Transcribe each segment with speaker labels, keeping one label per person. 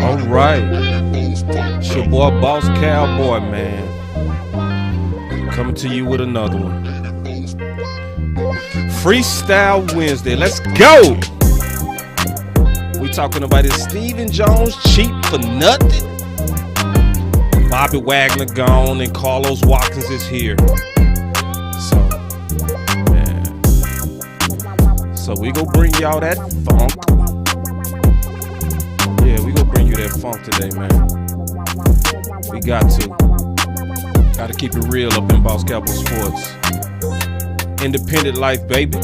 Speaker 1: All right. It's your boy, Boss Cowboy, man. Coming to you with another one. FreeStyle Wednesday. Let's go. We talking about it. Stephen Jones, cheap for nothing. Bobby Wagner gone and Carlos Watkins is here. So we gonna bring y'all that funk. Yeah, we gonna bring you that funk today, man. We got to keep it real up in Boss Cowboy Sports. Independent life, baby.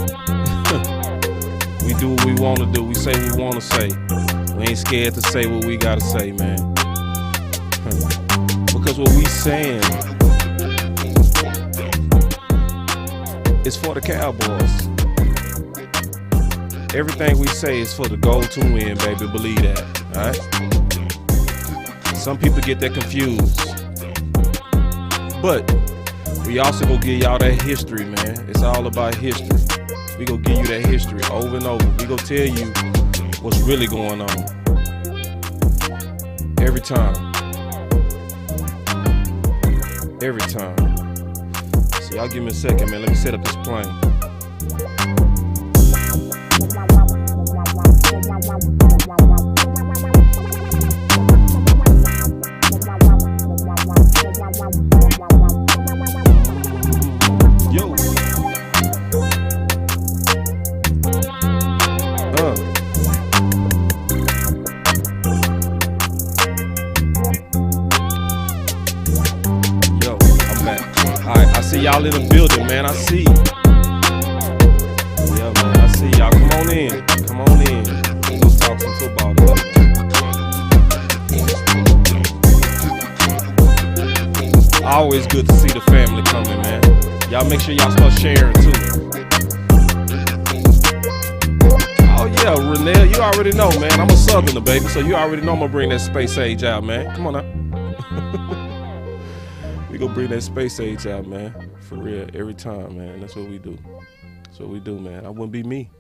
Speaker 1: We do what we want to do. We say what we want to say. We ain't scared to say what we gotta say, man. Because what we saying is for the Cowboys. Everything we say is for the goal to win, baby. Believe that, all right? Some people get that confused. But we also gonna give y'all that history, man. It's all about history. We gonna give you that history over and over. We gonna tell you what's really going on. Every time. Every time. So y'all give me a second, man. Let me set up this plane. Y'all in the building, man. I see you. Yeah, man. I see y'all. Come on in. Come on in. Let's talk some football today. Always good to see the family coming, man. Y'all make sure y'all start sharing too. Oh yeah, Renell, you already know, man. I'm a Southerner, baby, so you already know I'm gonna bring that space age out, man. Come on now. We gonna bring that space age out, man. For real, every time, man. That's what we do. That's what we do, man. I wouldn't be me.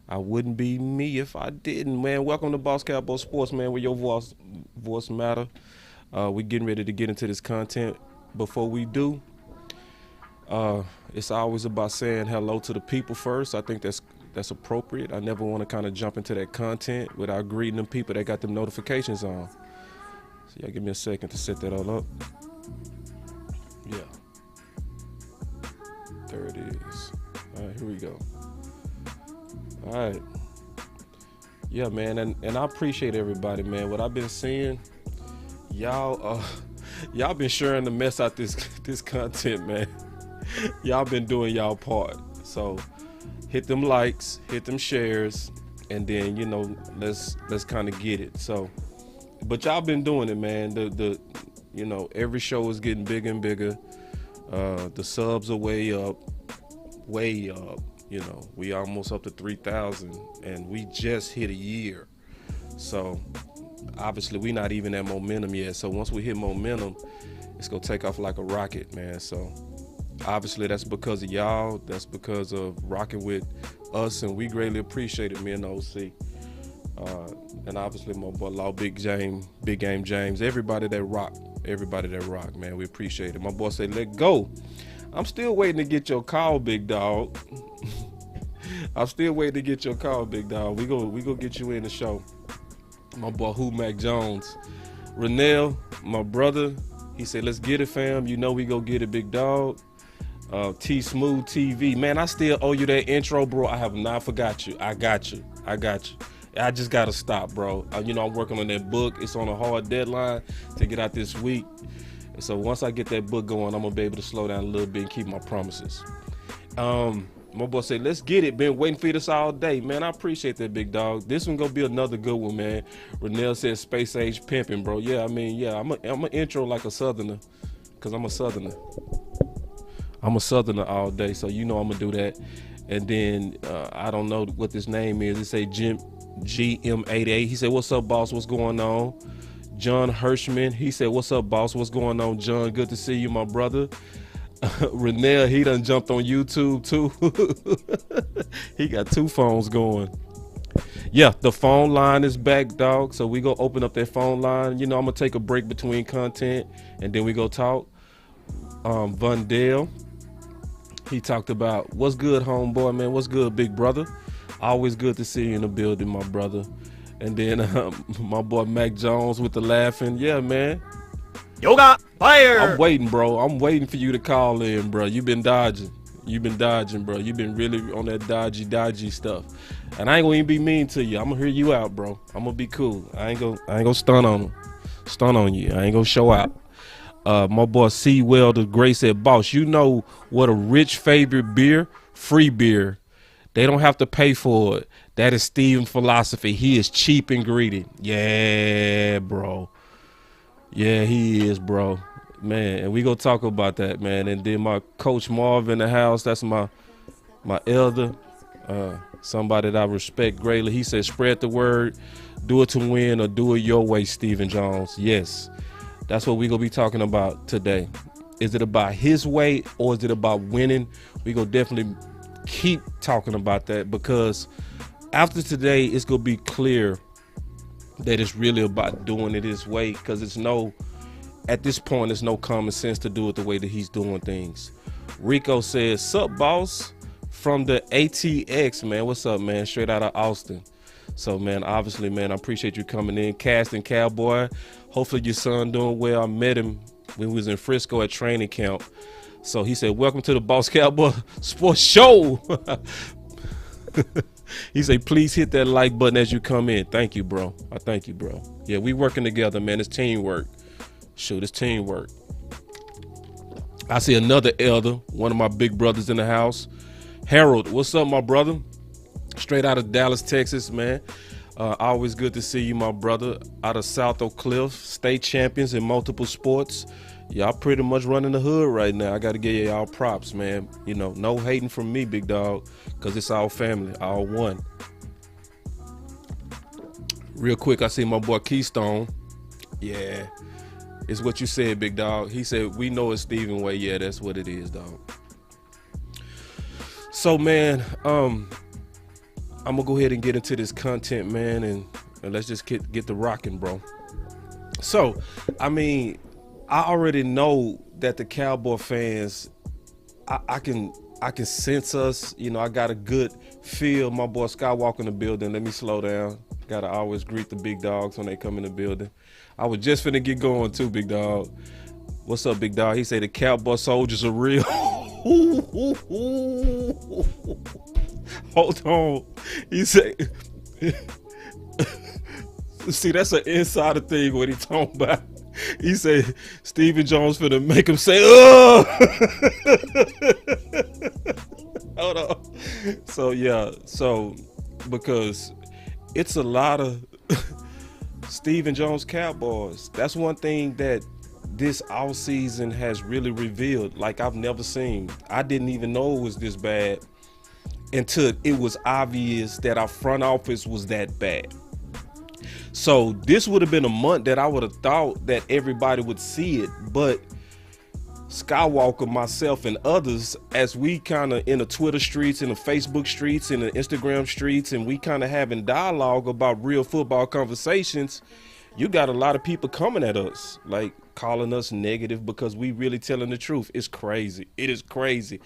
Speaker 1: I wouldn't be me if I didn't, man. Welcome to Boss Cowboy Sports, man, where your voice matter. We getting ready to get into this content. Before we do, it's always about saying hello to the people first. I think that's appropriate. I never want to kind of jump into that content without greeting them people that got them notifications on. So y'all give me a second to set that all up. Yeah. There it is. All right, here we go. All right. Yeah, man, and I appreciate everybody, man. What I've been seeing, y'all been sharing the mess out this content, man. Y'all been doing y'all part. So hit them likes, hit them shares, and then let's kind of get it. So, but y'all been doing it, man. The every show is getting bigger and bigger. The subs are way up. We almost up to 3,000, and we just hit a year. So obviously we not even at momentum yet. So once we hit momentum, it's gonna take off like a rocket, man. So obviously that's because of y'all. That's because of rocking with us, and we greatly appreciate it, me and OC. And obviously my boy Law, Big Game James, everybody that rock, man, we appreciate it. My boy say, let go. I'm still waiting to get your call, big dog. I'm still waiting to get your call, big dog. We go get you in the show. My boy Mac Jones. Renell, my brother, he said, let's get it, fam. We go get it, big dog. T Smooth TV. Man, I still owe you that intro, bro. I have not forgot you. I got you. I just gotta stop, bro. I'm working on that book. It's on a hard deadline to get out this week. And so once I get that book going, I'm gonna be able to slow down a little bit and keep my promises. My boy said, let's get it. Been waiting for this all day, man. I appreciate that, big dog. This one gonna be another good one, man. Renell said space age pimping, bro. Yeah, I'm an intro like a Southerner, cause I'm a Southerner. I'm a Southerner all day, so I'm gonna do that. And then I don't know what this name is. It say GM88. He said, what's up, boss? What's going on? John Hirschman, he said, what's up, boss? What's going on, John? Good to see you, my brother. Renell, he done jumped on YouTube too. He got two phones going. Yeah, the phone line is back, dog. So we go open up that phone line. You know, I'm gonna take a break between content and then we go talk. Vundell, he talked about what's good, homeboy, man. What's good, big brother? Always good to see you in the building, my brother. And then my boy Mac Jones with the laughing. Yeah, man.
Speaker 2: Yoga fire.
Speaker 1: I'm waiting, bro. I'm waiting for you to call in, bro. You've been dodging. You've been dodging, bro. You've been really on that dodgy stuff. And I ain't gonna even be mean to you. I'm gonna hear you out, bro. I'm gonna be cool. I ain't gonna stun on you. I ain't gonna show out. My boy C. Well the Gray said, boss, you know what a rich favorite beer? Free beer. They don't have to pay for it. That is Steven's philosophy. He is cheap and greedy. Yeah, bro. Yeah, he is, bro. Man, and we gonna talk about that, man. And then my coach Marv in the house, that's my elder, somebody that I respect greatly. He said, spread the word, do it to win or do it your way, Stephen Jones. Yes, that's what we gonna be talking about today. Is it about his way or is it about winning? We gonna definitely keep talking about that, because after today, it's gonna be clear that it's really about doing it his way, because at this point, it's no common sense to do it the way that he's doing things. Rico says, sup, boss? From the ATX, man. What's up, man? Straight out of Austin. So, man, obviously, man, I appreciate you coming in. Casting Cowboy. Hopefully your son doing well. I met him when we was in Frisco at training camp. So he said, welcome to the Boss Cowboy Sports Show. He said, please hit that like button as you come in. Thank you, bro. I thank you, bro. Yeah, we working together, man. It's teamwork. Shoot, it's teamwork. I see another elder, one of my big brothers in the house. Harold, what's up, my brother? Straight out of Dallas, Texas, man. Always good to see you, my brother. Out of South Oak Cliff, state champions in multiple sports. Y'all pretty much running the hood right now. I got to give y'all props, man. You know, no hating from me, big dog, because it's all family, all one. Real quick, I see my boy Keystone. Yeah, it's what you said, big dog. He said, we know it's Stephen way. Yeah, that's what it is, dog. So, man, I'm going to go ahead and get into this content, man, and let's just get the rocking, bro. So, I mean, I already know that the Cowboy fans, I can sense us. You know, I got a good feel. My boy Skywalker in the building. Let me slow down. Got to always greet the big dogs when they come in the building. I was just finna get going too, big dog. What's up, big dog? He said the Cowboy soldiers are real. Hold on. He said, see, that's an insider thing what he talking about. He said Stephen Jones finna make him say, oh. Hold on. So, yeah. So, because it's a lot of Stephen Jones Cowboys. That's one thing that this offseason has really revealed, like I've never seen. I didn't even know it was this bad until it was obvious that our front office was that bad. So this would have been a month that I would have thought that everybody would see it, but Skywalker, myself, and others, as we kind of in the Twitter streets, in the Facebook streets, in the Instagram streets, and we kind of having dialogue about real football conversations, you got a lot of people coming at us, like calling us negative because we really telling the truth. It's crazy. It is crazy.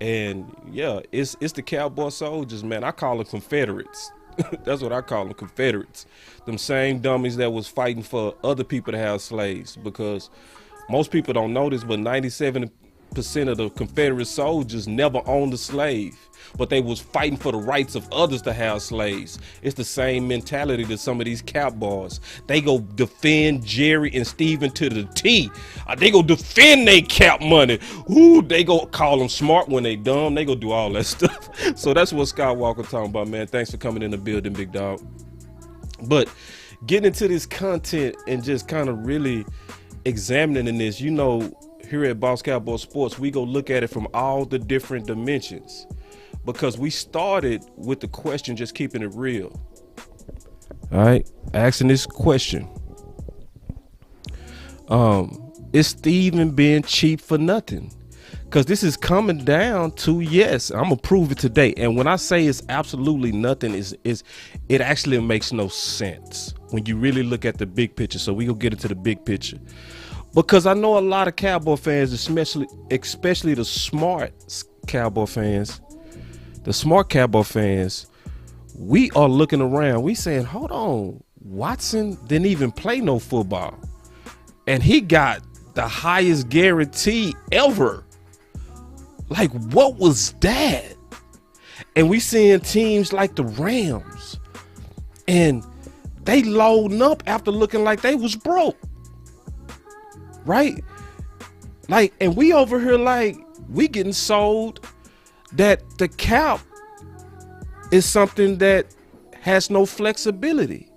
Speaker 1: And yeah, it's the Cowboy soldiers, man. I call them Confederates. That's what I call them, Confederates. Them same dummies that was fighting for other people to have slaves, because most people don't know this, but 97% of the Confederate soldiers never owned a slave, but they was fighting for the rights of others to have slaves. It's the same mentality to some of these Cowboys. They go defend Jerry and Steven to the T. They go defend they cap money. Ooh, they go call them smart when they dumb. They go do all that stuff. So that's what Skywalker talking about, man. Thanks for coming in the building, big dog. But getting into this content and just kind of really examining this, you know, here at Boss Cowboy Sports, we go look at it from all the different dimensions, because we started with the question, just keeping it real. All right, asking this question: is Steven being cheap for nothing? Because this is coming down to, yes, I'm gonna prove it today. And when I say it's absolutely nothing, it actually makes no sense when you really look at the big picture. So we gonna get into the big picture, because I know a lot of Cowboy fans, especially the smart Cowboy fans, we are looking around. We saying, hold on, Watson didn't even play no football, and he got the highest guarantee ever. Like, what was that? And we seeing teams like the Rams, and they loading up after looking like they was broke, right? Like, and we over here like we getting sold that the cap is something that has no flexibility,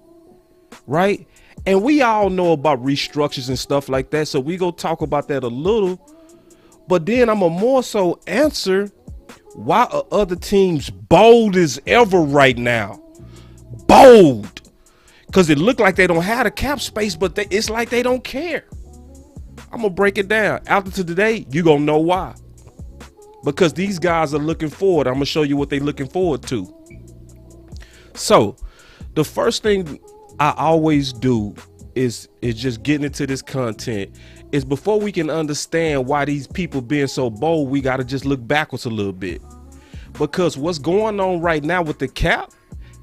Speaker 1: right? And we all know about restructures and stuff like that, so we go talk about that a little. But then I'm gonna more so answer, why are other teams bold as ever right now? Bold. Because it look like they don't have the cap space, but it's like they don't care. I'm gonna break it down. After today, you gonna know why. Because these guys are looking forward. I'm gonna show you what they're looking forward to. So the first thing I always do is just getting into this content is, before we can understand why these people being so bold, we got to just look backwards a little bit. Because what's going on right now with the cap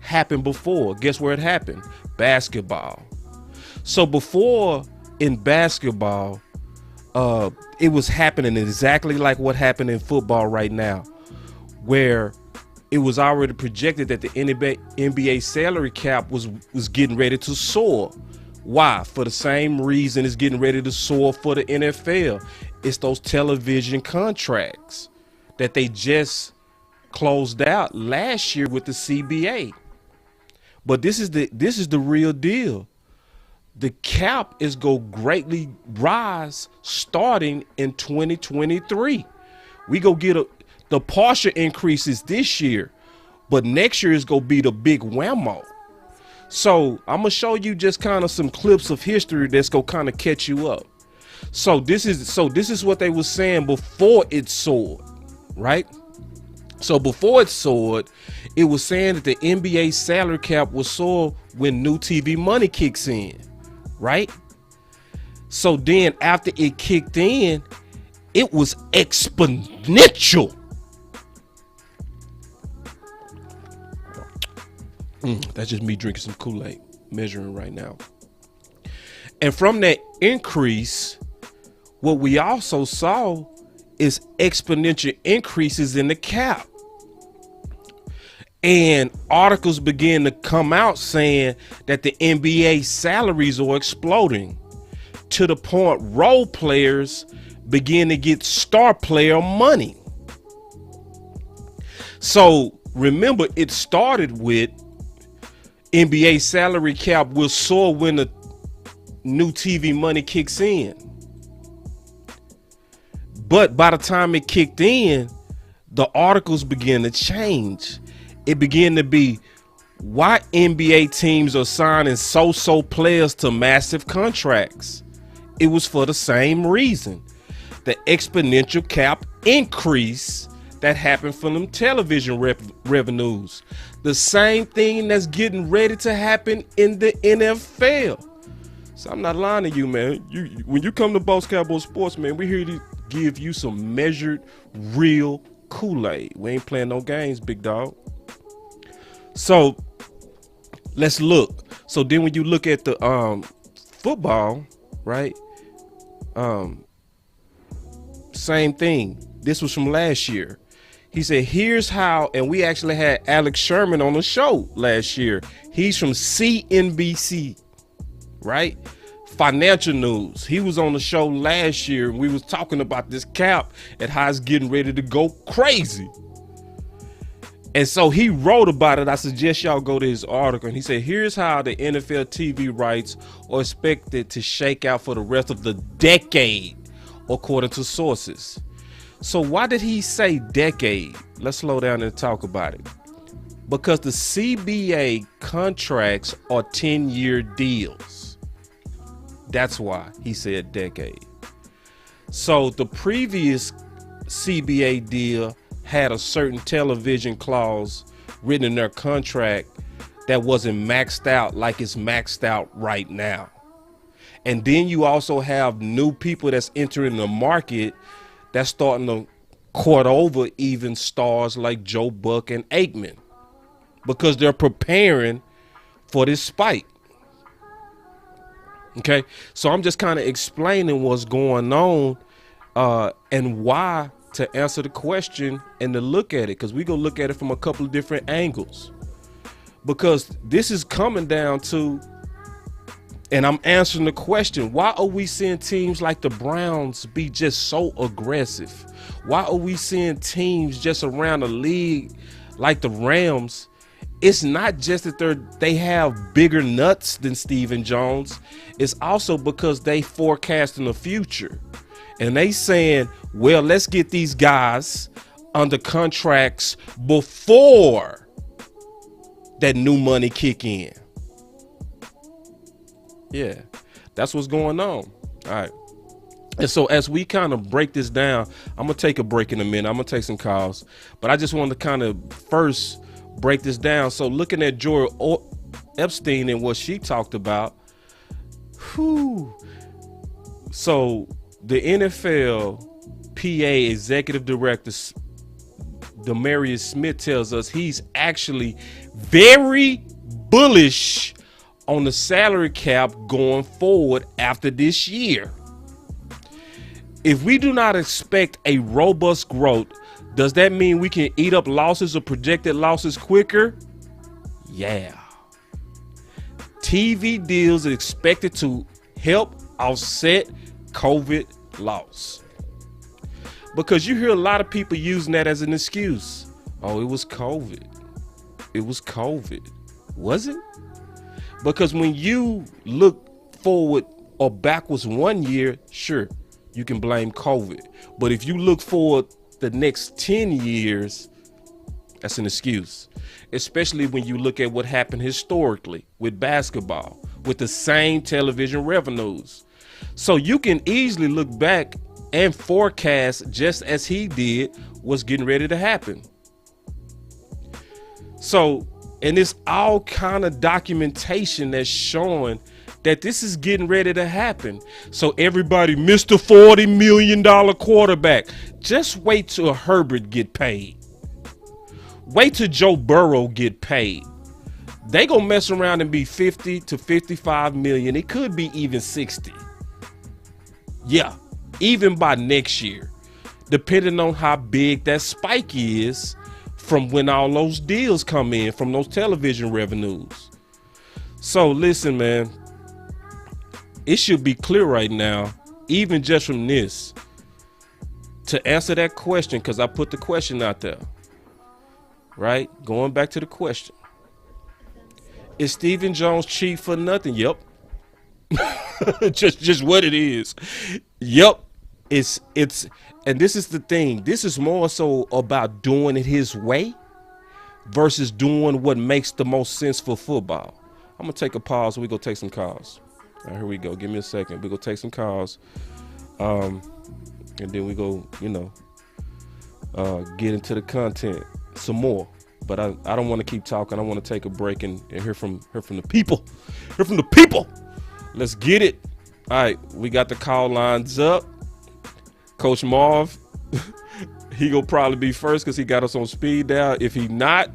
Speaker 1: happened before. Guess where it happened? Basketball. So before, in basketball, it was happening exactly like what happened in football right now, where it was already projected that the NBA salary cap was getting ready to soar. Why? For the same reason it's getting ready to soar for the NFL. It's those television contracts that they just closed out last year with the CBA. But this is the real deal. The cap is going to greatly rise starting in 2023. We go get the partial increases this year, but next year is going to be the big whammo. So I'm gonna show you just kind of some clips of history that's gonna kind of catch you up. So this is what they were saying before it soared, right? So before it soared, it was saying that the NBA salary cap will soar when new TV money kicks in, right? So then after it kicked in, it was exponential. That's just me drinking some Kool-Aid, measuring right now. And from that increase, what we also saw is exponential increases in the cap. And articles began to come out saying that the NBA salaries are exploding, to the point role players begin to get star player money. So remember, it started with NBA salary cap will soar when the new TV money kicks in. But by the time it kicked in, the articles began to change. It began to be, why NBA teams are signing so-so players to massive contracts. It was for the same reason. The exponential cap increase that happened from them television revenues. The same thing that's getting ready to happen in the NFL. So I'm not lying to you, man. When you come to Boss Cowboy Sports, man, we're here to give you some measured, real Kool-Aid. We ain't playing no games, big dog. So let's look. So then when you look at the football, right? Same thing. This was from last year. He said, here's how, and we actually had Alex Sherman on the show last year. He's from CNBC, right? Financial News. He was on the show last year, and we was talking about this cap and how it's getting ready to go crazy. And so he wrote about it. I suggest y'all go to his article. And he said, here's how the NFL TV rights are expected to shake out for the rest of the decade, according to sources. So why did he say decade? Let's slow down and talk about it. Because the CBA contracts are 10-year deals. That's why he said decade. So the previous CBA deal had a certain television clause written in their contract that wasn't maxed out like it's maxed out right now. And then you also have new people that's entering the market that's starting to court over even stars like Joe Buck and Aikman because they're preparing for this spike. Okay, so I'm just kind of explaining what's going on and why, to answer the question and to look at it, because we go look at it from a couple of different angles. Because this is coming down to, and I'm answering the question, why are we seeing teams like the Browns be just so aggressive? Why are we seeing teams just around the league like the Rams? It's not just that they have bigger nuts than Stephen Jones. It's also because they forecast in the future. And they saying, well, let's get these guys under contracts before that new money kick in. Yeah, that's what's going on. All right. And so as we kind of break this down, I'm going to take a break in a minute. I'm going to take some calls. But I just wanted to kind of first break this down. So looking at Joy Epstein and what she talked about, so the NFL PA executive director Demarius Smith tells us he's actually very bullish on the salary cap going forward after this year. If we do not expect a robust growth, does that mean we can eat up losses or projected losses quicker? Yeah. TV deals are expected to help offset COVID loss. Because you hear a lot of people using that as an excuse. Oh, it was COVID. It was COVID. Was it? Because when you look forward or backwards 1 year, sure, you can blame COVID. But if you look forward the next 10 years, that's an excuse. Especially when you look at what happened historically with basketball, with the same television revenues. So you can easily look back and forecast, just as he did, what's getting ready to happen. So, and it's all kind of documentation that's showing that this is getting ready to happen. So everybody, Mr. $40 million quarterback, just wait till Herbert get paid. Wait till Joe Burrow get paid. They gonna mess around and be 50 to 55 million. It could be even 60. Yeah, even by next year, depending on how big that spike is from when all those deals come in from those television revenues. So listen, man, it should be clear right now, even just from this, to answer that question, because I put the question out there, right? Going back to the question. Is Stephen Jones cheap for nothing? Yep. just what it is. Yep. It's and this is the thing. This is more so about doing it his way versus doing what makes the most sense for football. I'm gonna take a pause. We're gonna take some calls. All right, here we go. Give me a second. We're gonna take some calls. And then we go, get into the content some more. But I don't want to keep talking. I want to take a break and hear from the people. Hear from the people. Let's get it. All right, we got the call lines up. Coach Marv, he gonna probably be first because he got us on speed dial. If he not,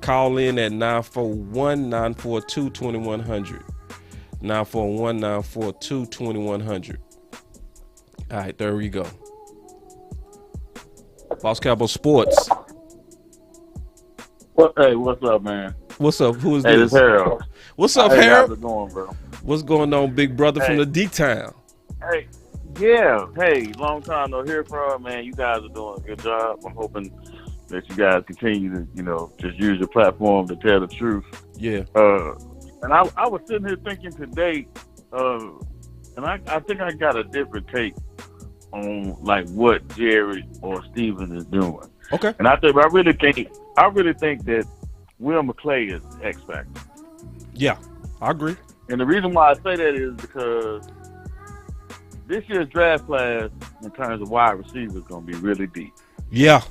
Speaker 1: call in at 941-942-2100. 941-942-2100. All right, there we go. Boss Cowboy Sports.
Speaker 3: Hey, what's up, man?
Speaker 1: What's up? Who is
Speaker 3: this?
Speaker 1: Hey,
Speaker 3: this is Harold.
Speaker 1: What's up,
Speaker 3: hey,
Speaker 1: Harold?
Speaker 3: How's it going, bro?
Speaker 1: What's going on, big brother from the D-Town?
Speaker 3: Hey, yeah. Hey, long time no hear from, man. You guys are doing a good job. I'm hoping that you guys continue to, just use your platform to tell the truth.
Speaker 1: Yeah.
Speaker 3: And I was sitting here thinking today, and I think I got a different take on like what Jared or Steven is doing.
Speaker 1: Okay.
Speaker 3: And I really think that Will McClay is X factor.
Speaker 1: Yeah, I agree.
Speaker 3: And the reason why I say that is because this year's draft class in terms of wide receivers is going to be really deep.
Speaker 1: Yeah.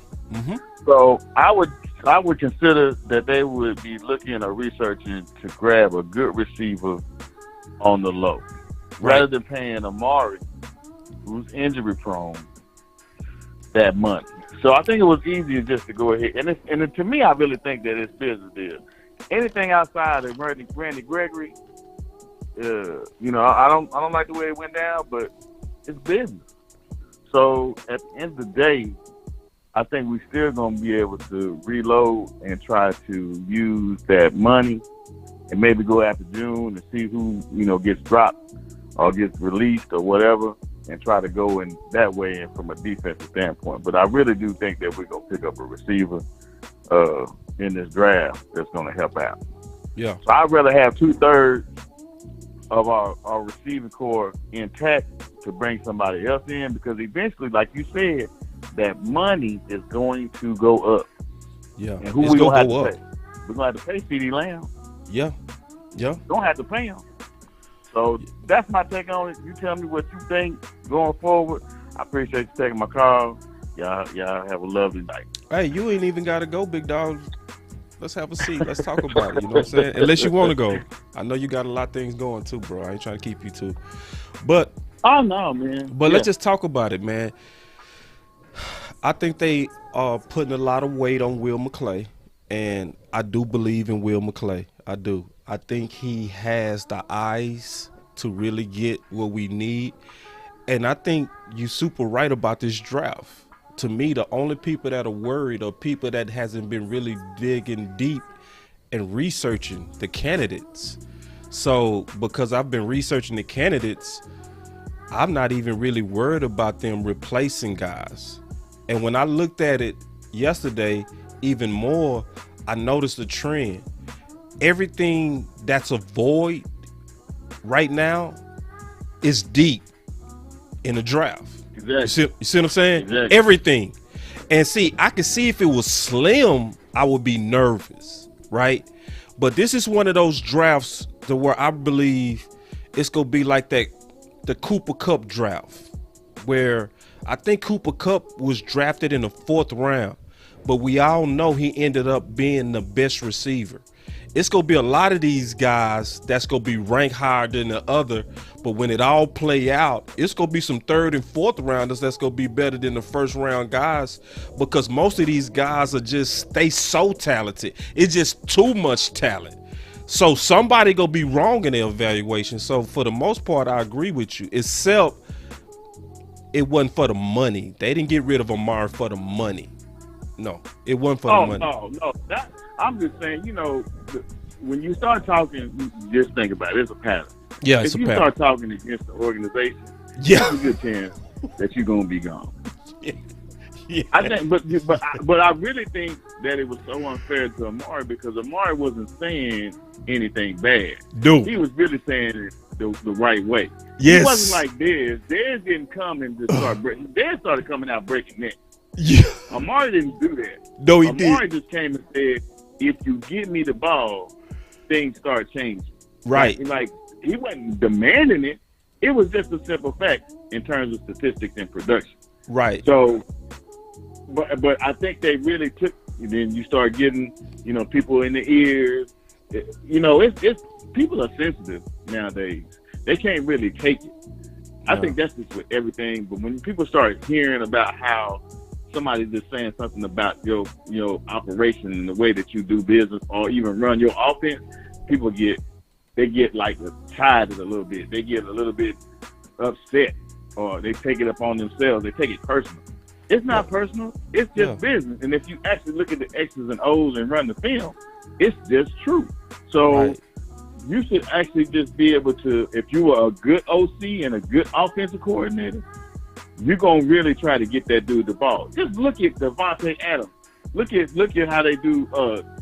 Speaker 3: So I would consider that they would be looking or researching to grab a good receiver on the low, rather than paying Amari, who's injury prone, that money. So I think it was easier just to go ahead. And to me, I really think that it's business deal. Anything outside of Randy Gregory, I don't like the way it went down, but it's business. So at the end of the day, I think we still gonna be able to reload and try to use that money, and maybe go after June and see who gets dropped or gets released or whatever, and try to go in that way and from a defensive standpoint. But I really do think that we're gonna pick up a receiver in this draft that's gonna help out.
Speaker 1: Yeah.
Speaker 3: So I'd rather have 2/3 of our receiving core intact to bring somebody else in, because eventually, like you said, that money is going to go up.
Speaker 1: Yeah.
Speaker 3: And who we gonna have to pay? We're gonna have to pay CeeDee Lamb.
Speaker 1: Yeah. Yeah.
Speaker 3: Don't have to pay him. So that's my take on it. You tell me what you think going forward. I appreciate you taking my call. Y'all have a lovely night.
Speaker 1: Hey, you ain't even got to go, big dog. Let's have a seat. Let's talk about it. You know what I'm saying? Unless you want to go. I know you got a lot of things going too, bro. I ain't trying to keep you too. But
Speaker 3: oh no, man.
Speaker 1: But let's just talk about it, man. I think they are putting a lot of weight on Will McClay, and I do believe in Will McClay. I do. I think he has the eyes to really get what we need. And I think you super right about this draft. To me, the only people that are worried are people that hasn't been really digging deep and researching the candidates. So because I've been researching the candidates, I'm not even really worried about them replacing guys. And when I looked at it yesterday, even more, I noticed a trend. Everything that's a void right now is deep in the draft.
Speaker 3: Exactly.
Speaker 1: You see what I'm saying?
Speaker 3: Exactly.
Speaker 1: Everything. And see, I could see if it was slim, I would be nervous, right? But this is one of those drafts to where I believe it's going to be like the Cooper Kupp draft, where I think Cooper Kupp was drafted in the 4th round, but we all know he ended up being the best receiver. It's going to be a lot of these guys that's going to be ranked higher than the other, but when it all play out, it's going to be some 3rd and 4th rounders that's going to be better than the 1st round guys, because most of these guys they so talented. It's just too much talent. So somebody going to be wrong in their evaluation. So for the most part, I agree with you, except it wasn't for the money. They didn't get rid of Amari for the money. No, it wasn't for the money.
Speaker 3: No. I'm just saying, when you start talking, just think about it. It's a pattern.
Speaker 1: Yeah, it's a pattern.
Speaker 3: If you start talking against the organization,
Speaker 1: yeah,
Speaker 3: there's a good chance that you're gonna be gone.
Speaker 1: Yeah.
Speaker 3: I think, but I really think that it was so unfair to Amari, because Amari wasn't saying anything bad.
Speaker 1: Dude,
Speaker 3: he was really saying it the right way.
Speaker 1: Yes,
Speaker 3: he wasn't like Dez. Dez didn't come and just start breaking. Dez started coming out breaking necks.
Speaker 1: Yeah,
Speaker 3: Amari didn't do that.
Speaker 1: No, he
Speaker 3: Amari
Speaker 1: did.
Speaker 3: just came and said, "If you give me the ball, things start changing."
Speaker 1: Right.
Speaker 3: Like he wasn't demanding it. It was just a simple fact in terms of statistics and production.
Speaker 1: Right.
Speaker 3: So, but I think they really took. Then you start getting, people in the ears. It's people are sensitive nowadays. They can't really take it. I think that's just with everything. But when people start hearing about how somebody's just saying something about your operation and the way that you do business or even run your offense, people get like tired a little bit. They get a little bit upset, or they take it upon themselves. They take it personal. It's not personal. It's just business. And if you actually look at the X's and O's and run the film, it's just true. So you should actually just be able to, if you are a good OC and a good offensive coordinator, you're going to really try to get that dude the ball. Just look at Devontae Adams. Look at how they do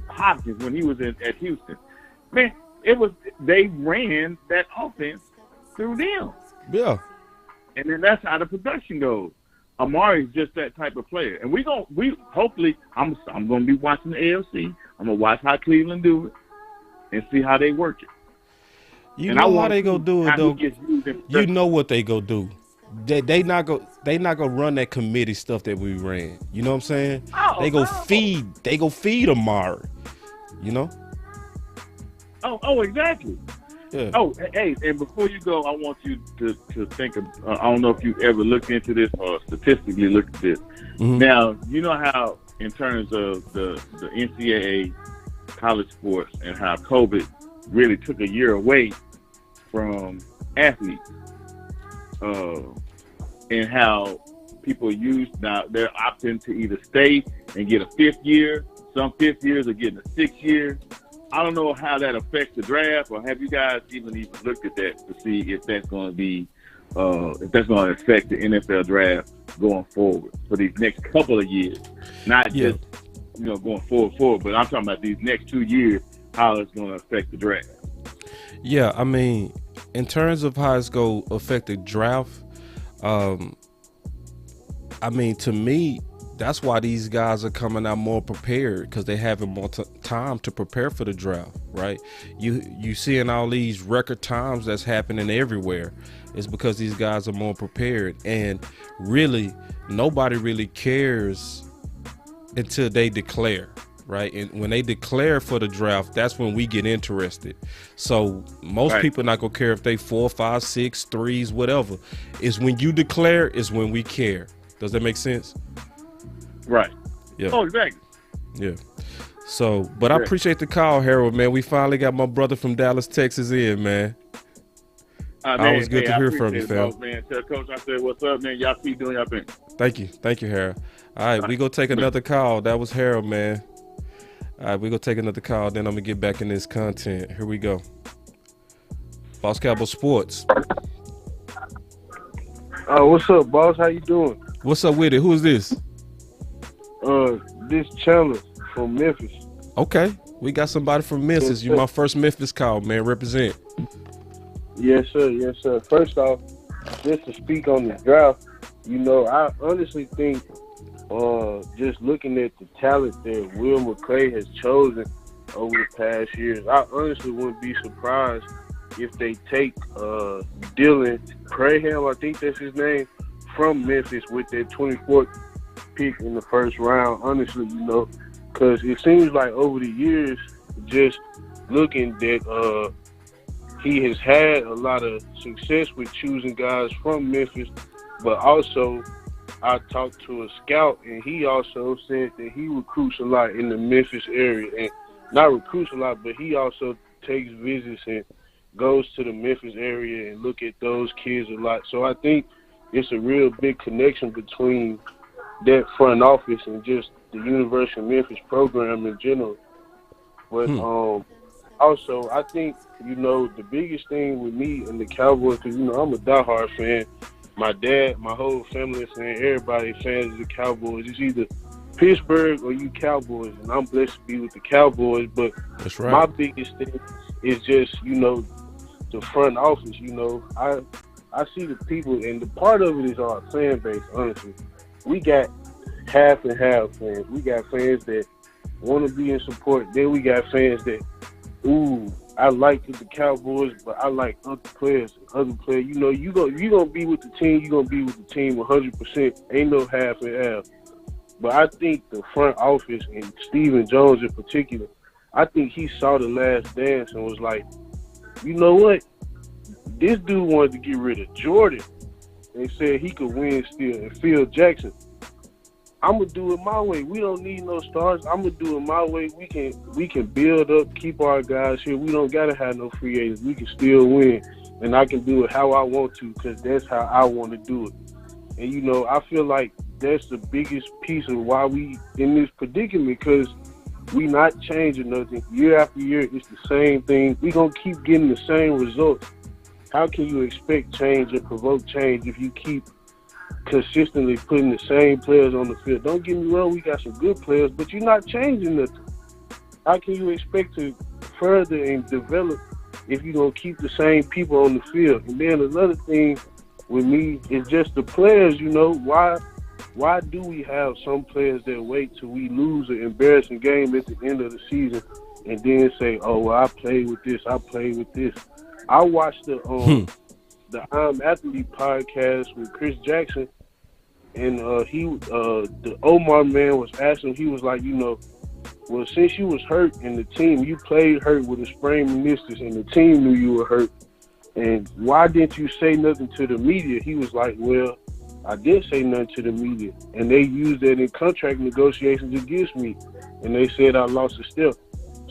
Speaker 3: Hopkins when he was at Houston. Man, they ran that offense through them.
Speaker 1: Yeah.
Speaker 3: And then that's how the production goes. Amari's just that type of player. And hopefully I'm going to be watching the AFC. I'm going to watch how Cleveland do it and see how they work it.
Speaker 1: You know how they gonna do it though. You know what they gonna do. They not go. they not gonna run that committee stuff that we ran. You know what I'm saying?
Speaker 3: Oh,
Speaker 1: They go
Speaker 3: no.
Speaker 1: feed Amari. You know?
Speaker 3: Oh, exactly.
Speaker 1: Yeah.
Speaker 3: Oh, hey, and before you go, I want you to think of, I don't know if you've ever looked into this or statistically looked at this.
Speaker 1: Mhm.
Speaker 3: Now, you know how in terms of the NCAA college sports and how COVID really took a year away from athletes, and how people now they're opting to either stay and get a 5th year. Some 5th years are getting a 6th year. I don't know how that affects the draft, or have you guys even looked at that to see if that's going to be, if that's going to affect the NFL draft going forward for these next couple of years, not just going forward, but I'm talking about these next 2 years, how it's going to affect the draft.
Speaker 1: Yeah, I mean, in terms of how it's going to affect the draft, I mean, to me, that's why these guys are coming out more prepared, because they having more time to prepare for the draft, right? You seeing all these record times that's happening everywhere. It's because these guys are more prepared, and really nobody really cares until they declare, right? And when they declare for the draft, that's when we get interested. So most people not gonna care if they 4, 5, 6, 3s, whatever. It's when you declare is when we care. Does that make sense?
Speaker 3: Right.
Speaker 1: Yeah.
Speaker 3: Oh, exactly.
Speaker 1: Yeah. So, but I appreciate the call, Harold, man. We finally got my brother from Dallas, Texas in, man. Always good to hear from you, fam.
Speaker 3: Man. Tell Coach I said, what's up, man? Y'all keep doing y'all thing.
Speaker 1: Thank you, Harold. All right, we gonna take another call. That was Harold, man. All right, we gonna take another call. Then I'm gonna get back in this content. Here we go. Boss Cowboy Sports.
Speaker 4: What's up, boss? How you doing?
Speaker 1: What's up with it? Who is this?
Speaker 4: This Chandler from Memphis.
Speaker 1: Okay, we got somebody from Memphis. You my first Memphis call, man. Represent.
Speaker 4: Yes, sir. Yes, sir. First off, just to speak on the draft, I honestly think, just looking at the talent that Will McClay has chosen over the past years, I honestly wouldn't be surprised if they take Dylan Craham, I think that's his name, from Memphis with their 24th pick in the first round. Honestly, because it seems like over the years, just looking that he has had a lot of success with choosing guys from Memphis, but also I talked to a scout, and he also said that he recruits a lot in the Memphis area, and not recruits a lot, but he also takes visits and goes to the Memphis area and look at those kids a lot. So I think it's a real big connection between that front office and just the University of Memphis program in general. But also, I think, the biggest thing with me and the Cowboys, because, I'm a diehard fan. My dad, my whole family is fan, everybody fans of the Cowboys. It's either Pittsburgh or you Cowboys, and I'm blessed to be with the Cowboys. But
Speaker 1: that's right.
Speaker 4: My biggest thing is just, the front office. I see the people, and the part of it is our fan base, honestly. We got half and half fans. We got fans that want to be in support. Then we got fans that, I like the Cowboys, but I like other players. You gonna be with the team. You gonna be with the team 100%. Ain't no half and half. But I think the front office and Stephen Jones in particular, I think he saw The Last Dance and was like, you know what? This dude wanted to get rid of Jordan and said he could win still. And Phil Jackson, I'm gonna do it my way. We don't need no stars. I'm gonna do it my way. We can build up, keep our guys here. We don't gotta have no free agents. We can still win, and I can do it how I want to, because that's how I want to do it. And I feel like that's the biggest piece of why we in this predicament, because we not changing nothing. Year after year, it's the same thing. We gonna keep getting the same results. How can you expect change and provoke change if you keep consistently putting the same players on the field? Don't get me wrong, we got some good players, but you're not changing nothing. How can you expect to further and develop if you're going to keep the same people on the field? And then another thing with me is just the players, why do we have some players that wait till we lose an embarrassing game at the end of the season and then say, oh, well, I played with this, I played with this. I watched the I'm Athlete podcast with Chris Jackson, and the Omar man was asking. He was like, well, since you was hurt in the team, you played hurt with a sprained meniscus, and the team knew you were hurt. And why didn't you say nothing to the media? He was like, well, I did say nothing to the media, and they used that in contract negotiations against me, and they said I lost a step.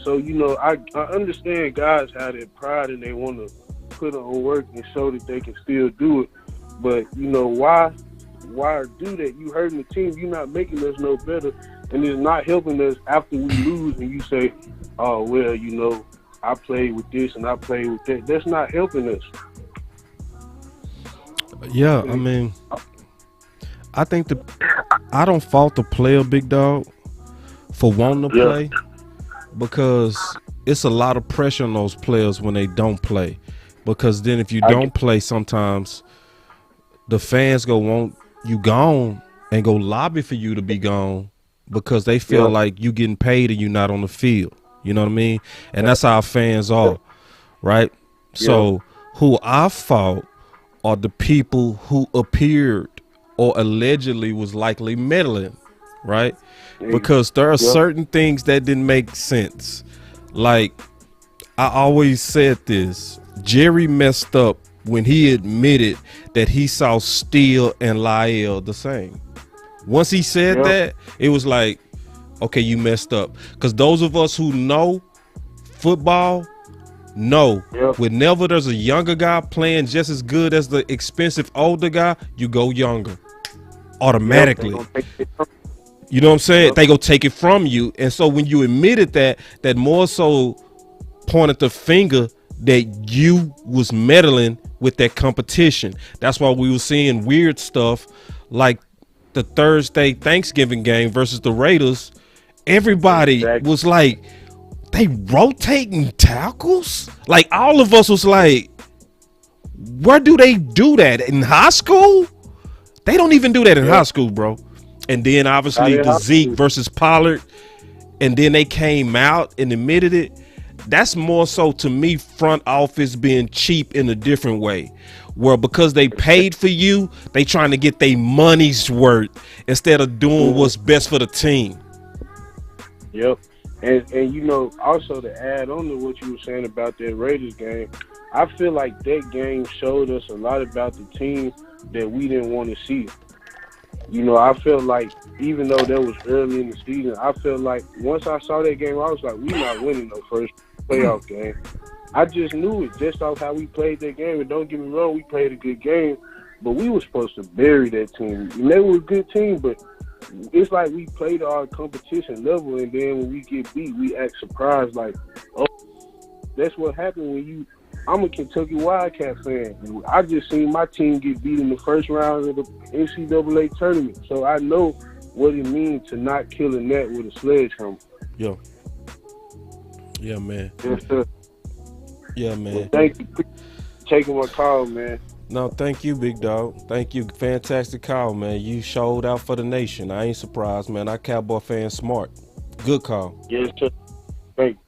Speaker 4: So, I understand guys have that pride and they want to put on work and show that they can still do it. But, why do that? You hurting the team. You're not making us no better, and it's not helping us after we lose, and you say, oh, well, I played with this and I played with that. That's not helping us.
Speaker 1: Yeah, I mean, I think I don't fault the player, big dog, for wanting to play, because it's a lot of pressure on those players when they don't play. Because then if you don't play, sometimes the fans go want you gone and go lobby for you to be gone because they feel like you getting paid and you're not on the field. You know what I mean? And that's how fans are, right? So who I fault are the people who appeared or allegedly was likely meddling, right? Because there are certain things that didn't make sense. Like, I always said this, Jerry messed up when he admitted that he saw Steele and Lyle the same. Once he said that, it was like, okay, you messed up. Because those of us who know football know whenever there's a younger guy playing just as good as the expensive older guy, you go younger automatically. You know what I'm saying? They go take it from you. And so when you admitted that more so pointed the finger that you was meddling with that competition. That's why we were seeing weird stuff like the Thursday Thanksgiving game versus the Raiders. Everybody was like, they rotating tackles? Like, all of us was like, where do they do that? In high school? They don't even do that in high school, bro. And then obviously the Zeke versus Pollard, and then they came out and admitted it. That's more so to me front office being cheap in a different way, where because they paid for you, they trying to get their money's worth instead of doing what's best for the team.
Speaker 4: Yep. And also to add on to what you were saying about that Raiders game, I feel like that game showed us a lot about the team that we didn't want to see. I felt like even though that was early in the season, I felt like once I saw that game, I was like, we're not winning no first playoff game. I just knew it just off how we played that game. And don't get me wrong, we played a good game, but we were supposed to bury that team. And they were a good team, but it's like we played our competition level, and then when we get beat, we act surprised like, oh, that's what happened when I'm a Kentucky Wildcat fan, and I just seen my team get beat in the first round of the NCAA tournament, so I know what it means to not kill a net with a sledgehammer.
Speaker 1: Yeah, man.
Speaker 4: Yes, sir.
Speaker 1: Yeah, man.
Speaker 4: Well, thank you for taking my call, man.
Speaker 1: No, thank you, big dog. Thank you. Fantastic call, man. You showed out for the nation. I ain't surprised, man. Our Cowboy fans smart. Good call.
Speaker 4: Yes, sir. Thank you.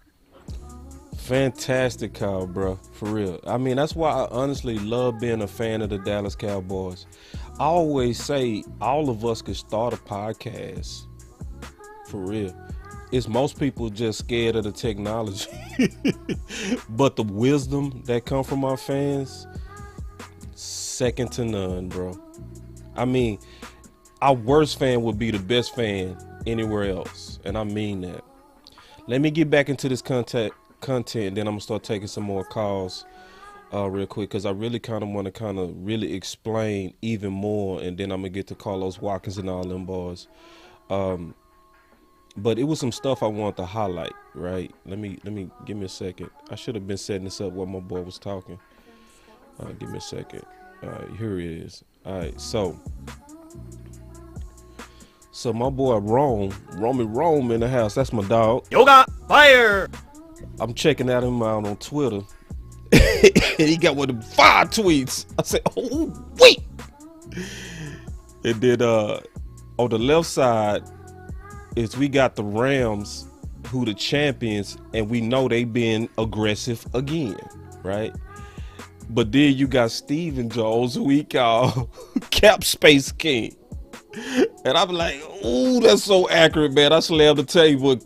Speaker 1: Fantastic call, bro. For real. I mean, that's why I honestly love being a fan of the Dallas Cowboys. I always say all of us could start a podcast. For real. It's most people just scared of the technology. But the wisdom that come from our fans, second to none, bro. I mean, our worst fan would be the best fan anywhere else. And I mean that. Let me get back into this content, and then I'm gonna start taking some more calls real quick, because I really kind of want to really explain even more, and then I'm gonna get to Carlos Watkins and all them boys. But it was some stuff I wanted to highlight, right? Let me give me a second. I should have been setting this up while my boy was talking. Give me a second. All right, here it is. All right, so my boy Rome in the house. That's my dog.
Speaker 2: Yoga fire.
Speaker 1: I'm checking him out on Twitter. And he got one of them 5 tweets. I said, oh, wait. And then on the left side is we got the Rams, who the champions, and we know they been aggressive again, right? But then you got Steven Jones, who we call Cap Space King. And I'm like, ooh, that's so accurate, man. I slammed the table.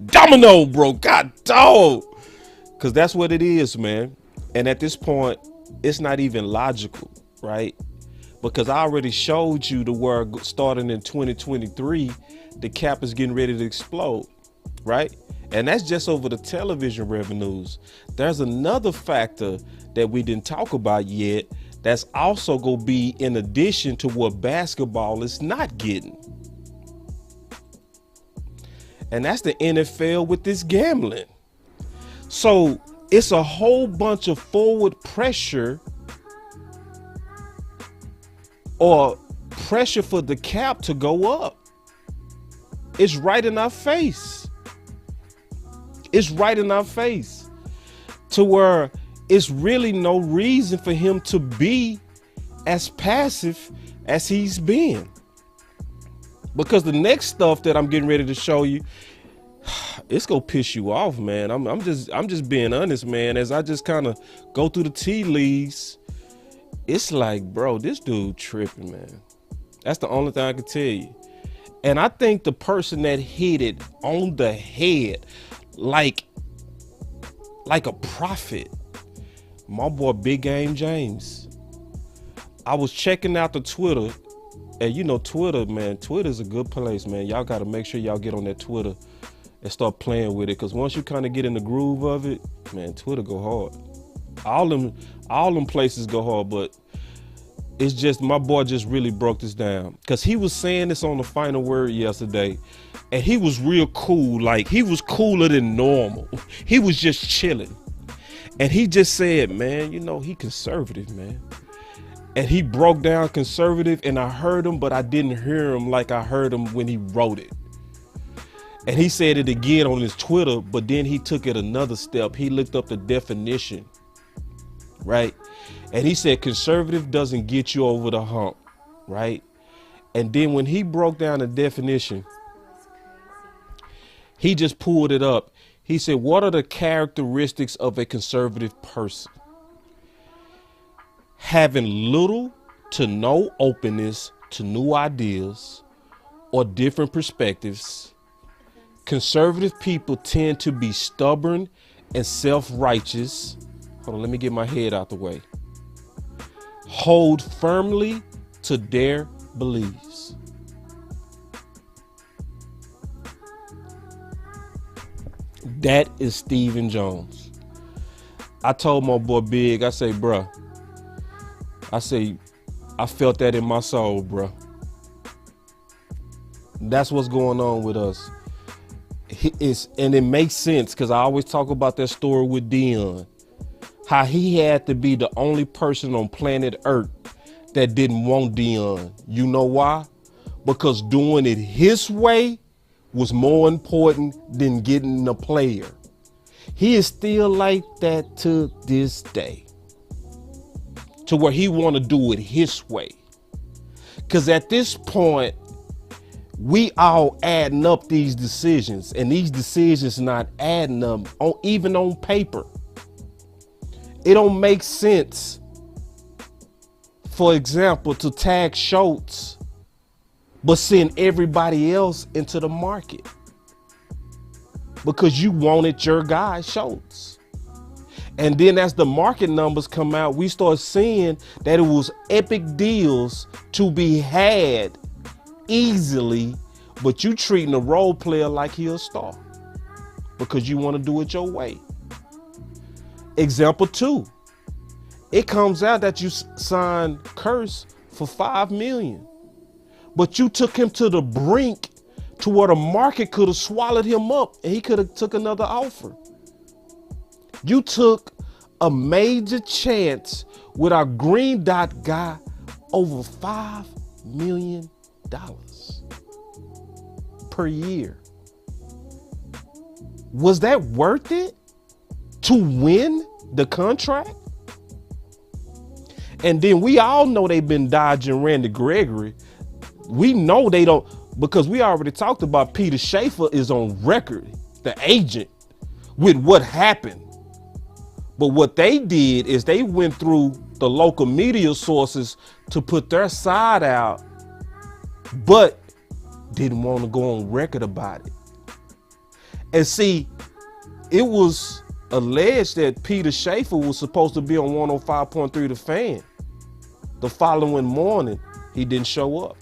Speaker 1: Domino, bro. God dog. Because that's what it is, man. And at this point, it's not even logical, right? Because I already showed you the where starting in 2023, the cap is getting ready to explode, right? And that's just over the television revenues. There's another factor that we didn't talk about yet that's also going to be in addition to what basketball is not getting. And that's the NFL with this gambling. So it's a whole bunch of forward pressure or pressure for the cap to go up. It's right in our face. It's right in our face to where it's really no reason for him to be as passive as he's been. Because the next stuff that I'm getting ready to show you, it's gonna piss you off, man. I'm just being honest, man. As I just kind of go through the tea leaves, it's like, bro, this dude tripping, man. That's the only thing I can tell you. And I think the person that hit it on the head, like a prophet, my boy Big Game James. I was checking out the Twitter, and you know Twitter, man. Twitter's a good place, man. Y'all got to make sure y'all get on that Twitter and start playing with it, because once you kind of get in the groove of it, man, Twitter go hard. All them places go hard, but it's just, my boy just really broke this down, because he was saying this on the Final Word yesterday, and he was real cool. Like, he was cooler than normal. He was just chilling, and he just said, man, you know, he conservative, man. And he broke down conservative, and I heard him, but I didn't hear him like I heard him when he wrote it. And he said it again on his Twitter, but then he took it another step. He looked up the definition, right? And he said conservative doesn't get you over the hump, right? And then when he broke down the definition, he just pulled it up. He said, what are the characteristics of a conservative person? Having little to no openness to new ideas or different perspectives. Conservative people tend to be stubborn and self-righteous. Hold on, let me get my head out the way. Hold firmly to their beliefs. That is Stephen Jones. I told my boy Big, I say, bruh, I felt that in my soul, bruh. That's what's going on with us. And it makes sense, because I always talk about that story with Dion. How he had to be the only person on planet Earth that didn't want Dion. You know why? Because doing it his way was more important than getting a player. He is still like that to this day. To where he want to do it his way. Because at this point, we all adding up these decisions, and these decisions not adding up even on paper. It don't make sense, for example, to tag Schultz, but send everybody else into the market because you wanted your guy Schultz. And then as the market numbers come out, we start seeing that it was epic deals to be had easily, but you treating a role player like he a star because you want to do it your way. Example 2, it comes out that you signed Curse for $5 million, but you took him to the brink to where the market could have swallowed him up and he could have took another offer. You took a major chance with our green dot guy over $5 million per year. Was that worth it to win the contract? And then we all know they've been dodging Randy Gregory. We know they don't, because we already talked about Peter Schaefer is on record, the agent, with what happened. But what they did is they went through the local media sources to put their side out but didn't want to go on record about it. And see, it was alleged that Peter Schaefer was supposed to be on 105.3 The Fan. The following morning, he didn't show up.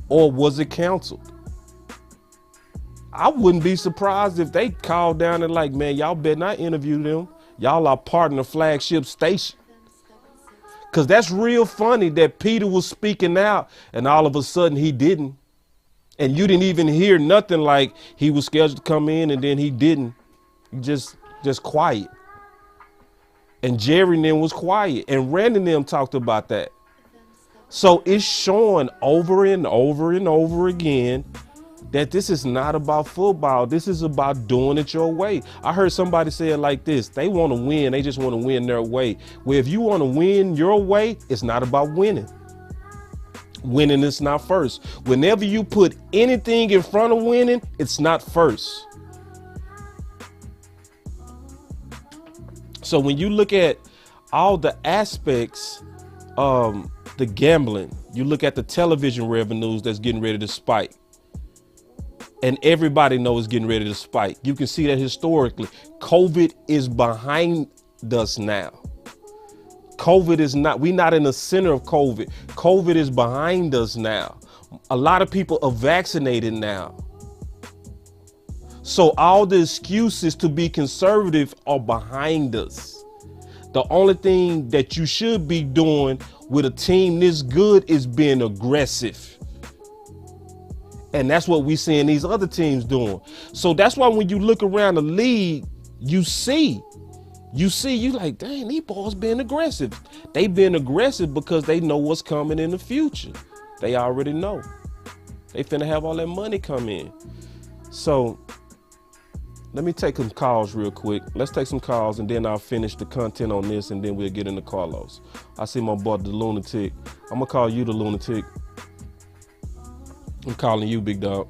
Speaker 1: Or was it canceled? I wouldn't be surprised if they called down and like, man, y'all better not interview them. Y'all are part of the flagship station. Because that's real funny that Peter was speaking out and all of a sudden he didn't. And you didn't even hear nothing like he was scheduled to come in and then he didn't. Just quiet. And Jerry and them was quiet. And Randy and them talked about that. So it's showing over and over and over again that this is not about football. This is about doing it your way. I heard somebody say it like this. They want to win. They just want to win their way. Well, if you want to win your way, it's not about winning. Winning is not first. Whenever you put anything in front of winning, it's not first. So when you look at all the aspects of the gambling, you look at the television revenues that's getting ready to spike. And everybody knows it's getting ready to spike. You can see that historically. COVID is behind us now. COVID is not, we're not in the center of COVID. COVID is behind us now. A lot of people are vaccinated now. So all the excuses to be conservative are behind us. The only thing that you should be doing with a team this good is being aggressive. And that's what we seeing these other teams doing. So that's why when you look around the league, you like, dang, these boys being aggressive. They being aggressive because they know what's coming in the future. They already know. They finna have all that money come in. So let me take some calls real quick. Let's take some calls and then I'll finish the content on this and then we'll get into Carlos. I see my boy, the Lunatic. I'm gonna call you the Lunatic. I'm calling you, big dog.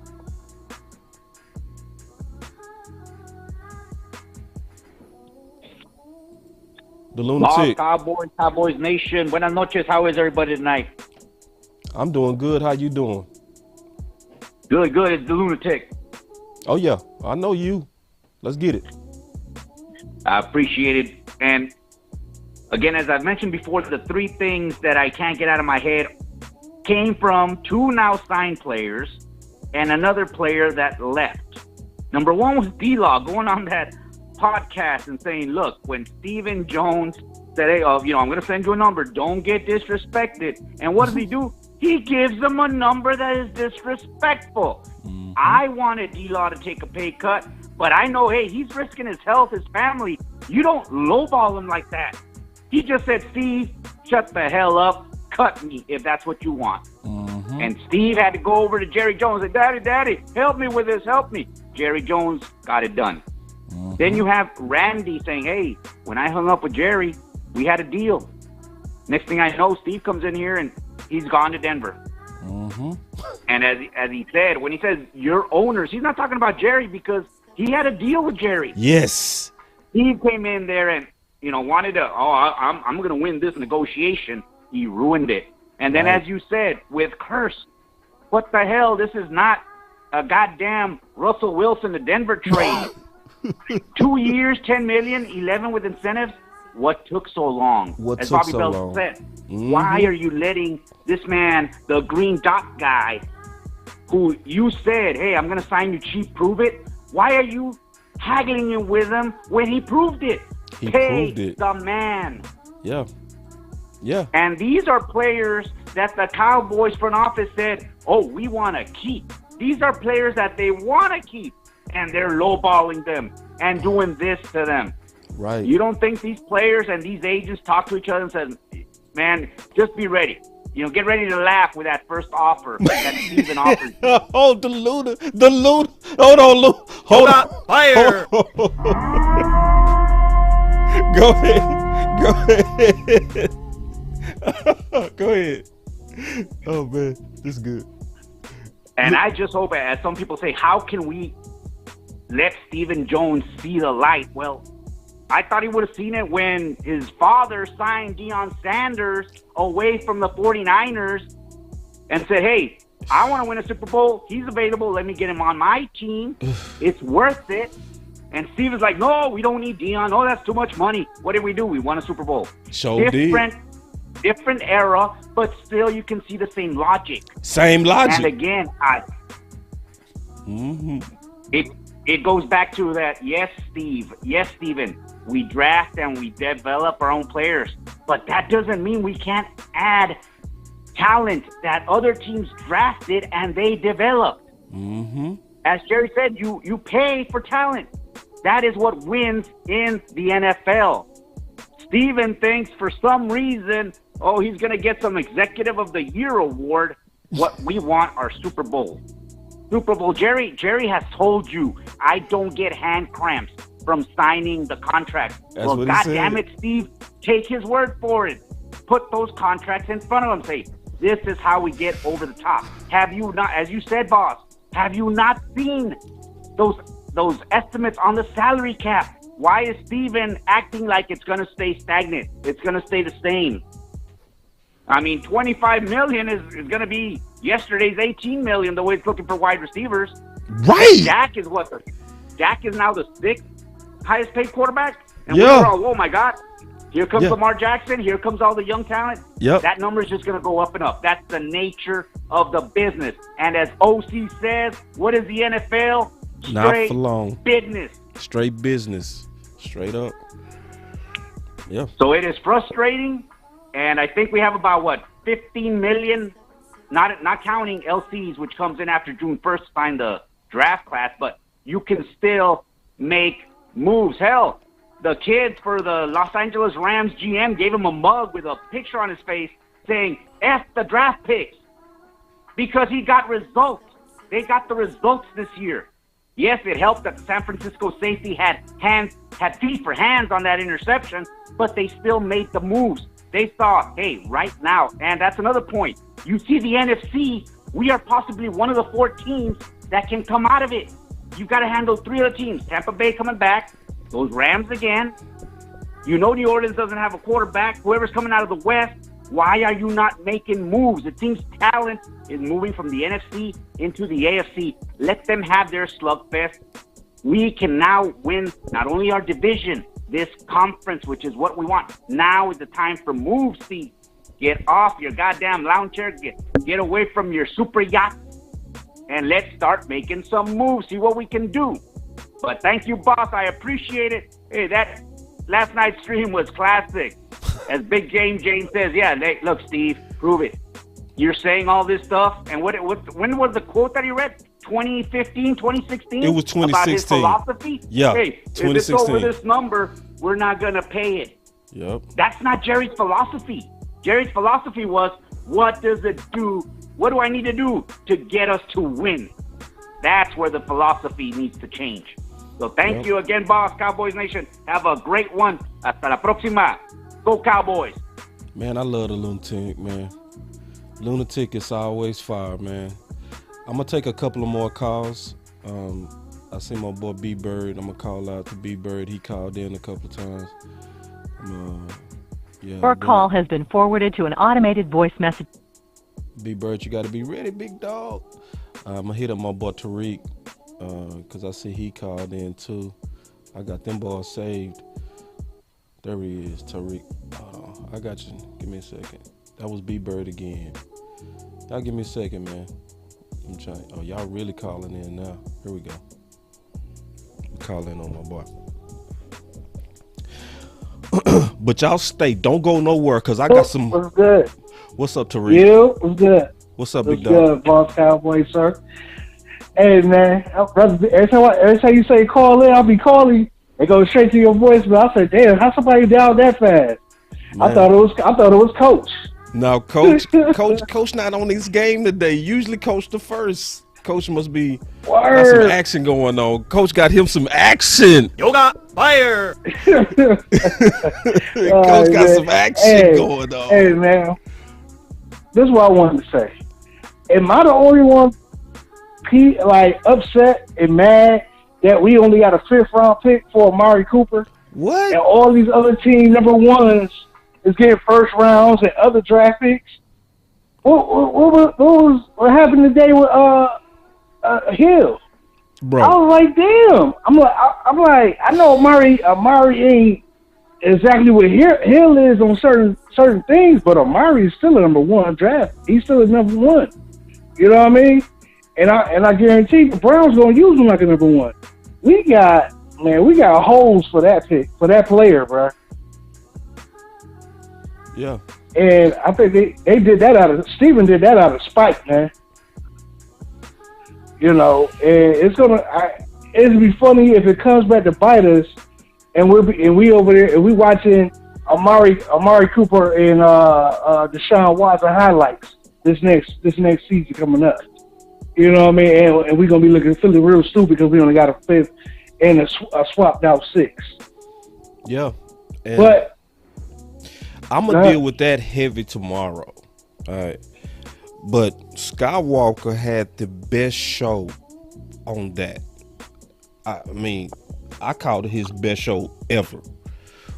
Speaker 1: The Lunatic.
Speaker 2: Cowboy, Cowboys Nation. Buenas noches. How is everybody tonight?
Speaker 1: I'm doing good. How you doing?
Speaker 2: Good, good. It's the Lunatic.
Speaker 1: Oh, yeah. I know you. Let's get it.
Speaker 2: I appreciate it. And again, as I've mentioned before, the three things that I can't get out of my head came from two now signed players and another player that left. Number one was D-Law going on that podcast and saying, look, when Stephen Jones said, hey, I'm going to send you a number. Don't get disrespected. And what does he do? He gives them a number that is disrespectful. Mm-hmm. I wanted D-Law to take a pay cut, but I know, hey, he's risking his health, his family. You don't lowball him like that. He just said, Steve, shut the hell up. Cut me if that's what you want. Mm-hmm. And Steve had to go over to Jerry Jones and say, Daddy, help me with this, help me. Jerry Jones got it done. Mm-hmm. Then you have Randy saying, hey, when I hung up with Jerry, we had a deal. Next thing I know, Steve comes in here and he's gone to Denver. Mm-hmm. And as he said, when he says your owners, he's not talking about Jerry because he had a deal with Jerry.
Speaker 1: Yes.
Speaker 2: Steve came in there and, wanted to, I'm going to win this negotiation. He ruined it. And then, as you said, with Curse, what the hell? This is not a goddamn Russell Wilson to Denver trade. 2 years, $10 million, 11 with incentives. What took so long? As Bobby Bell said, why are you letting this man, the green dot guy, who you said, hey, I'm going to sign you cheap, prove it? Why are you haggling with him when he proved it?
Speaker 1: He proved it.
Speaker 2: The man.
Speaker 1: Yeah. Yeah.
Speaker 2: And these are players that the Cowboys front office said, oh, we want to keep. These are players that they want to keep, and they're lowballing them and doing this to them.
Speaker 1: Right.
Speaker 2: You don't think these players and these agents talk to each other and said, man, just be ready. Get ready to laugh with that first offer that Steven offered.
Speaker 1: Oh, the Luna. Hold on, Luna. Hold on.
Speaker 2: Fire.
Speaker 1: Go ahead. Go ahead. Oh, man. This is good.
Speaker 2: And I just hope, as some people say, how can we let Stephen Jones see the light? Well, I thought he would have seen it when his father signed Deion Sanders away from the 49ers and said, hey, I want to win a Super Bowl. He's available. Let me get him on my team. It's worth it. And Steve is like, no, we don't need Dion. No, that's too much money. What did we do? We won a Super Bowl. Different era, but still you can see the same logic.
Speaker 1: Same logic.
Speaker 2: And again, it goes back to that, yes, Steve. Yes, Steven. We draft and we develop our own players. But that doesn't mean we can't add talent that other teams drafted and they developed.
Speaker 1: Mm-hmm.
Speaker 2: As Jerry said, you pay for talent. That is what wins in the NFL. Steven thinks for some reason, he's going to get some Executive of the Year award. What we want are Super Bowl. Super Bowl. Jerry has told you, I don't get hand cramps from signing the contract. Well, God damn it, Steve, take his word for it. Put those contracts in front of him. Say, this is how we get over the top. Have you not, as you said, boss, have you not seen those estimates on the salary cap? Why is Steven acting like it's going to stay stagnant? It's going to stay the same. I mean, $25 million is going to be yesterday's $18 million, the way it's looking for wide receivers.
Speaker 1: Right.
Speaker 2: Dak is now the 6th highest paid quarterback. And we're all, oh my God, here comes Lamar Jackson. Here comes all the young talent.
Speaker 1: Yep.
Speaker 2: That number is just going to go up and up. That's the nature of the business. And as OC says, what is the NFL?
Speaker 1: Not for long.
Speaker 2: Business.
Speaker 1: Straight business. Straight up. Yeah.
Speaker 2: So it is frustrating. And I think we have about, 15 million, not counting LCs, which comes in after June 1st to sign the draft class. But you can still make moves. Hell, the kids for the Los Angeles Rams GM gave him a mug with a picture on his face saying, F the draft picks. Because he got results. They got the results this year. Yes, it helped that the San Francisco safety had feet for hands on that interception, but they still made the moves. They thought, hey, right now, and that's another point. You see the NFC, we are possibly one of the 4 teams that can come out of it. You've got to handle 3 other teams. Tampa Bay coming back, those Rams again. You know New Orleans doesn't have a quarterback. Whoever's coming out of the West, why are you not making moves? It seems talent is moving from the NFC into the AFC. Let them have their slugfest. We can now win not only our division, this conference, which is what we want. Now is the time for moves, Steve. Get off your goddamn lounge chair. Get away from your super yacht. And let's start making some moves. See what we can do. But thank you, boss. I appreciate it. Hey, that last night's stream was classic. As Big James says, look, Steve, prove it. You're saying all this stuff. And when was the quote that he read? 2015, 2016?
Speaker 1: It was 2016.
Speaker 2: About his philosophy?
Speaker 1: Yeah,
Speaker 2: hey, 2016. If it's over this number, we're not going to pay it.
Speaker 1: Yep.
Speaker 2: That's not Jerry's philosophy. Jerry's philosophy was, what does it do? What do I need to do to get us to win? That's where the philosophy needs to change. So thank you again, boss. Cowboys Nation. Have a great one. Hasta la próxima. Go Cowboys.
Speaker 1: Man, I love the lunatic, man. Lunatic is always fire, man. I'm going to take a couple of more calls. I see my boy B-Bird. I'm going to call out to B-Bird. He called in a couple of times.
Speaker 5: Your call has been forwarded to an automated voice message.
Speaker 1: B-Bird, you got to be ready, big dog. I'm going to hit up my boy Tariq because I see he called in too. I got them boys saved. There he is, Tariq. Hold on. I got you. Give me a second. That was B-Bird again. Y'all give me a second, man. I'm trying. Oh, y'all really calling in now. Here we go. Call in on my boy. But y'all stay. Don't go nowhere because I got some.
Speaker 6: What's good?
Speaker 1: What's up, Tariq?
Speaker 6: You? What's good?
Speaker 1: What's up, big
Speaker 6: dog? What's good, Boss Cowboy, sir? Hey, man. Every time you say call in, I'll be calling. It goes straight to your voicemail. I said, damn, how somebody down that fast? Man. I thought it was Coach.
Speaker 1: No, Coach not on this game today. Usually Coach the first. Coach must be got some action going on. Coach got him some action. Yoga fire. Coach got some action going on.
Speaker 6: Hey, man. This is what I wanted to say. Am I the only one upset and mad that we only got a 5th round pick for Amari Cooper?
Speaker 1: What?
Speaker 6: And all these other team number ones is getting 1st rounds and other draft picks? What happened today with Hill?
Speaker 1: Bro.
Speaker 6: I was like, damn. I'm like, I know Amari ain't exactly what Hill is on certain things, but Amari is still a number one draft. He's still a number one. You know what I mean? And I guarantee the Browns gonna use him like a number one. We got holes for that pick, for that player, bro.
Speaker 1: Yeah.
Speaker 6: And I think they did that Steven did that out of spite, man. You know, and it'd be funny if it comes back to bite us, and we over there and we watching Amari Cooper and Deshaun Watson highlights this next season coming up. You know what I mean? And we're gonna be feeling real stupid because we only got a fifth and a swapped out six.
Speaker 1: Yeah. And
Speaker 6: but
Speaker 1: I'm gonna deal with that heavy tomorrow. All right. But Skywalker had the best show on that. I mean, I called it his best show ever.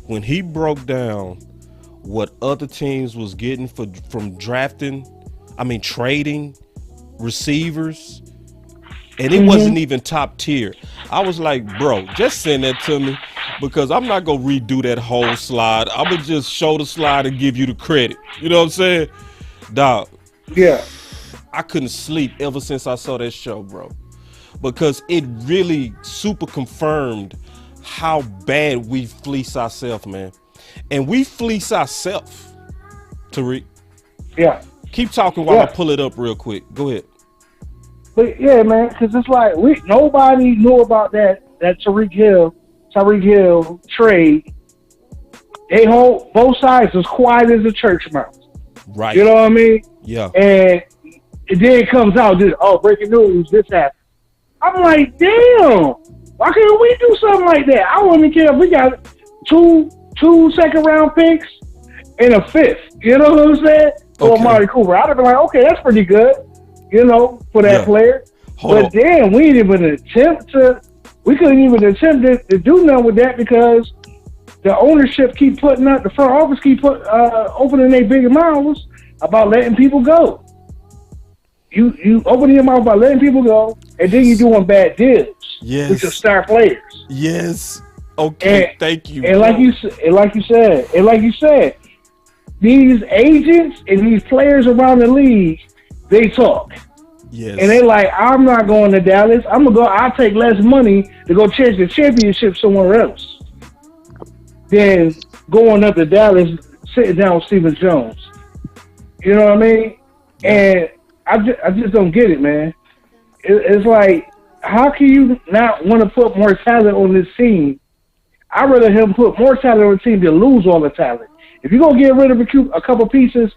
Speaker 1: When he broke down what other teams was getting from trading receivers, and it wasn't even top tier. I was like, bro, just send that to me because I'm not gonna redo that whole slide. I'm gonna just show the slide and give you the credit. You know what I'm saying? Dog.
Speaker 6: Yeah.
Speaker 1: I couldn't sleep ever since I saw that show, bro. Because it really super confirmed how bad we fleece ourselves, man. And we fleece ourselves, Tariq.
Speaker 6: Yeah.
Speaker 1: Keep talking while I pull it up real quick. Go ahead.
Speaker 6: But yeah, man, because it's like nobody knew about that Tyreek Hill trade. They hold both sides as quiet as a church mouse.
Speaker 1: Right.
Speaker 6: You know what I mean?
Speaker 1: Yeah.
Speaker 6: And then it comes out, breaking news, this happened. I'm like, damn, why can't we do something like that? I wouldn't care if we got two second-round picks and a fifth. You know what I'm saying? For Amari Cooper. I'd have been like, okay, that's pretty good, for that player. But then we couldn't even attempt to do nothing with that because the ownership keep putting up, the front office keep opening their big mouths about letting people go. You open your mouth about letting people go, and then you're doing bad deals with your star players.
Speaker 1: Yes. Okay. Thank you.
Speaker 6: And like you said, these agents and these players around the league, they talk.
Speaker 1: Yes.
Speaker 6: And they like, I'm not going to Dallas. I'll take less money to go chase the championship somewhere else than going up to Dallas, sitting down with Stephen Jones. You know what I mean? And I just don't get it, man. It's like, how can you not want to put more talent on this team? I'd rather him put more talent on the team than lose all the talent. If you're going to get rid of a couple pieces,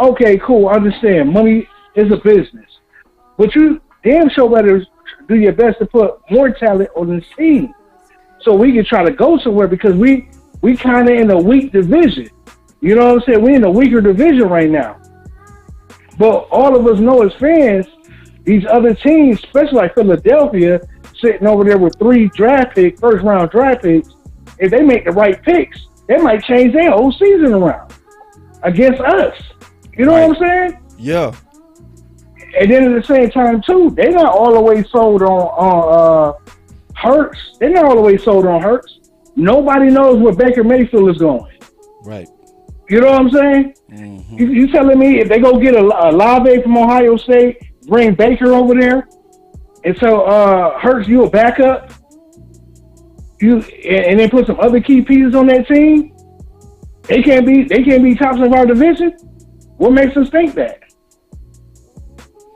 Speaker 6: okay, cool, I understand. Money is a business. But you damn sure better do your best to put more talent on this team so we can try to go somewhere because we kind of in a weak division. You know what I'm saying? We're in a weaker division right now. But all of us know as fans, these other teams, especially like Philadelphia, sitting over there with 3 first-round draft picks, if they make the right picks, they might change their whole season around against us. You know what I'm saying?
Speaker 1: Yeah.
Speaker 6: And then at the same time, too, they're not all the way sold on Hurts. They're not all the way sold on Hurts. Nobody knows where Baker Mayfield is going.
Speaker 1: Right.
Speaker 6: You know what I'm saying? Mm-hmm. You telling me if they go get a Olave from Ohio State, bring Baker over there, and so Hurts you a backup, and then put some other key pieces on that team, they can't be tops of our division. What makes us think that?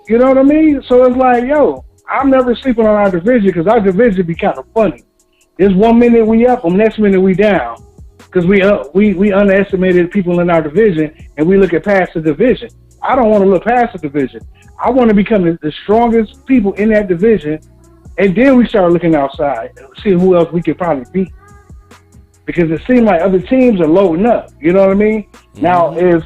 Speaker 6: You know what I mean? So it's like, I'm never sleeping on our division because our division be kind of funny. There's 1 minute we up, and next minute we down. Because we underestimated people in our division, and we look at past the division. I don't want to look past the division. I want to become the strongest people in that division, and then we start looking outside, seeing who else we could probably beat. Because it seems like other teams are loading up. You know what I mean? Mm-hmm. Now, if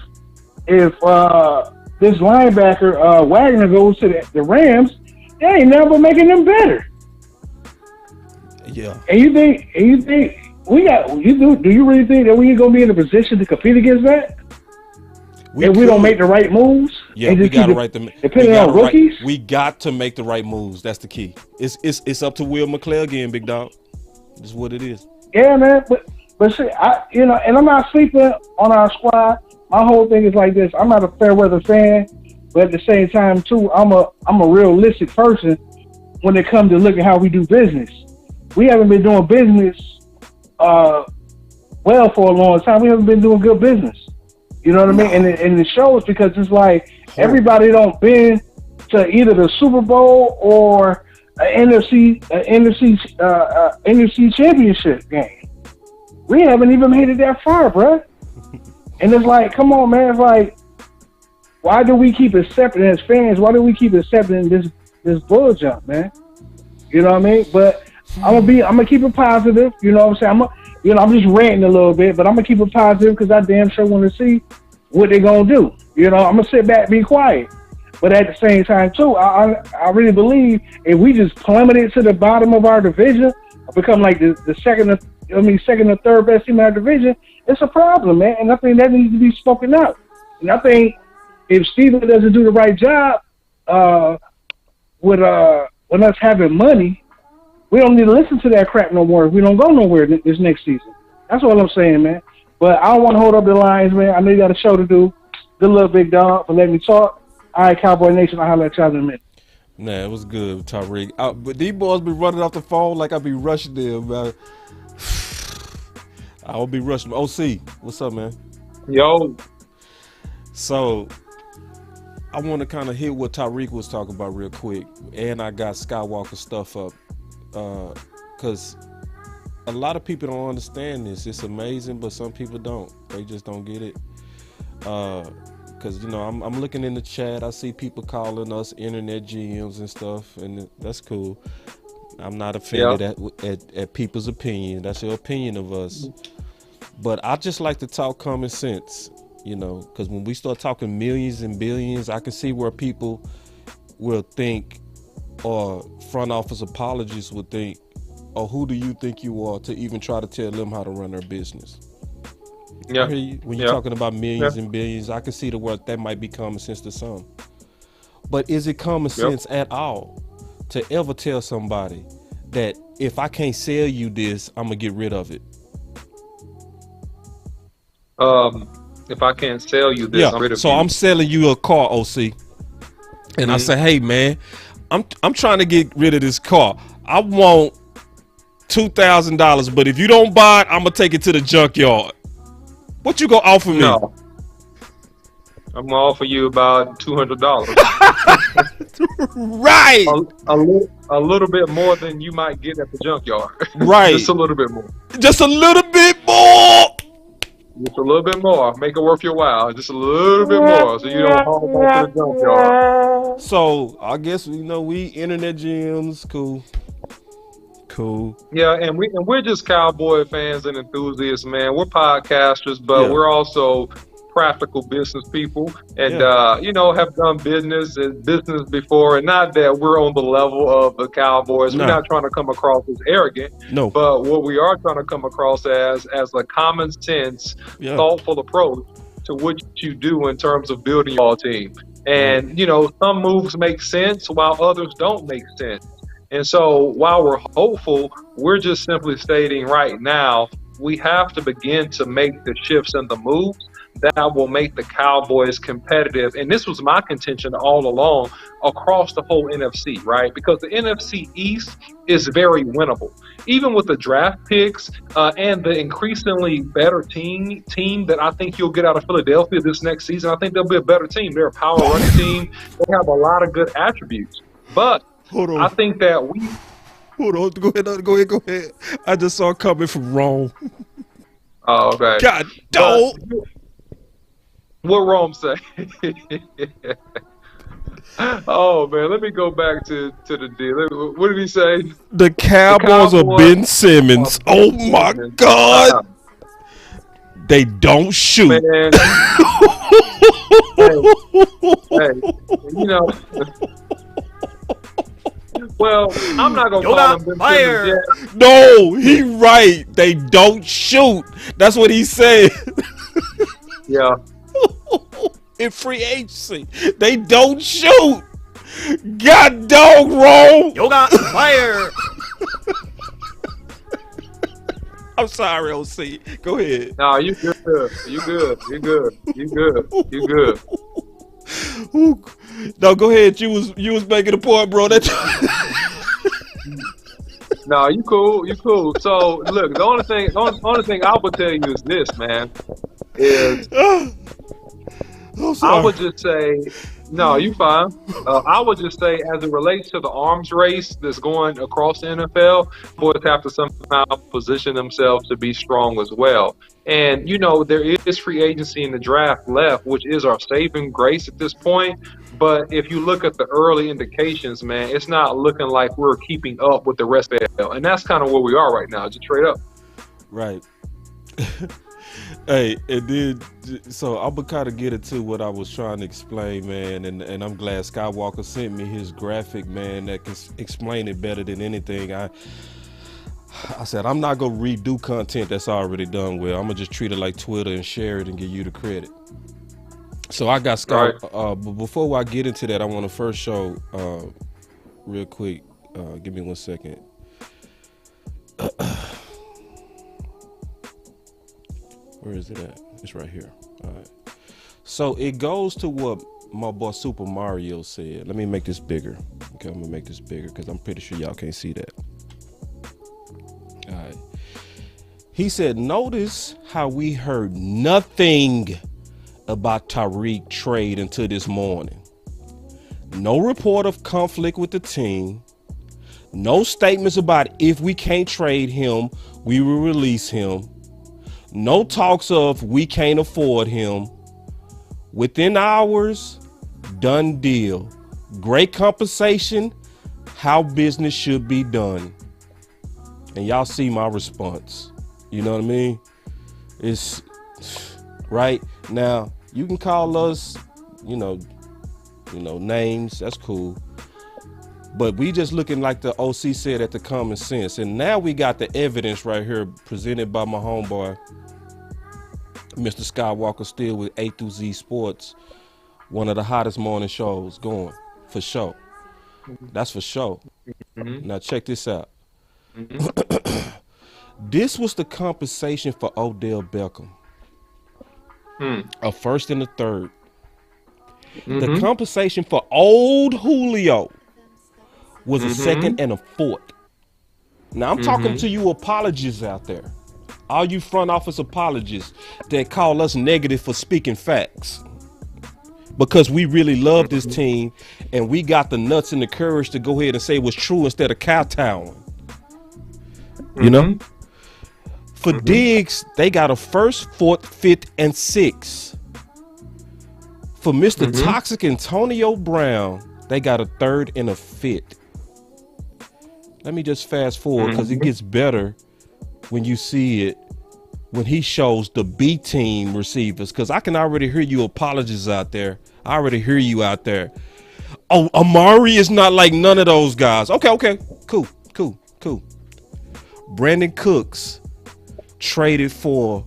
Speaker 6: this linebacker Wagner goes to the Rams, they ain't never making them better.
Speaker 1: Yeah.
Speaker 6: And you think do you really think that we ain't gonna be in a position to compete against that? If we don't make the right moves?
Speaker 1: Yeah, we got to right the.
Speaker 6: Depending on rookies,
Speaker 1: we got to make the right moves. That's the key. It's up to Will McClay again, big dog. That's what it is.
Speaker 6: Yeah, man. But see, and I'm not sleeping on our squad. My whole thing is like this. I'm not a fair weather fan, but at the same time too, I'm a realistic person when it comes to looking how we do business. We haven't been doing business well for a long time. We haven't been doing good business. You know what I mean? And it shows because it's like everybody don't been to either the Super Bowl or an NFC championship game. We haven't even made it that far, bruh. And it's like, come on, man. It's like, why do we keep accepting as fans? Why do we keep accepting this bull jump, man? You know what I mean? But I'm gonna keep it positive. You know what I'm saying? I'm just ranting a little bit, but I'm gonna keep it positive because I damn sure want to see what they're gonna do. You know, I'm gonna sit back, be quiet. But at the same time, too, I really believe if we just plummeted to the bottom of our division, become like the second or third best team in our division, it's a problem, man. And I think that needs to be spoken out. And I think if Steven doesn't do the right job with us having money, we don't need to listen to that crap no more. We don't go nowhere this next season. That's all I'm saying, man. But I don't want to hold up the lines, man. I know you got a show to do. Good little big dog for letting me talk. All right, Cowboy Nation, I'll holler at y'all in a minute.
Speaker 1: Nah, it was good, Tariq. But these boys be running off the phone like I be rushing them, man. I will be rushing. OC, what's up, man?
Speaker 7: Yo.
Speaker 1: So, I want to kind of hit what Tariq was talking about real quick. And I got Skywalker stuff up. Because a lot of people don't understand this. It's amazing, but some people don't. They just don't get it. Because, I'm looking in the chat. I see people calling us internet GMs and stuff, and that's cool. I'm not offended at people's opinion. That's your opinion of us. But I just like to talk common sense, because when we start talking millions and billions, I can see where people will think, or front office apologists would think, or who do you think you are to even try to tell them how to run their business?
Speaker 7: Yeah.
Speaker 1: When you're talking about millions and billions, I can see the word that might be common sense to some. But is it common sense at all to ever tell somebody that if I can't sell you this, I'm gonna get rid of it?
Speaker 7: If I can't sell you this, I'm rid of it.
Speaker 1: So I'm selling you a car, OC, and I say, hey man, I'm trying to get rid of this car. I want $2,000, but if you don't buy it, I'm gonna take it to the junkyard. What you gonna offer me?
Speaker 7: No. I'm gonna offer you about $200.
Speaker 1: Right.
Speaker 7: A little bit more than you might get at the junkyard.
Speaker 1: Right.
Speaker 7: Just a little bit more.
Speaker 1: Just a little bit more.
Speaker 7: Just a little bit more. Make it worth your while. Just a little bit more, so you don't haul back to the junkyard.
Speaker 1: So I guess we internet gyms, cool.
Speaker 7: Yeah, and we're just Cowboy fans and enthusiasts, man. We're podcasters, but we're also practical business people, and have done business before. And not that we're on the level of the Cowboys. We're not trying to come across as arrogant.
Speaker 1: No.
Speaker 7: But what we are trying to come across as a common sense, thoughtful approach to what you do in terms of building your team. And some moves make sense while others don't make sense. And so while we're hopeful, we're just simply stating right now, we have to begin to make the shifts and the moves that will make the Cowboys competitive. And this was my contention all along across the whole NFC, right? Because the NFC East is very winnable. Even with the draft picks and the increasingly better team that I think you'll get out of Philadelphia this next season, I think they'll be a better team. They're a power running team. They have a lot of good attributes. But
Speaker 1: hold on.
Speaker 7: I think that we...
Speaker 1: Hold on. Go ahead. I just saw it coming from Rome.
Speaker 7: Oh, okay.
Speaker 1: God, don't.
Speaker 7: What Rome say? Oh, man. Let me go back to the deal. What did he say?
Speaker 1: The Cowboys are Ben Simmons. Oh, my God. They don't shoot.
Speaker 7: Man. hey, well, I'm not going to call him fire.
Speaker 1: No, he right. They don't shoot. That's what he said.
Speaker 7: Yeah.
Speaker 1: in free agency. They don't shoot. God dog wrong.
Speaker 8: Yoga fire.
Speaker 1: I'm sorry, OC. Go ahead.
Speaker 7: No, you good. You good. You good. You good. You good.
Speaker 1: No, go ahead. You was making a point, bro.
Speaker 7: No, you cool. You cool. So look, the only thing I would tell you is this, man. Is I would just say, no, you fine. I would just say, as it relates to the arms race that's going across the NFL, boys have to somehow position themselves to be strong as well. And, you know, there is free agency in the draft left, which is our saving grace at this point. But if you look at the early indications, man, it's not looking like we're keeping up with the rest of the NFL. And that's kind of where we are right now, just straight up.
Speaker 1: Right. Hey, and then, so I'm going to kind of get into what I was trying to explain, man, and I'm glad Skywalker sent me his graphic, man, that can explain it better than anything. I said, I'm not going to redo content that's already done well. I'm going to just treat it like Twitter and share it and give you the credit. So I got Sky, but before I get into that, I want to first show, real quick, give me 1 second. Where is it at? It's right here. All right. So it goes to what my boy Super Mario said. Let me make this bigger. Okay, I'm gonna make this bigger because I'm pretty sure y'all can't see that. All right. He said, notice how we heard nothing about Tyreek trade until this morning. No report of conflict with the team. No statements about if we can't trade him, we will release him. No talks of we can't afford him. Within hours, done deal. Great compensation, how business should be done. And y'all see my response. You know what I mean? It's right now. You can call us, you know, names. That's cool. But we just looking like the OC said at the common sense. And now we got the evidence right here presented by my homeboy, Mr. Skywalker, still with A through Z Sports, one of the hottest morning shows going, for sure. That's for sure. Mm-hmm. Now check this out. Mm-hmm. This was the compensation for Odell Beckham. A first and a third. Mm-hmm. The compensation for old Julio was a second and a fourth. Now I'm talking to you apologists out there. All you front office apologists that call us negative for speaking facts. Because we really love this team and we got the nuts and the courage to go ahead and say what's true instead of kowtowing. You know? For Diggs, they got a first, fourth, fifth, and sixth. For Mr. Toxic Antonio Brown, they got a third and a fifth. Let me just fast forward because it gets better when you see it, when he shows the B team receivers, because I can already hear you apologists out there. I already hear you out there. Oh, Amari is not like none of those guys. Okay. Cool. Brandon Cooks traded for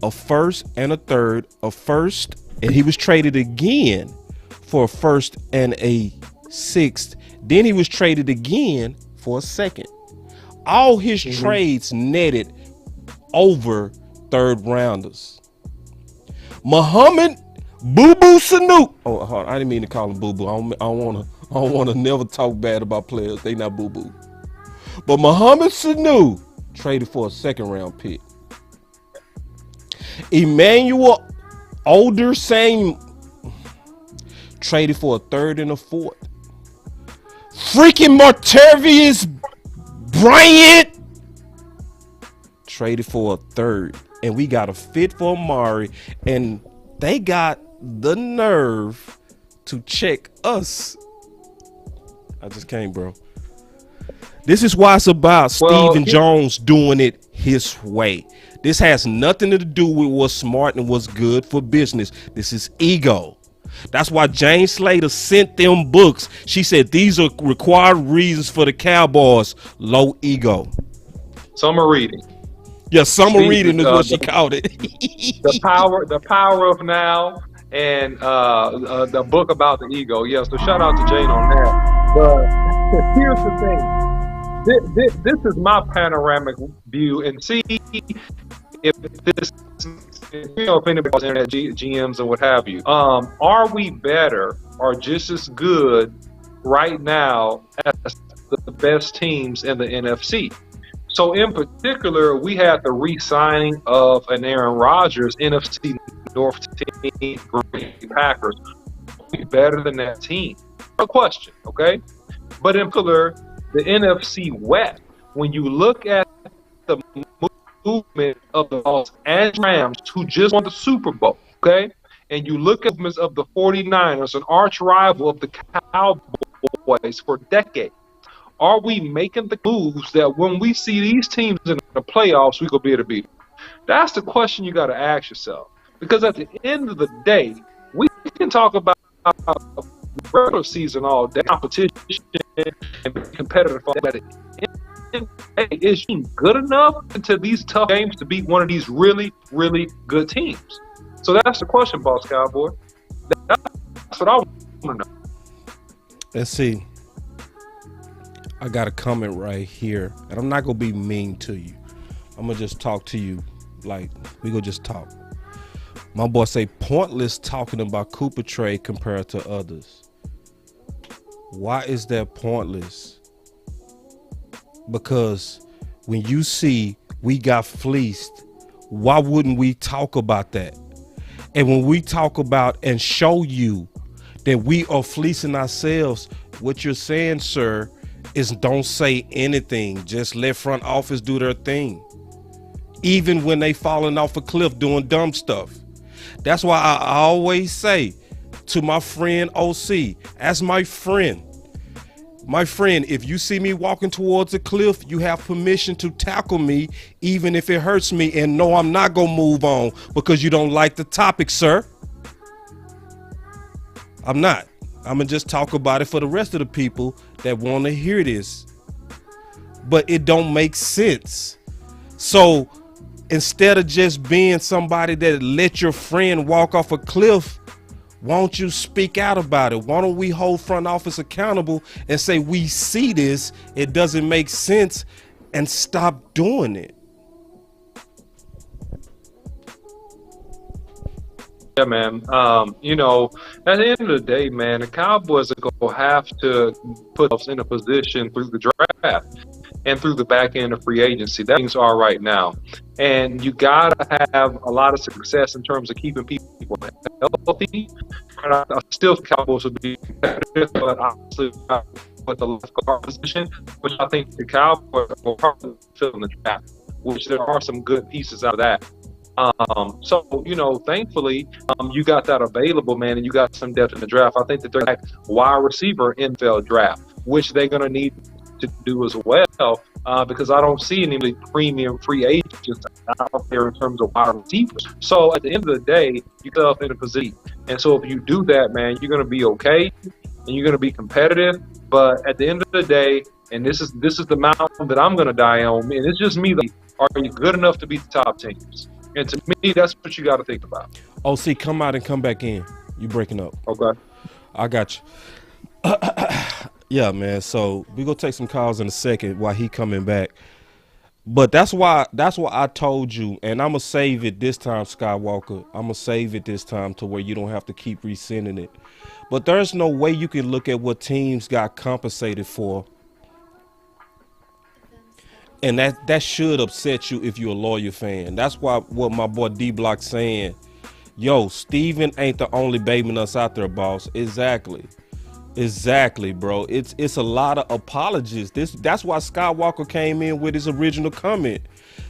Speaker 1: a first and a third, a first, and he was traded again for a first and a sixth. Then he was traded again for a second. All his trades netted over third rounders. Muhammad Boo Boo Sanu. Oh, hold on. I didn't mean to call him Boo Boo. I don't want to never talk bad about players. They not Boo Boo. But Muhammad Sanu traded for a second round pick. Emmanuel Older Same traded for a third and a fourth. Freaking Martavius Bryant traded for a third, and we got a fifth for Amari, and they got the nerve to check us. I just can't, bro. This is why it's about Stephen Jones doing it his way. This has nothing to do with what's smart and what's good for business. This is ego. That's why Jane Slater sent them books. She said these are required reasons for the Cowboys. Low ego.
Speaker 7: Summer reading.
Speaker 1: Yeah, summer reading is what she called it.
Speaker 7: the power of now and the book about the ego. Yeah, so shout out to Jane on that. But here's the thing. This is my panoramic view, and see if this, if anybody's internet GMs or what have you. Are we better or just as good right now as the best teams in the NFC? So in particular, we had the re-signing of an Aaron Rodgers NFC North team, Green Packers. Be better than that team. No question, okay? But in particular, the NFC West, when you look at the movement of the Los Angeles Rams, who just won the Super Bowl, okay? And you look at the movements of the 49ers, an arch rival of the Cowboys for decades. Are we making the moves that when we see these teams in the playoffs, we could be able to beat them? That's the question you got to ask yourself. Because at the end of the day, we can talk about regular season all day, competition and be competitive. But at the end of the day, is she good enough into these tough games to beat one of these really, really good teams? So that's the question, Boss Cowboy. That's what I want to know.
Speaker 1: Let's see. I got a comment right here, and I'm not gonna be mean to you. I'm gonna just talk to you like we gonna just talk. My boy say pointless talking about Cooper trade compared to others. Why is that pointless? Because when you see we got fleeced, why wouldn't we talk about that? And when we talk about and show you that we are fleecing ourselves, what you're saying, sir, is don't say anything. Just let front office do their thing. Even when they falling off a cliff doing dumb stuff. That's why I always say to my friend OC, as my friend, if you see me walking towards a cliff, you have permission to tackle me, even if it hurts me, and no, I'm not gonna move on because you don't like the topic, sir. I'm not. I'm gonna just talk about it for the rest of the people that want to hear this. But it don't make sense. So instead of just being somebody that let your friend walk off a cliff, why don't you speak out about it? Why don't we hold front office accountable and say we see this, it doesn't make sense, and stop doing it?
Speaker 7: Yeah, man. At the end of the day, man, the Cowboys are going to have to put us in a position through the draft and through the back end of free agency. That things are right now. And you got to have a lot of success in terms of keeping people healthy. And I still think Cowboys will be competitive, but obviously with the left guard position, which I think the Cowboys will probably fill in the draft, which there are some good pieces out of that. Thankfully, you got that available, man, and you got some depth in the draft. I think that they're like wide receiver NFL draft, which they're going to need to do as well, because I don't see any premium free agents out there in terms of wide receivers. So at the end of the day, you get yourself in a position. And so if you do that, man, you're going to be okay, and you're going to be competitive. But at the end of the day, and this is the mountain that I'm going to die on, and it's just me, are you good enough to beat the top teams? And to me, that's what you got to think about.
Speaker 1: OC, come out and come back in. You breaking up.
Speaker 7: Okay.
Speaker 1: I got you. Yeah, man. So we gonna take some calls in a second while he coming back. But that's why I told you, and I'm gonna save it this time, Skywalker. I'm gonna save it this time to where you don't have to keep resending it. But there's no way you can look at what teams got compensated for. And that should upset you if you're a loyal fan. That's why what my boy D-Block saying, yo, Steven ain't the only babying us out there, boss. Exactly, bro. It's a lot of apologies. That's why Skywalker came in with his original comment,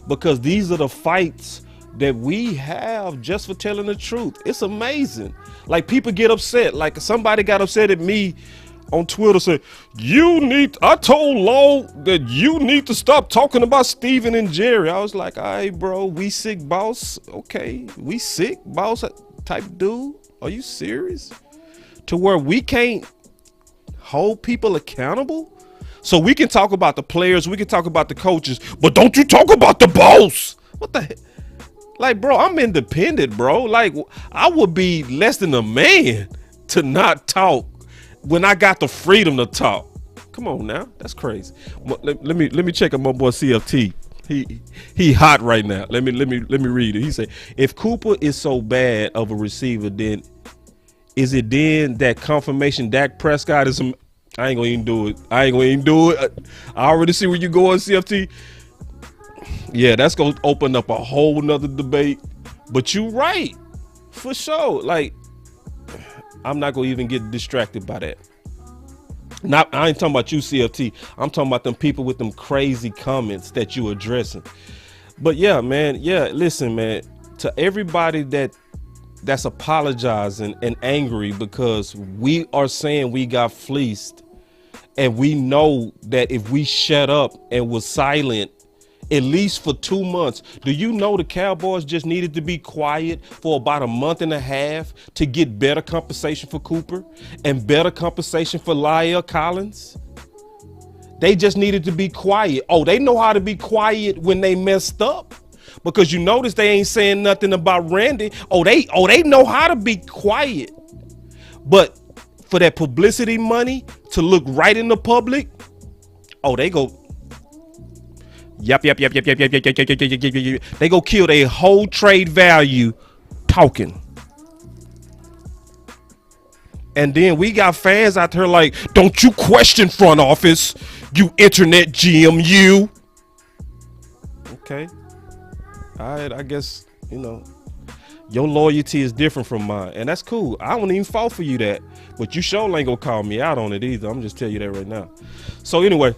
Speaker 1: because these are the fights that we have just for telling the truth. It's amazing. Like, people get upset. Like, somebody got upset at me on Twitter, said, I told Law that you need to stop talking about Steven and Jerry. I was like, all right, bro, we sick, boss. Okay, we sick, boss type dude. Are you serious? To where we can't hold people accountable? So we can talk about the players, we can talk about the coaches, but don't you talk about the boss. What the heck? Like, bro, I'm independent, bro. Like, I would be less than a man to not talk when I got the freedom to talk. Come on now, that's crazy. Let me check on my boy CFT. He hot right now. Let me read it. He said, if Cooper is so bad of a receiver, then is it then that confirmation Dak Prescott is some? I ain't gonna even do it. I already see where you going, CFT. Yeah, that's gonna open up a whole nother debate. But you right, for sure. Like, I'm not gonna even get distracted by that. I ain't talking about you, CFT. I'm talking about them people with them crazy comments that you addressing. But yeah, man. Yeah, listen, man. To everybody that's apologizing and angry because we are saying we got fleeced, and we know that if we shut up and was silent at least for 2 months, do you know the Cowboys just needed to be quiet for about a month and a half to get better compensation for Cooper and better compensation for La'el Collins? They just needed to be quiet. Oh, they know how to be quiet when they messed up, because you notice they ain't saying nothing about Randy. Oh, they know how to be quiet. But for that publicity money to look right in the public, oh, they go Yep. They go kill their whole trade value talking. And then we got fans out there like, don't you question front office, you internet GM, you. Okay. All right, I guess, your loyalty is different from mine, and that's cool. I wouldn't even fall for you that, but you sure ain't gonna call me out on it either. I'm just telling you that right now. So anyway,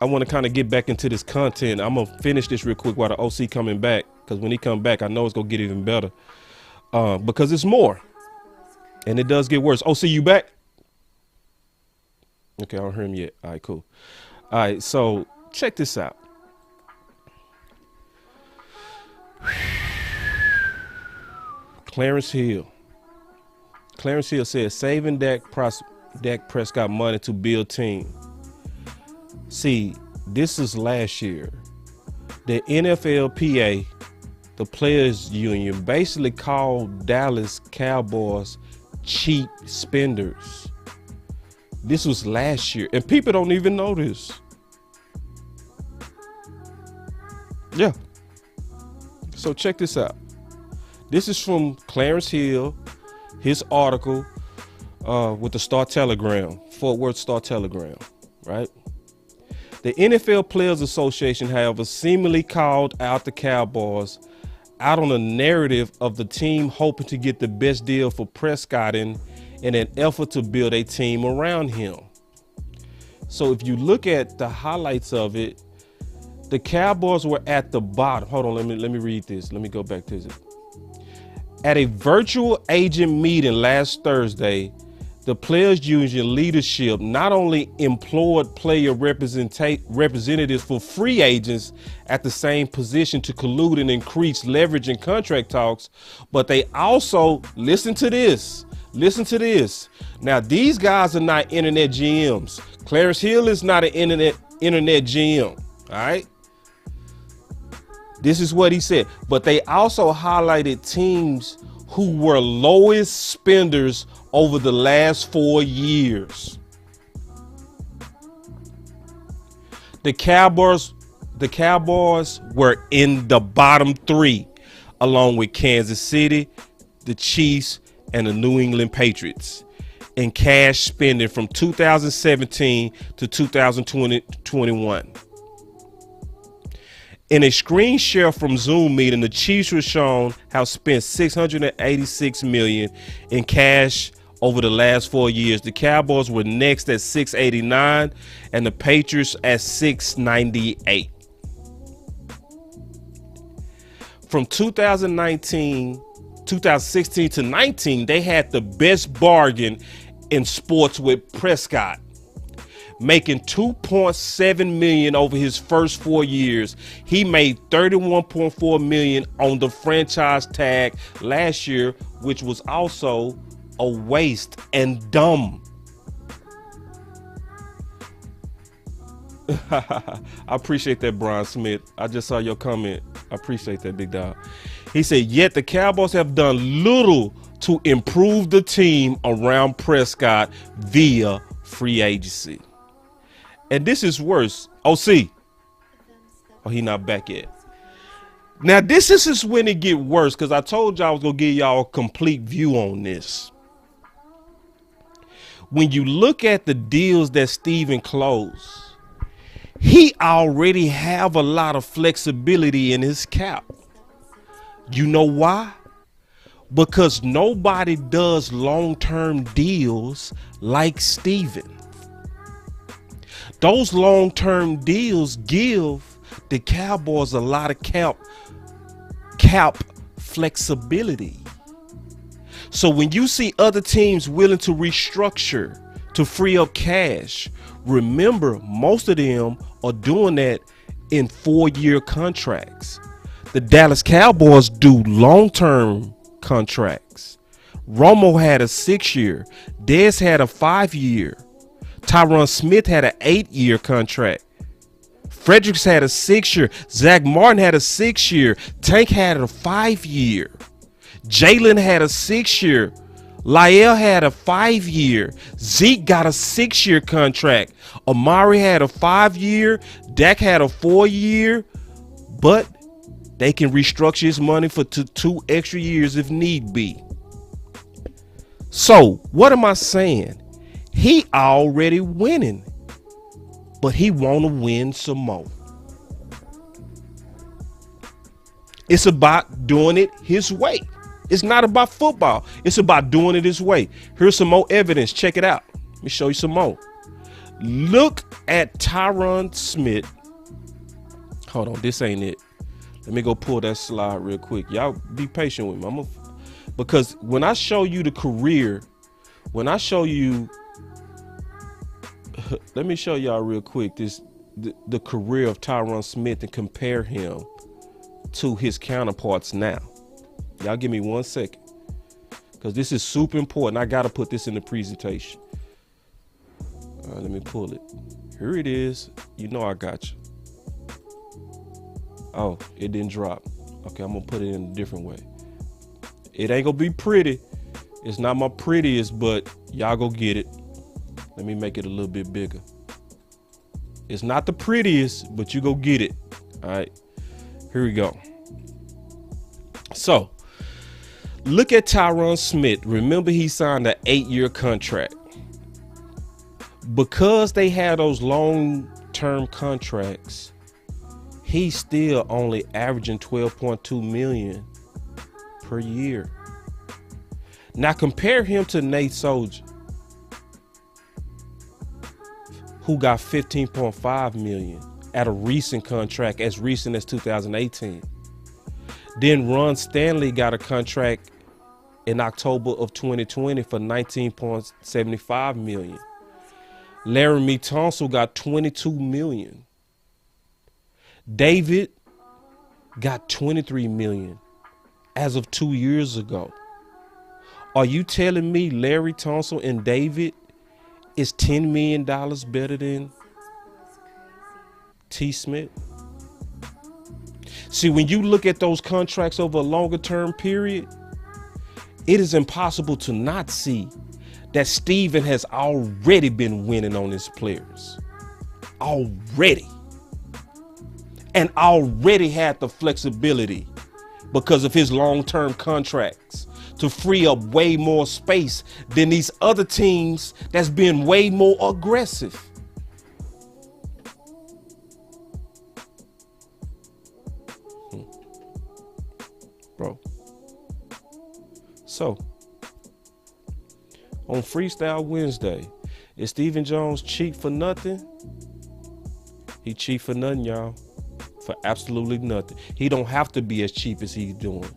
Speaker 1: I want to kind of get back into this content. I'm gonna finish this real quick while the OC coming back, because when he come back, I know it's gonna get even better, because it's more, and it does get worse. OC, you back? Okay, I don't hear him yet. All right, cool. All right, so check this out. Clarence Hill said saving Dak Prescott money to build team. See, this is last year. The NFLPA, the players union, basically called Dallas Cowboys cheap spenders. This was last year, and people don't even know this. Yeah. So check this out. This is from Clarence Hill, his article with the Star-Telegram, Fort Worth Star-Telegram, right? The NFL Players Association, however, seemingly called out the Cowboys out on a narrative of the team hoping to get the best deal for Prescott in an effort to build a team around him. So if you look at the highlights of it, the Cowboys were at the bottom. Hold on, let me read this. Let me go back to it. At a virtual agent meeting last Thursday, the players' union leadership not only implored player representatives for free agents at the same position to collude and increase leverage in contract talks, but they also, listen to this. Now, these guys are not internet GMs. Clarence Hill is not an internet GM, all right? This is what he said. But they also highlighted teams who were lowest spenders over the last 4 years. The Cowboys were in the bottom 3, along with Kansas City, the Chiefs, and the New England Patriots in cash spending from 2017 to 2021. In a screen share from Zoom meeting, the Chiefs were shown have spent $686 million in cash over the last 4 years. The Cowboys were next at $689 and the Patriots at $698. From 2016 to 19, they had the best bargain in sports with Prescott, making $2.7 million over his first 4 years. He made $31.4 million on the franchise tag last year, which was also a waste and dumb. I appreciate that, Brian Smith. I just saw your comment. I appreciate that, big dog. He said, yet the Cowboys have done little to improve the team around Prescott via free agency. And this is worse. OC. Oh, he not back yet. Now, this is when it get worse, because I told y'all I was going to give y'all a complete view on this. When you look at the deals that Steven closed, he already have a lot of flexibility in his cap. You know why? Because nobody does long-term deals like Steven. Those long-term deals give the Cowboys a lot of cap flexibility. So when you see other teams willing to restructure to free up cash, remember most of them are doing that in 4-year contracts. The Dallas Cowboys do long-term contracts. Romo had a 6-year. Dez had a 5-year. Tyron Smith had an 8-year contract. Fredericks had a 6-year. Zach Martin had a 6-year. Tank had a 5-year. Jalen had a 6-year. Lyle had a 5-year. Zeke got a 6-year contract. Amari had a 5-year. Dak had a 4-year. But they can restructure his money for 2 extra years if need be. So what am I saying? He already winning, but he want to win some more. It's about doing it his way. It's not about football. It's about doing it his way. Here's some more evidence. Check it out. Let me show you some more. Look at Tyron Smith. Hold on. This ain't it. Let me go pull that slide real quick. Y'all be patient with me. Because when I show you the career, when I show you, let me show y'all real quick the career of Tyron Smith and compare him to his counterparts now. Y'all give me 1 second, because this is super important. I got to put this in the presentation. All right, let me pull it. Here it is. You know I got you. Oh, it didn't drop. Okay, I'm going to put it in a different way. It ain't going to be pretty. It's not my prettiest, but y'all go get it. Let me make it a little bit bigger. It's not the prettiest, but you go get it. All right, here we go. So, look at Tyron Smith. Remember, he signed an 8-year contract. Because they had those long-term contracts, he's still only averaging $12.2 million per year. Now compare him to Nate Soldier, who got $15.5 million at a recent contract, as recent as 2018. Then Ron Stanley got a contract in October of 2020 for $19.75 million. Laramie Tunsil got $22 million. David got $23 million as of 2 years ago. Are you telling me Larry Tunsil and David is $10 million better than T. Smith? See, when you look at those contracts over a longer term period, it is impossible to not see that Steven has already been winning on his players. Already. And already had the flexibility because of his long-term contracts to free up way more space than these other teams that's been way more aggressive. Bro. So, on FreeStyle Wednesday, is Stephen Jones cheap for nothing? He cheap for nothing, y'all. For absolutely nothing. He don't have to be as cheap as he's doing.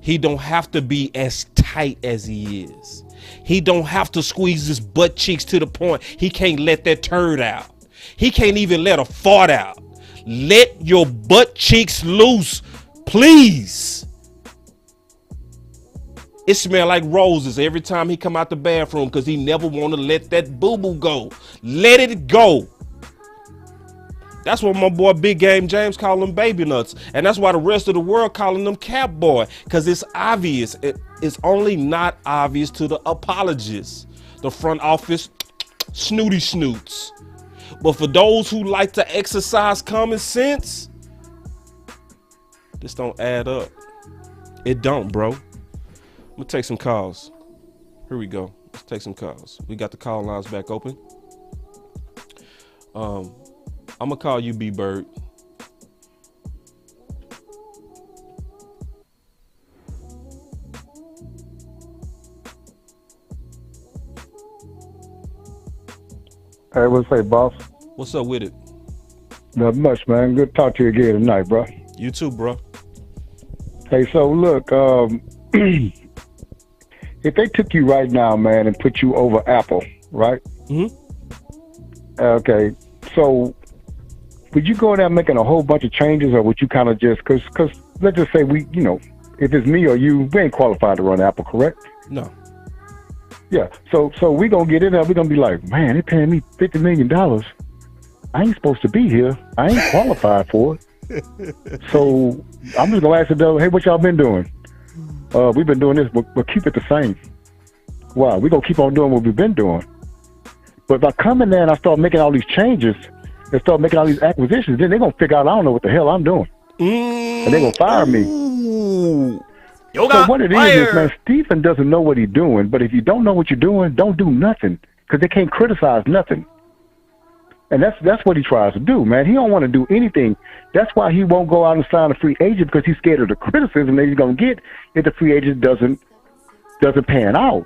Speaker 1: He don't have to be as tight as he is. He don't have to squeeze his butt cheeks to the point he can't let that turd out. He can't even let a fart out. Let your butt cheeks loose, please. It smell like roses every time he come out the bathroom because he never want to let that boo-boo go. Let it go. That's what my boy Big Game James call them baby nuts. And that's why the rest of the world calling them cat boy. Because it's obvious. It's only not obvious to the apologists. The front office snooty snoots. But for those who like to exercise common sense, this don't add up. It don't, bro. I'm gonna take some calls. Here we go. Let's take some calls. We got the call lines back open. I'm gonna call you B-Bird.
Speaker 8: Hey, what's up, boss?
Speaker 1: What's up with it?
Speaker 8: Not much, man. Good to talk to you again tonight, bro.
Speaker 1: You too, bro.
Speaker 8: Hey, so look, if they took you right now, man, and put you over Apple, right?
Speaker 1: Mm-hmm.
Speaker 8: Okay, so would you go in there making a whole bunch of changes, or would you kind of just, because let's just say if it's me or you, we ain't qualified to run Apple, correct?
Speaker 1: No.
Speaker 8: Yeah, so we going to get in there, we going to be like, man, they're paying me $50 million. I ain't supposed to be here. I ain't qualified for it. So I'm just going to ask them, hey, what y'all been doing? We've been doing this, but keep it the same. Wow, we're going to keep on doing what we've been doing. But if I come in there and I start making all these changes and start making all these acquisitions, then they're going to figure out I don't know what the hell I'm doing. And they're going to fire me. So what it is, man, Stephen doesn't know what he's doing, but if you don't know what you're doing, don't do nothing, because they can't criticize nothing. And that's what he tries to do, man. He don't want to do anything. That's why he won't go out and sign a free agent, because he's scared of the criticism that he's going to get if the free agent doesn't pan out.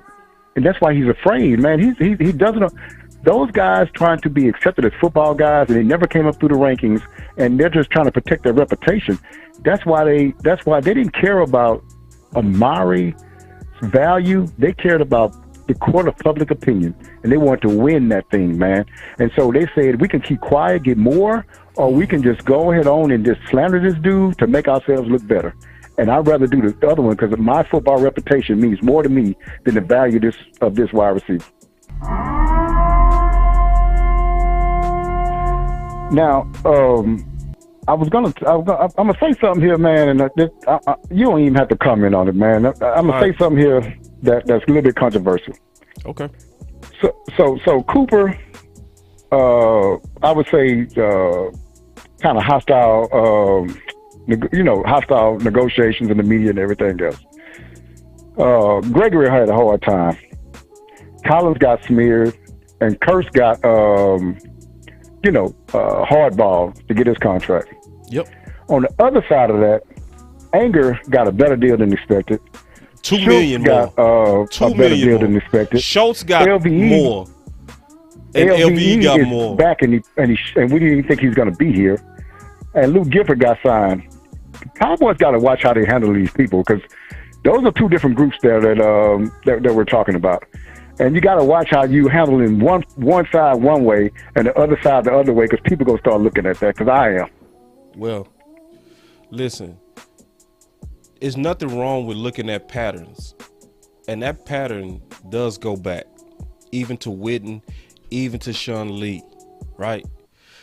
Speaker 8: And that's why he's afraid, man. He doesn't. Those guys trying to be accepted as football guys, and they never came up through the rankings, and they're just trying to protect their reputation. That's why they didn't care about Amari's value. They cared about the court of public opinion, and they wanted to win that thing, man. And so they said, we can keep quiet, get more, or we can just go ahead on and just slander this dude to make ourselves look better. And I'd rather do the other one, because my football reputation means more to me than the value of this wide receiver. Now, I'm gonna say something here, man, and you don't even have to comment on it, man. I'm gonna say something here that's a little bit controversial. Okay. So Cooper, I would say, kind of hostile, hostile negotiations in the media and everything else. Gregory had a hard time. Collins got smeared, and Kurtz got, hardball to get his contract.
Speaker 1: Yep.
Speaker 8: On the other side of that, Anger got a better deal than expected.
Speaker 1: $2 million
Speaker 8: got,
Speaker 1: more.
Speaker 8: $2 million deal than expected.
Speaker 1: Schultz got more. And LVE got more.
Speaker 8: Back and we didn't even think he's going to be here. And Luke Gifford got signed. Cowboys got to watch how they handle these people, because those are two different groups there that we're talking about. And you got to watch how you handling one side one way and the other side the other way, because people going to start looking at that, because I am.
Speaker 1: Well, listen, there's nothing wrong with looking at patterns. And that pattern does go back, even to Witten, even to Sean Lee, right?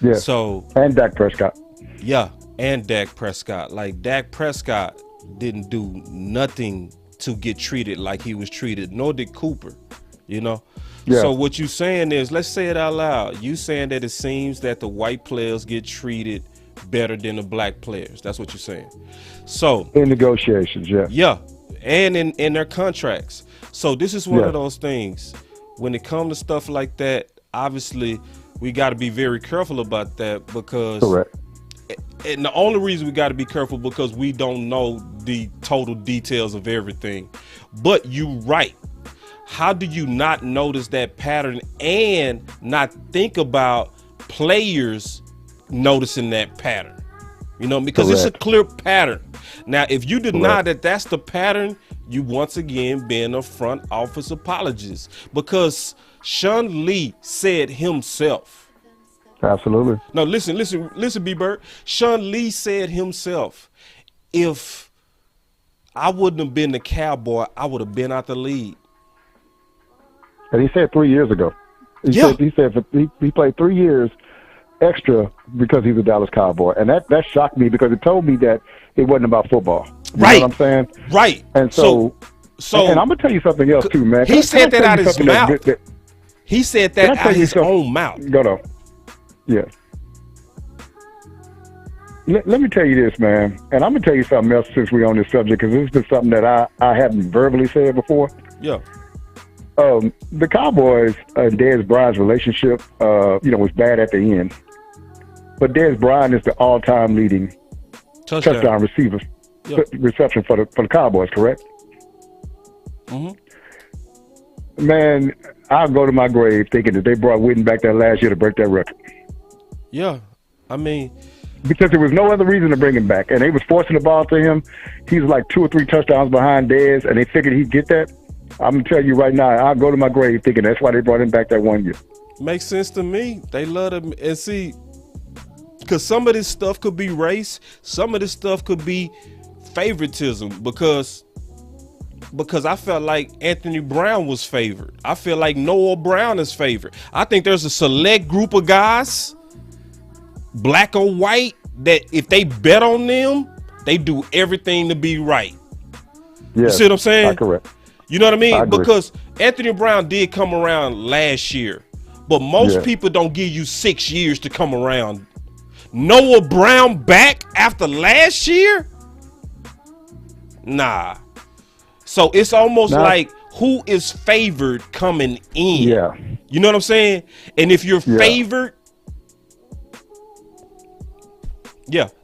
Speaker 8: Yeah.
Speaker 1: So,
Speaker 8: and Dak Prescott.
Speaker 1: Yeah, and Dak Prescott. Like, Dak Prescott didn't do nothing to get treated like he was treated, nor did Cooper, Yeah. So what you saying is, let's say it out loud. You saying that it seems that the white players get treated better than the black players. That's what you're saying. So
Speaker 8: in negotiations, yeah.
Speaker 1: Yeah. And in their contracts. So this is one of those things. When it comes to stuff like that, obviously we got to be very careful about that, because
Speaker 8: correct.
Speaker 1: And the only reason we got to be careful because we don't know the total details of everything. But you right. How do you not notice that pattern and not think about players noticing that pattern? Because it's a clear pattern. Now, if you deny that that's the pattern, you once again being a front office apologist, because Sean Lee said himself.
Speaker 8: Absolutely.
Speaker 1: No, listen, B-Bird. Sean Lee said himself, if I wouldn't have been the Cowboy, I would have been out the league.
Speaker 8: And he said 3 years ago. He said he played 3 years extra because he's a Dallas Cowboy, and that shocked me because it told me that it wasn't about football. You know what I'm saying?
Speaker 1: Right.
Speaker 8: And so and I'm gonna tell you something else too, man.
Speaker 1: He said that out of his mouth. He said that out of his own mouth.
Speaker 8: Go on. Yeah. Let me tell you this, man, and I'm gonna tell you something else since we're on this subject, because this has been something that I haven't verbally said before.
Speaker 1: Yeah.
Speaker 8: The Cowboys and Dez Bryant's relationship, was bad at the end, but Dez Bryant is the all-time leading touchdown receiver, reception for the Cowboys, correct?
Speaker 1: Mm-hmm.
Speaker 8: Man, I'll go to my grave thinking that they brought Witten back there last year to break that record.
Speaker 1: Yeah, I mean,
Speaker 8: because there was no other reason to bring him back, and they was forcing the ball to him. He was like 2 or 3 touchdowns behind Dez, and they figured he'd get that. I'm gonna tell you right now, I'll go to my grave thinking that's why they brought him back that one year.
Speaker 1: Makes sense to me. They love him, and see, because some of this stuff could be race, some of this stuff could be favoritism, because I felt like Anthony Brown was favored. I feel like Noah Brown is favored. I think there's a select group of guys, black or white, that if they bet on them, they do everything to be right.
Speaker 8: Yeah,
Speaker 1: you see what I'm saying?
Speaker 8: Correct.
Speaker 1: You know what I mean? Because Anthony Brown did come around last year, but most people don't give you 6 years to come around. Noah Brown back after last year? Nah. So it's almost like who is favored coming in.
Speaker 8: Yeah.
Speaker 1: You know what I'm saying? And if you're favored,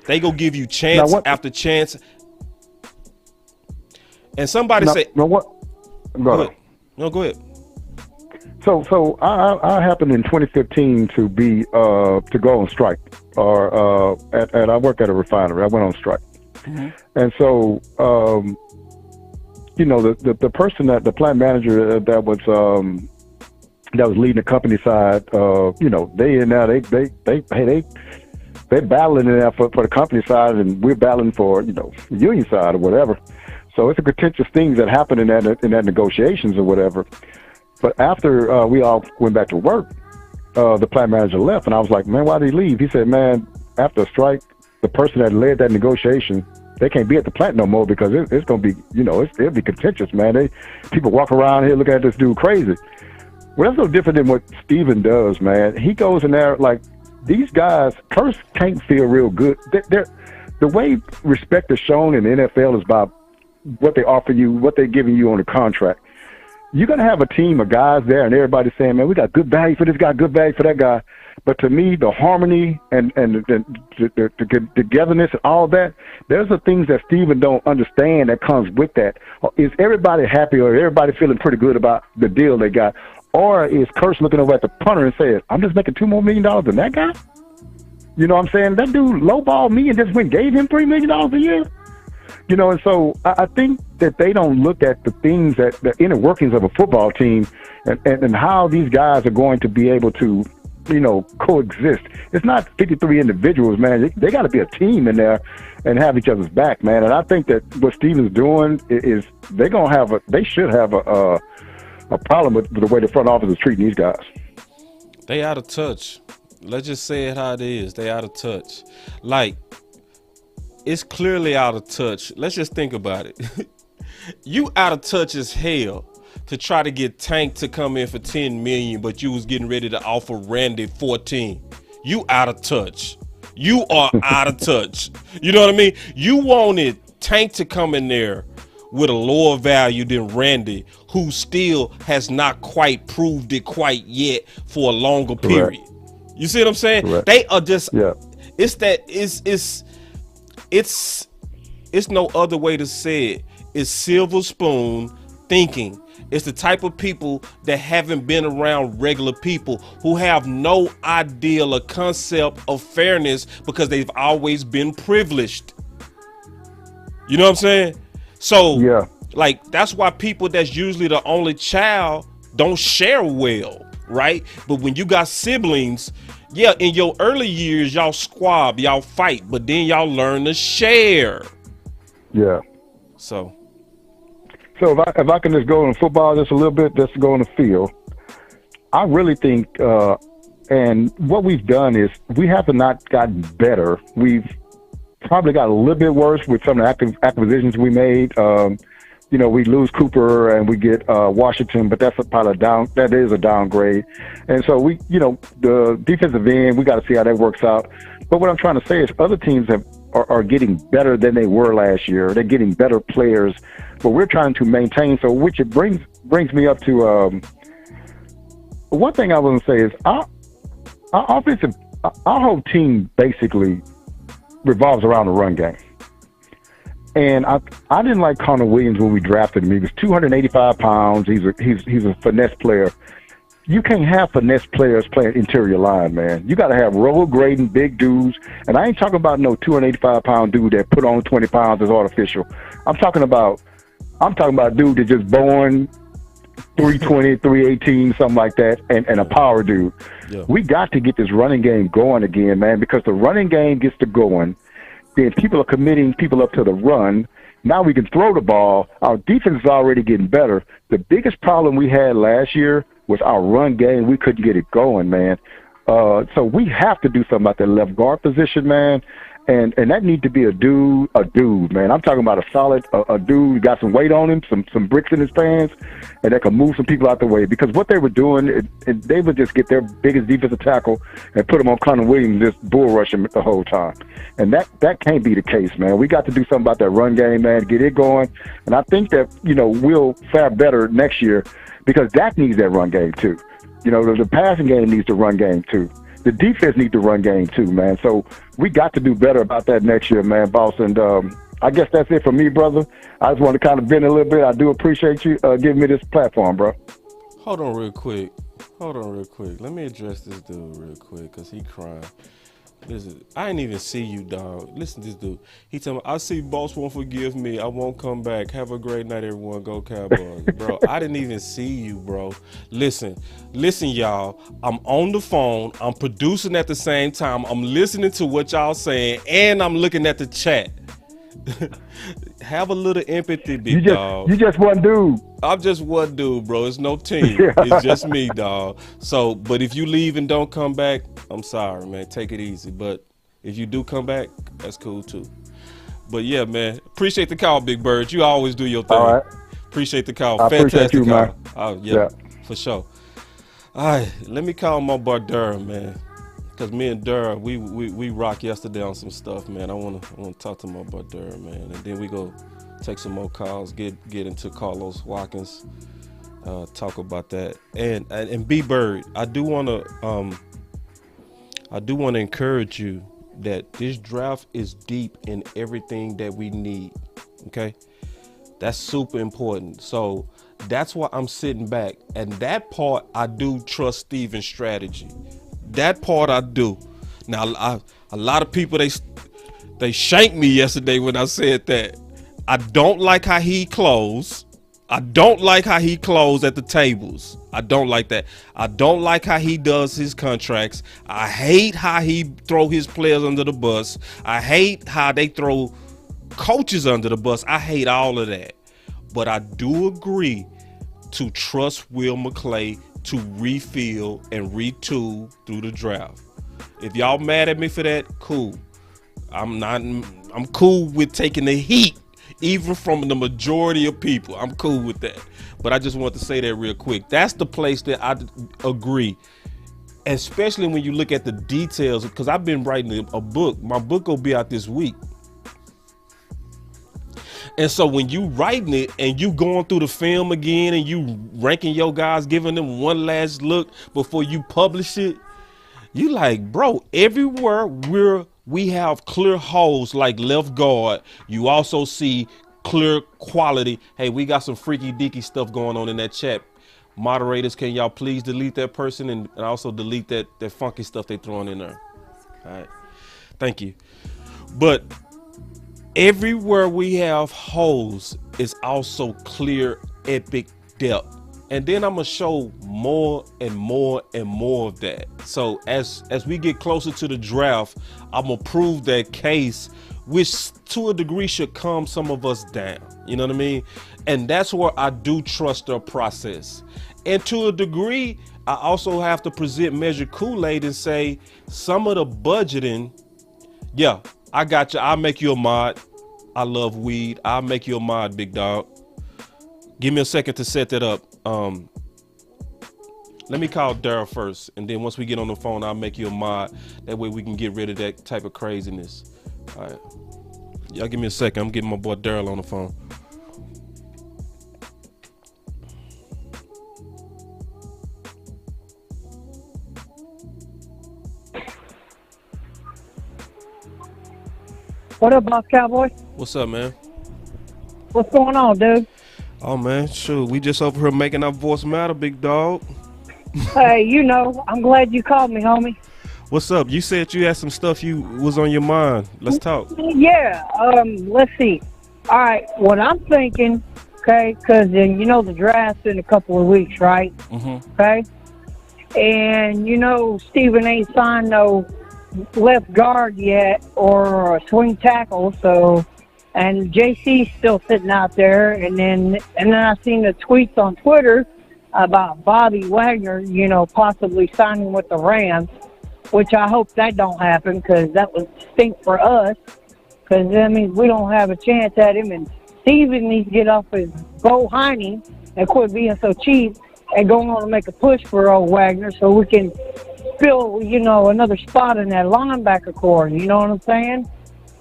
Speaker 1: they gonna give you chance after chance. And somebody say,
Speaker 8: what?
Speaker 1: Go ahead. No, go ahead.
Speaker 8: So I happened in 2015 to go on strike, and I work at a refinery. I went on strike, and so the person the plant manager that was leading the company side, they in there they battling in there for the company side, and we're battling for the union side or whatever. So it's a contentious things that happen in that negotiations or whatever. But after we all went back to work, the plant manager left, and I was like, man, why did he leave? He said, man, after a strike, the person that led that negotiation, they can't be at the plant no more because it's going to be, it'll be contentious, man. People walk around here looking at this dude crazy. Well, that's no different than what Steven does, man. He goes in there like, these guys, Curse can't feel real good. The way respect is shown in the NFL is by what they offer you, what they're giving you on the contract. You're going to have a team of guys there and everybody's saying, man, we got good value for this guy, good value for that guy. But to me, the harmony and the togetherness and all that, there's the things that Steven don't understand that comes with that. Is everybody happy or everybody feeling pretty good about the deal they got? Or is Curse looking over at the punter and saying, I'm just making $2 more million than that guy? You know what I'm saying? That dude lowballed me and just gave him $3 million a year. And so I think that they don't look at the things that the inner workings of a football team and how these guys are going to be able to, coexist. It's not 53 individuals, man. They got to be a team in there and have each other's back, man. And I think that what Steven's doing is they should have a problem with the way the front office is treating these guys.
Speaker 1: They out of touch. Let's just say it how it is. They out of touch. Like, it's clearly out of touch. Let's just think about it. You out of touch as hell to try to get Tank to come in for $10 million, but you was getting ready to offer Randy 14. You out of touch. You are out of touch. You know what I mean? You wanted Tank to come in there with a lower value than Randy, who still has not quite proved it quite yet for a longer period. You see what I'm saying? Correct. They are just, it's no other way to say it. It's silver spoon thinking. It's the type of people that haven't been around regular people, who have no idea or concept of fairness because they've always been privileged. You know what I'm saying? So, like, that's why people that's usually the only child don't share well, right? But when you got siblings, in your early years, y'all squab, y'all fight, but then y'all learn to share.
Speaker 8: Yeah.
Speaker 1: So
Speaker 8: if I can just go in football just a little bit, just to go on the field, I really think And what we've done is we have not gotten better. We've probably got a little bit worse with some of the acquisitions we made. We lose Cooper and we get Washington, but that's that is a downgrade. And so the defensive end, we got to see how that works out. But what I'm trying to say is other teams are getting better than they were last year. They're getting better players, but we're trying to maintain. So which it brings me up to one thing I want to say is our whole team basically revolves around the run game. And I didn't like Connor Williams when we drafted him. He was 285 pounds. He's a finesse player. You can't have finesse players playing interior line, man. You got to have roll grading, big dudes. And I ain't talking about no 285-pound dude that put on 20 pounds as artificial. I'm talking about a dude that just born 320, 318, something like that, and a power dude. Yeah. We got to get this running game going again, man, because the running game gets to going. Then people are committing people up to the run. Now we can throw the ball. Our defense is already getting better. The biggest problem we had last year was our run game. We couldn't get it going, man. So we have to do something about that left guard position, man. And that needs to be a dude, man. I'm talking about a solid, a dude who got some weight on him, some bricks in his pants, and that can move some people out the way. Because what they were doing, they would just get their biggest defensive tackle and put him on Connor Williams, just bull rush him the whole time. And that can't be the case, man. We got to do something about that run game, man, get it going. And I think that, we'll fare better next year because Dak needs that run game too. The passing game needs the run game too. The defense needs to run game too, man. So we got to do better about that next year, man, boss. And I guess that's it for me, brother. I just want to kind of vent a little bit. I do appreciate you giving me this platform, bro.
Speaker 1: Hold on real quick. Let me address this dude real quick because he crying. Listen, I didn't even see you, dog. Listen to this dude. He told me, I see boss won't forgive me. I won't come back. Have a great night, everyone. Go Cowboys. Bro, I didn't even see you, bro. Listen, y'all. I'm on the phone. I'm producing at the same time. I'm listening to what y'all saying, and I'm looking at the chat. Have a little empathy, big dog.
Speaker 8: You just one dude.
Speaker 1: I'm just one dude, bro. It's no team. It's just me, dog. So, but if you leave and don't come back, I'm sorry, man. Take it easy. But if you do come back, that's cool too. But yeah, man. Appreciate the call, Big Bird. You always do your thing. All right. Appreciate the call.
Speaker 8: I
Speaker 1: Fantastic
Speaker 8: appreciate you,
Speaker 1: call.
Speaker 8: Man.
Speaker 1: Yeah, for sure. All right, let me call my boy Durham, man. Cause me and Durham, we rocked yesterday on some stuff, man. I wanna talk to my boy Durham, man, and then we go take some more calls, get into Carlos Watkins, talk about that, and B Bird, I do wanna encourage you that this draft is deep in everything that we need. Okay, that's super important. So that's why I'm sitting back, and that part I do trust Steven's strategy. That part I do. Now, a lot of people, they shanked me yesterday when I said that. I don't like how he closed. I don't like how he closed at the tables. I don't like that. I don't like how he does his contracts. I hate how he throw his players under the bus. I hate how they throw coaches under the bus. I hate all of that. But I do agree to trust Will McClay to refill and retool through the draft. If y'all mad at me for that, cool. I'm cool with taking the heat, even from the majority of people. I'm cool with that. But I just want to say that real quick. That's the place that I agree. Especially when you look at the details, because I've been writing a book. My book will be out this week. And so when you writing it and you going through the film again and you ranking your guys, giving them one last look before you publish it, you like, bro, everywhere we have clear holes like left guard, you also see clear quality. Hey, we got some freaky deaky stuff going on in that chat. Moderators, can y'all please delete that person and also delete that funky stuff they throwing in there. All right. Thank you. But everywhere we have holes is also clear, epic depth. And then I'm gonna show more and more and more of that. So as we get closer to the draft, I'm gonna prove that case, which to a degree should calm some of us down. You know what I mean? And that's where I do trust their process. And to a degree, I also have to present Measure Kool-Aid and say some of the budgeting. Yeah, I got you. I'll make you a mod. I love weed. I'll make you a mod, big dog. Give me a second to set that up. Let me call Daryl first, and then once we get on the phone, I'll make you a mod. That way we can get rid of that type of craziness. All right. Y'all give me a second. I'm getting my boy Daryl on the phone.
Speaker 9: What up, Boss Cowboy?
Speaker 1: What's up, man?
Speaker 9: What's going on, dude?
Speaker 1: Oh, man, shoot. We just over here making our voice matter, big dog.
Speaker 9: Hey, I'm glad you called me, homie.
Speaker 1: What's up? You said you had some stuff you was on your mind. Let's talk.
Speaker 9: Yeah, let's see. All right, what I'm thinking, okay, because the draft's in a couple of weeks, right?
Speaker 1: Mm-hmm.
Speaker 9: Okay? And, Steven ain't signed no left guard yet or a swing tackle, so, and JC's still sitting out there, and then I seen the tweets on Twitter about Bobby Wagner, possibly signing with the Rams, which I hope that don't happen, because that would stink for us, because that means we don't have a chance at him, and Steven needs to get off his Bo Heine and quit being so cheap and go on to make a push for old Wagner so we can fill, another spot in that linebacker core. You know what I'm saying?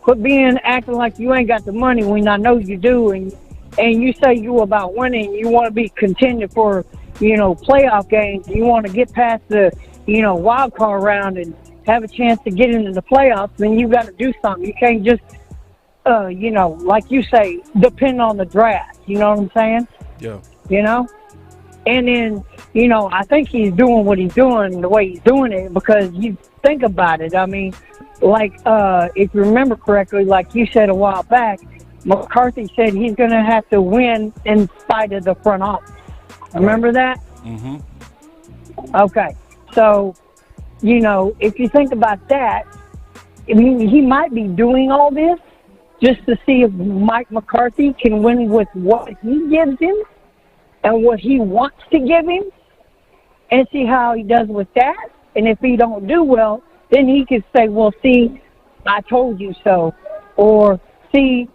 Speaker 9: Quit acting like you ain't got the money when I know you do, and you say you about winning. You want to be contending for, playoff games. You want to get past the, wild card round and have a chance to get into the playoffs. Then you got to do something. You can't just, like you say, depend on the draft. You know what I'm saying?
Speaker 1: Yeah.
Speaker 9: And then, I think he's doing what he's doing the way he's doing it, because you think about it. I mean, like, if you remember correctly, like you said a while back, McCarthy said he's going to have to win in spite of the front office. Remember that?
Speaker 1: Mm-hmm.
Speaker 9: Okay. So, if you think about that, I mean, he might be doing all this just to see if Mike McCarthy can win with what he gives him and what he wants to give him, and see how he does with that. And if he don't do well, then he can say, well, see, I told you so. Or, see,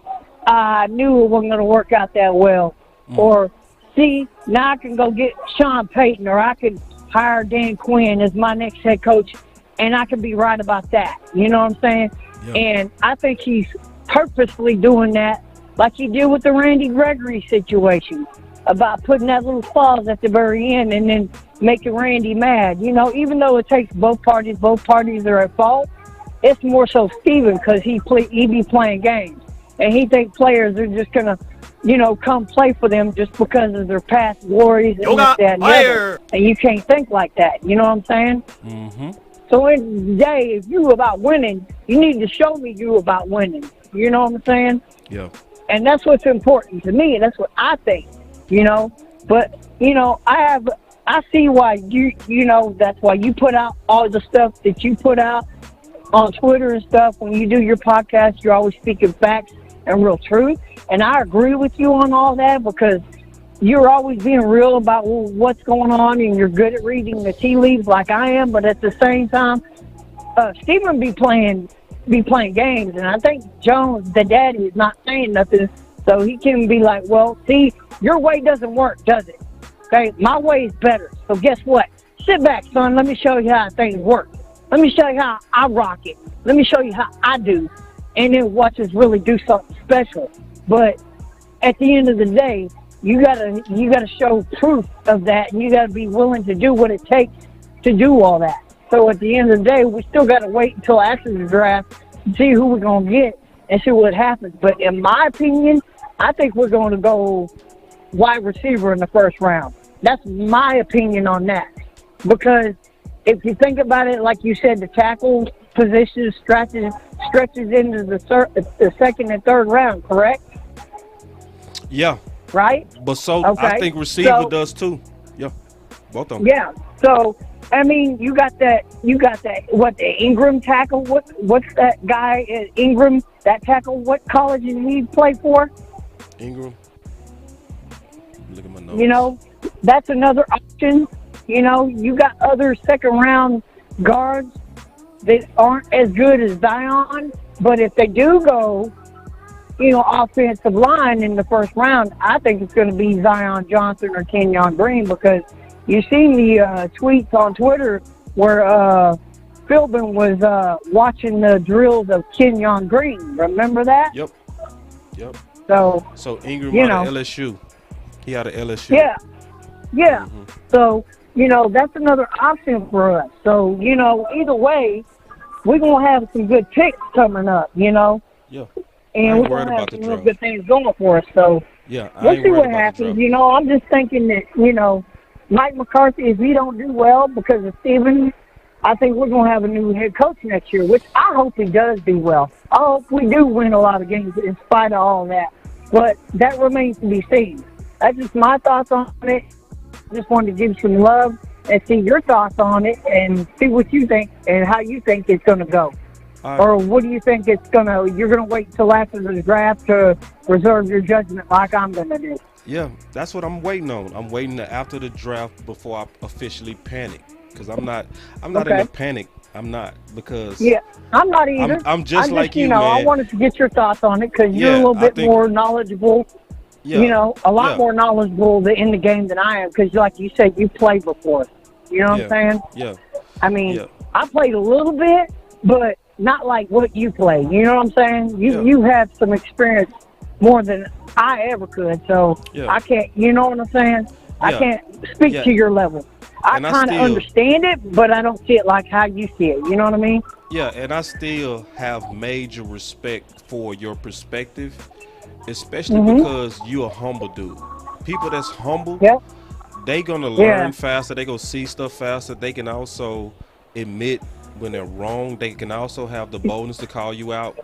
Speaker 9: I knew it wasn't going to work out that well. Or, see, now I can go get Sean Payton, or I can hire Dan Quinn as my next head coach, and I can be right about that. You know what I'm saying?
Speaker 1: Yeah.
Speaker 9: And I think he's purposely doing that, like he did with the Randy Gregory situation, about putting that little clause at the very end and then making Randy mad. Even though it takes both parties are at fault, it's more so Steven, because he be playing games. And he think players are just going to, come play for them just because of their past glories and this, that, and the other. And you can't think like that. You know what I'm saying?
Speaker 1: Mm-hmm.
Speaker 9: So in the day, if you about winning, you need to show me you about winning. You know what I'm saying?
Speaker 1: Yeah.
Speaker 9: And that's what's important to me. That's what I think. But I see why that's why you put out all the stuff that you put out on Twitter and stuff. When you do your podcast, you're always speaking facts and real truth. And I agree with you on all that, because you're always being real about what's going on, and you're good at reading the tea leaves like I am. But at the same time, Steven be playing games, and I think Jones, the daddy, is not saying nothing. So he can be like, well, see, your way doesn't work, does it? Okay, my way is better. So guess what? Sit back, son. Let me show you how things work. Let me show you how I rock it. Let me show you how I do. And then watch us really do something special. But at the end of the day, you gotta show proof of that, and you gotta be willing to do what it takes to do all that. So at the end of the day, we still gotta wait until after the draft to see who we're gonna get and see what happens. But in my opinion, I think we're going to go wide receiver in the first round. That's my opinion on that. Because if you think about it, like you said, the tackle position stretches into the second and third round, correct?
Speaker 1: Yeah.
Speaker 9: Right?
Speaker 1: But so
Speaker 9: okay.
Speaker 1: I think receiver does too. Yeah. Both of them.
Speaker 9: Yeah. So I mean, you got that. What, the Ingram tackle? What's that guy at Ingram? That tackle? What college did he play for?
Speaker 1: Ingram. Look at my notes.
Speaker 9: that's another option. You know, you got other second-round guards that aren't as good as Zion, but if they do go, you know, offensive line in the first round, I think it's going to be Zion Johnson or Kenyon Green, because you seen the tweets on Twitter where Philbin was watching the drills of Kenyon Green. Remember that?
Speaker 1: Yep.
Speaker 9: So
Speaker 1: Ingram
Speaker 9: you
Speaker 1: out
Speaker 9: know,
Speaker 1: of LSU. He out of LSU.
Speaker 9: Yeah.
Speaker 1: Mm-hmm.
Speaker 9: So, you know, that's another option for us. So, you know, either way, we're going to have some good picks coming up, you know.
Speaker 1: Yeah.
Speaker 9: And we're going to have some real good things going for us. So, we'll see what happens. You know, I'm just thinking that, you know, Mike McCarthy, if he don't do well because of Steven, I think we're going to have a new head coach next year, which I hope he does do well. I hope we do win a lot of games in spite of all that. But that remains to be seen. That's just my thoughts on it. Just wanted to give some love and see your thoughts on it and see what you think and how you think it's going to go. Or what do you think you're going to wait until after the draft to reserve your judgment like I'm going to do?
Speaker 1: Yeah, that's what I'm waiting on. I'm waiting after the draft before I officially panic, because I'm not in a panic. I'm not, because
Speaker 9: I'm not either.
Speaker 1: I'm just like you,
Speaker 9: know,
Speaker 1: man.
Speaker 9: I wanted to get your thoughts on it because you're a little bit more knowledgeable. You know, a lot more knowledgeable in the game than I am, because like you said, you played before. You know what I'm saying?
Speaker 1: Yeah.
Speaker 9: I mean, I played a little bit, but not like what you play. You know what I'm saying? You have some experience more than I ever could, so I can't. You know what I'm saying? I can't speak to your level. I kind of understand it, but I don't see it like how you see it. You know what I mean?
Speaker 1: Yeah, and I still have major respect for your perspective, especially because you're a humble dude. People that's humble, they gonna learn faster. They gonna see stuff faster. They can also admit when they're wrong. They can also have the boldness to call you out,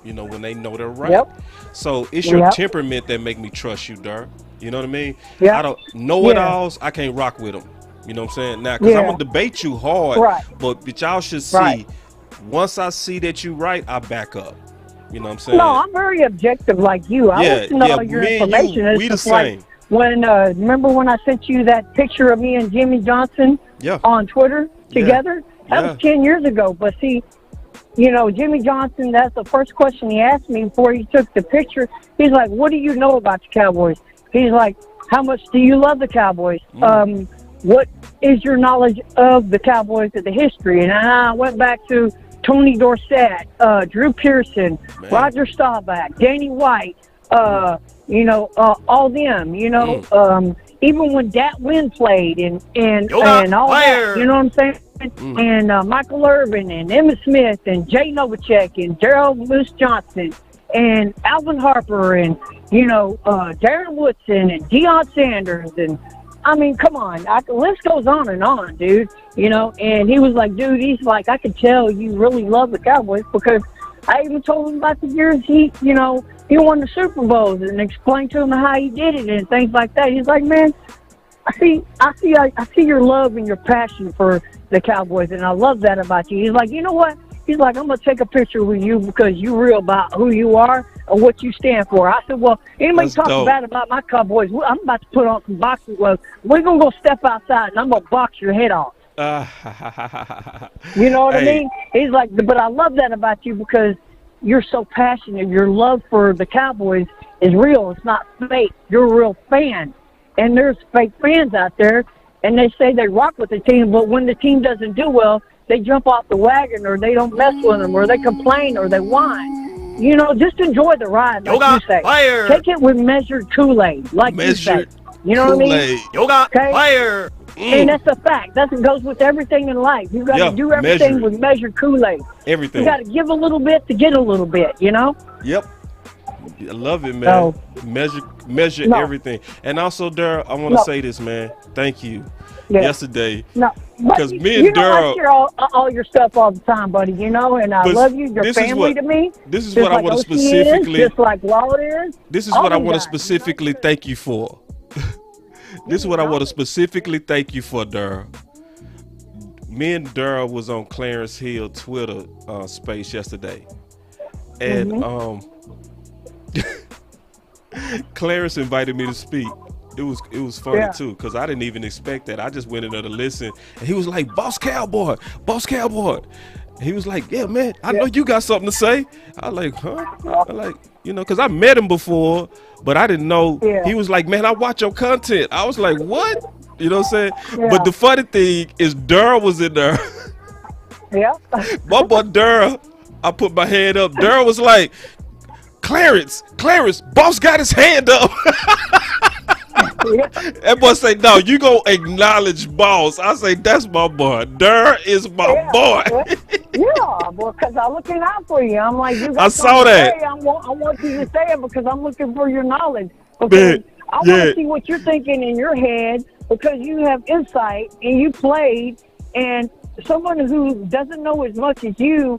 Speaker 1: you know, when they know they're right. So it's your temperament that make me trust you, Dirk. You know what I mean? I don't know it alls. I can't rock with them. You know what I'm saying? Now, because I'm gonna debate you hard, but y'all should see. Once I see that you right, I back up. You know what I'm saying?
Speaker 9: No, I'm very objective like you. I listen to all your information.
Speaker 1: We the same.
Speaker 9: Like when remember when I sent you that picture of me and Jimmy Johnson on Twitter together? That was 10 years ago. But see, you know, Jimmy Johnson, that's the first question he asked me before he took the picture. He's like, what do you know about the Cowboys? He's like, how much do you love the Cowboys? What is your knowledge of the Cowboys, of the history? And I went back to Tony Dorsett, Drew Pearson, Roger Staubach, Danny White, you know, all them, you know, even when Dat Wynn played and all that, you know what I'm saying? And Michael Irvin and Emmitt Smith and Jay Novacek and Darrell Moose Johnson and Alvin Harper and, you know, Darren Woodson and Deion Sanders. And, I mean, come on. The list goes on, dude. You know, and he was like, dude, he's like, I could tell you really love the Cowboys, because I even told him about the years he won the Super Bowls and explained to him how he did it and things like that. He's like, man, I see your love and your passion for the Cowboys, and I love that about you. He's like, you know what? He's like, I'm going to take a picture with you because you're real about who you are and what you stand for. I said, well, anybody talking bad about my Cowboys, I'm about to put on some boxing gloves. We're going to go step outside, and I'm going to box your head off. You know what I mean? He's like, but I love that about you because you're so passionate. Your love for the Cowboys is real. It's not fake. You're a real fan. And there's fake fans out there, and they say they rock with the team, but when the team doesn't do well, they jump off the wagon, or they don't mess with them, or they complain, or they whine. You know, just enjoy the ride, like you say. Fire. Take it with measured Kool-Aid, like you say. You know what I mean?
Speaker 1: Yoga fire.
Speaker 9: And that's a fact. That goes with everything in life. You got to do everything with measured Kool-Aid.
Speaker 1: Everything.
Speaker 9: You got to give a little bit to get a little bit, you know?
Speaker 1: Yep. I love it, man. Measure everything. And also, Daryl, I want to say this, man. Thank you. Yesterday. Because me and Daryl,
Speaker 9: I share all your stuff all the time, buddy, you know, and I love you. You're family to me.
Speaker 1: This is what I want to specifically.
Speaker 9: Just like Walt is.
Speaker 1: This is what I want to specifically thank you for. This is what I want to specifically thank you for, Daryl. Me and Daryl was on Clarence Hill Twitter space yesterday. And Clarence invited me to speak. it was funny too, because I didn't even expect that. I just went in there to listen, and he was like, Boss Cowboy. He was like, yeah, man, I know you got something to say. I like, huh? I like, because I met him before, but I didn't know. He was like, man, I watch your content. I was like, what? You know what I'm saying? Yeah. But the funny thing is Durr was in there.
Speaker 9: Yeah.
Speaker 1: My boy Durr, I put my hand up. Durr was like, Clarence, Boss got his hand up. That boy say, no, you gonna acknowledge Boss. I say, that's my boy. Durr is my boy.
Speaker 9: Yeah, because I'm looking out for you. I'm like, you got
Speaker 1: I saw that.
Speaker 9: I want you to say it because I'm looking for your knowledge. Because I want to see what you're thinking in your head, because you have insight and you played, and someone who doesn't know as much as you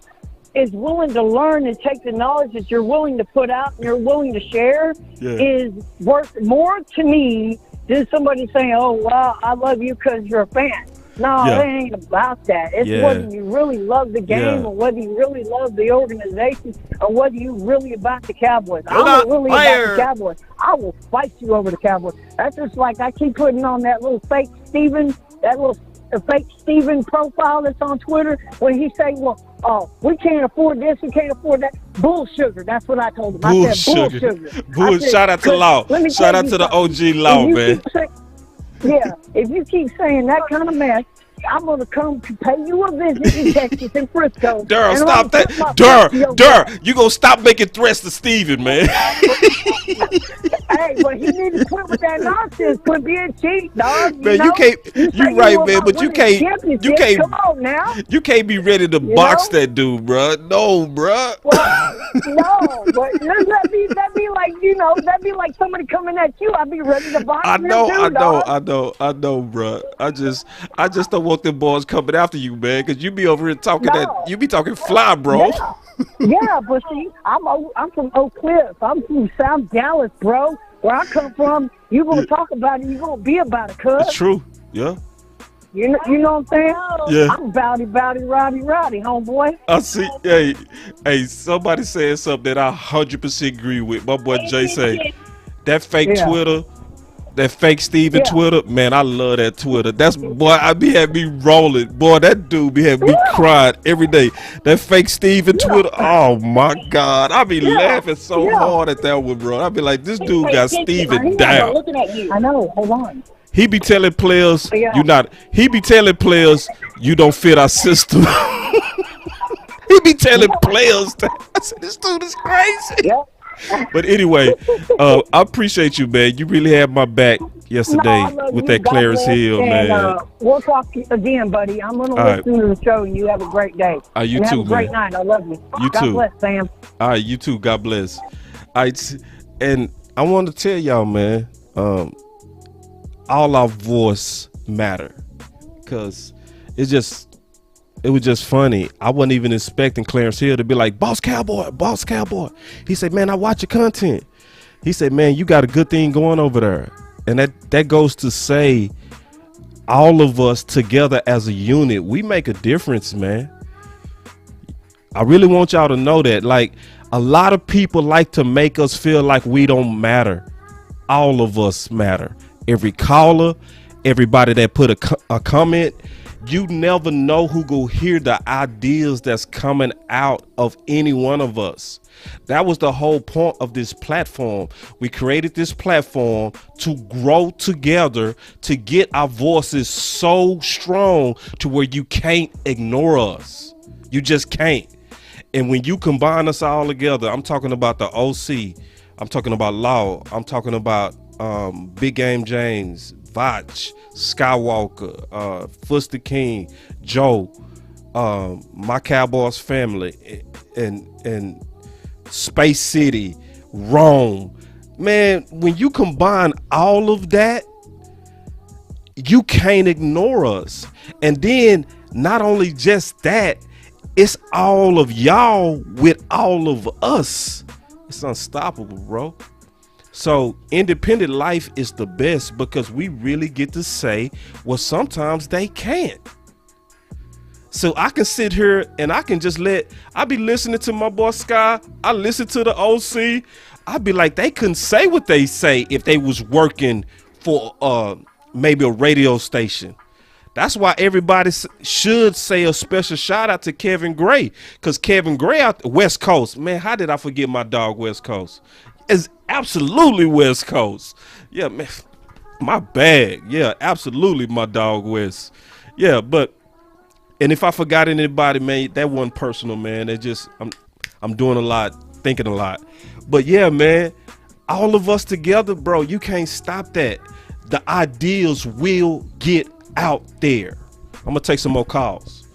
Speaker 9: is willing to learn and take the knowledge that you're willing to put out and you're willing to share is worth more to me than somebody saying, oh, wow, I love you because you're a fan. No, it ain't about that. It's whether you really love the game or whether you really love the organization or whether you really about the Cowboys. I'm really about the Cowboys. I will fight you over the Cowboys. That's just like I keep putting on that little fake Steven, the fake Steven profile that's on Twitter when he say, well, we can't afford this, we can't afford that. Bull sugar. That's what I told him. I said, bull sugar.
Speaker 1: Shout out to Law. Shout out to the OG Law, man.
Speaker 9: If you keep saying that kind of mess, I'm going to come to pay you a visit in Texas and Frisco.
Speaker 1: Durr, stop that. Durr, you going to stop making threats to Steven, man.
Speaker 9: Hey, but he need to quit with that nonsense. Quit being cheap, dog.
Speaker 1: Man, you can't. You right, man, but you can't.
Speaker 9: Come on now.
Speaker 1: You can't be ready to box that dude, bro. No, bro.
Speaker 9: Well, no, but that'd be like that'd be like somebody coming at you. I'd be ready to box. I
Speaker 1: know, bro. I just don't want them boys coming after you, man, because you be over here talking you be talking fly, bro.
Speaker 9: Yeah, but see, I'm from Oak Cliff. I'm from South Dallas, bro. Where I come from, you gonna talk about it, you gonna be about it, cuz.
Speaker 1: It's true. Yeah.
Speaker 9: You know what I'm saying?
Speaker 1: Yeah.
Speaker 9: I'm rowdy, roddy, homeboy.
Speaker 1: I see. Hey, somebody said something that I 100% agree with. My boy Jay say that fake Twitter. That fake Steven Twitter, man, I love that Twitter. That's, boy, I be having me rolling. Boy, that dude be having me crying every day. That fake Steven Twitter, oh my God. I be laughing so hard at that one, bro. I be like, this dude got Steven down.
Speaker 9: Looking at you. I know, hold on.
Speaker 1: He be telling players, he be telling players, you don't fit our system. He be telling players that. I said, this dude is crazy.
Speaker 9: Yeah.
Speaker 1: But anyway, I appreciate you, man. You really had my back yesterday with that Clarence Hill, man.
Speaker 9: We'll talk again, buddy. I'm going to listen to the show, and you have a great day.
Speaker 1: You too,
Speaker 9: have a great night. I love you.
Speaker 1: You
Speaker 9: God
Speaker 1: too.
Speaker 9: Bless, Sam.
Speaker 1: All right, you too. God bless. All right, and I want to tell y'all, man, all our voice matter, because it was just funny. I wasn't even expecting Clarence Hill to be like, Boss Cowboy. He said, man, I watch your content. He said, man, you got a good thing going over there. And that goes to say all of us together as a unit, we make a difference, man. I really want y'all to know that. Like, a lot of people like to make us feel like we don't matter. All of us matter. Every caller, everybody that put a comment, you never know who go hear the ideas that's coming out of any one of us. That was the whole point of this platform. We created this platform to grow together, to get our voices so strong to where you can't ignore us. You just can't. And when you combine us all together, I'm talking about the OC, I'm talking about Law, I'm talking about Big Game James, Vach, Skywalker, Fuster King, Joe, my Cowboys family, and Space City, Rome. Man, when you combine all of that, you can't ignore us. And then not only just that, it's all of y'all with all of us. It's unstoppable, bro. So independent life is the best because we really get to say what sometimes they can't. So I can sit here and I can just I be listening to my boy Sky. I listen to the OC. I be like, they couldn't say what they say if they was working for maybe a radio station. That's why everybody should say a special shout out to Kevin Gray, because Kevin Gray out the West Coast, man. How did I forget my dog West Coast? It's absolutely West Coast. Yeah, man, my bag. Yeah, absolutely my dog West. Yeah, and if I forgot anybody, man, that wasn't personal, man. It just I'm doing a lot, thinking a lot. But yeah, man, all of us together, bro, you can't stop that. The ideas will get out there. I'm gonna take some more calls.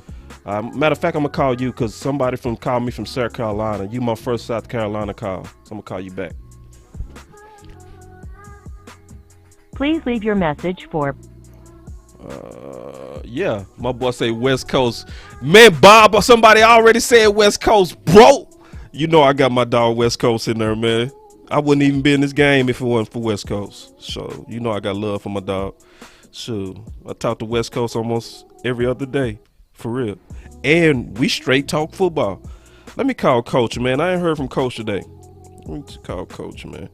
Speaker 1: Matter of fact, I'm gonna call you because somebody called me from South Carolina. You my first South Carolina call, so I'm gonna call you back.
Speaker 5: Please leave your message for.
Speaker 1: Yeah, my boy say West Coast. Man, Bob, somebody already said West Coast, bro. You know I got my dog West Coast in there, man. I wouldn't even be in this game if it wasn't for West Coast. So you know I got love for my dog. Shoot, I talk to West Coast almost every other day, for real. And we straight talk football. Let me call Coach, man. I ain't heard from Coach today. Let me call Coach, man.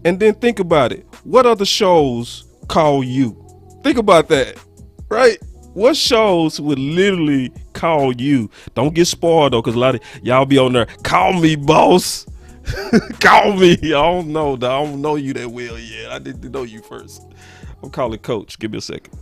Speaker 1: And then think about it. What other shows call you? Think about that, right? What shows would literally call you? Don't get spoiled, though, because a lot of y'all be on there. Call me, boss. Call me. I don't know you that well yet. I need to know you first. I'm calling Coach. Give me a second.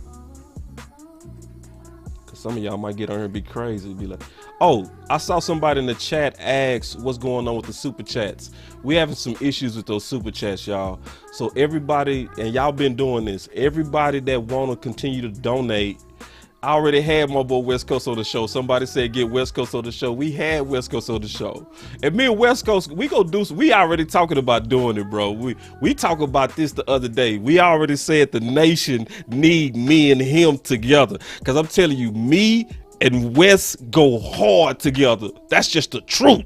Speaker 1: Because some of y'all might get on here and be crazy. Be like, oh, I saw somebody in the chat ask what's going on with the super chats. We having some issues with those super chats, y'all. So everybody, and y'all been doing this, everybody that want to continue to donate, I already had my boy West Coast on the show. Somebody said get West Coast on the show. We had West Coast on the show. And me and West Coast, we already talking about doing it, bro. We talked about this the other day. We already said the nation need me and him together. Because I'm telling you, me and West go hard together. That's just the truth.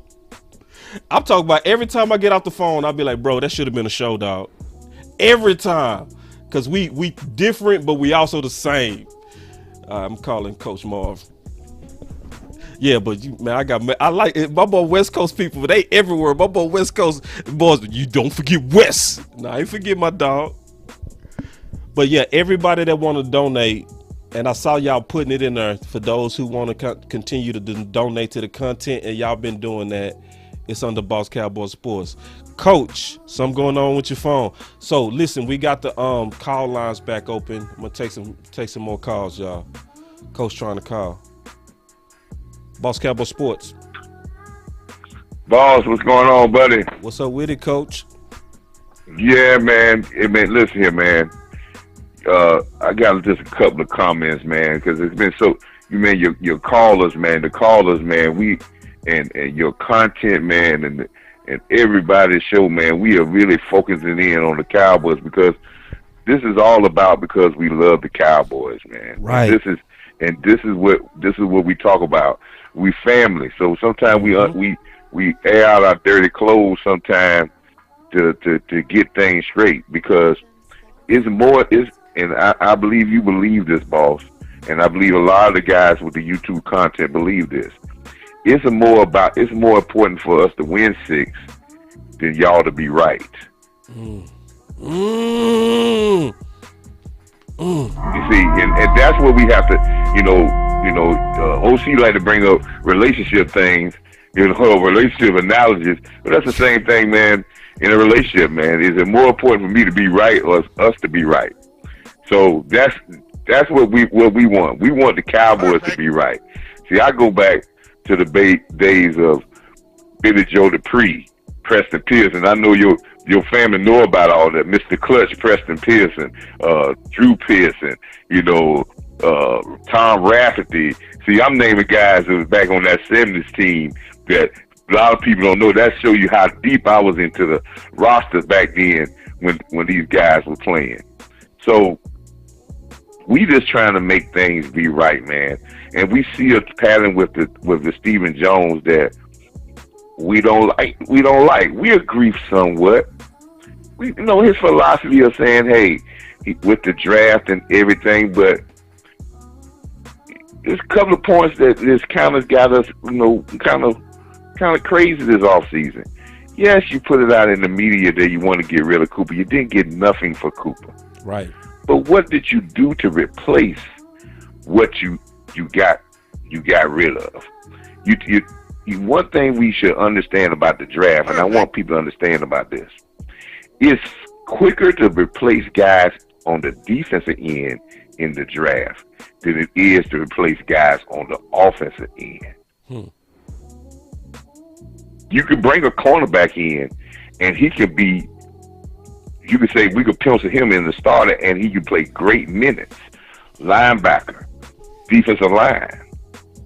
Speaker 1: I'm talking about every time I get off the phone, I'll be like, bro, that should have been a show, dog. Every time. Because we different, but we also the same. I'm calling Coach Marv. Yeah, but I like it. My boy West Coast people, they everywhere. My boy West Coast boys, you don't forget West. Nah, I ain't forget my dog. But yeah, everybody that want to donate, and I saw y'all putting it in there for those who want to continue to donate to the content, and y'all been doing that. It's under Boss Cowboy Sports. Coach, something going on with your phone. So listen, we got the call lines back open. I'm gonna take some more calls, y'all. Coach trying to call. Boss Cowboy Sports.
Speaker 10: Boss, what's going on, buddy?
Speaker 1: What's up with it, Coach?
Speaker 10: Yeah, man. Hey, man, listen here, man. I got just a couple of comments, man, because it's been so. You mean your callers, man. The callers, man. We and your content, man, and everybody's show, man. We are really focusing in on the Cowboys because this is all about because we love the Cowboys, man.
Speaker 1: Right.
Speaker 10: This is what we talk about. We family. So sometimes we air out our dirty clothes sometimes to get things straight because and I believe you believe this, boss, and I believe a lot of the guys with the YouTube content believe this. It's more important for us to win 6 than y'all to be right. You see, and that's what we have to, OC like to bring up relationship things, relationship analogies, but that's the same thing, man, in a relationship, man. Is it more important for me to be right or us to be right? So that's what we want. We want the Cowboys to be right. See, I go back to the days of Billy Joe Dupree, Preston Pearson. I know your family know about all that. Mr. Clutch, Preston Pearson, Drew Pearson, Tom Rafferty. See, I'm naming guys that was back on that 70s team that a lot of people don't know. That show you how deep I was into the roster back then when these guys were playing. So we just trying to make things be right, man. And we see a pattern with the Stephen Jones that we don't like. We agree somewhat. We his philosophy of saying, hey, with the draft and everything, but there's a couple of points that this kind of got us, kind of crazy this offseason. Yes, you put it out in the media that you want to get rid of Cooper. You didn't get nothing for Cooper.
Speaker 1: Right.
Speaker 10: But what did you do to replace what you got rid of? You one thing we should understand about the draft, and I want people to understand about this, it's quicker to replace guys on the defensive end in the draft than it is to replace guys on the offensive end. You could bring a cornerback in, and he could be, you could say we could pencil him in the starter, and he could play great minutes. Linebacker, defensive line.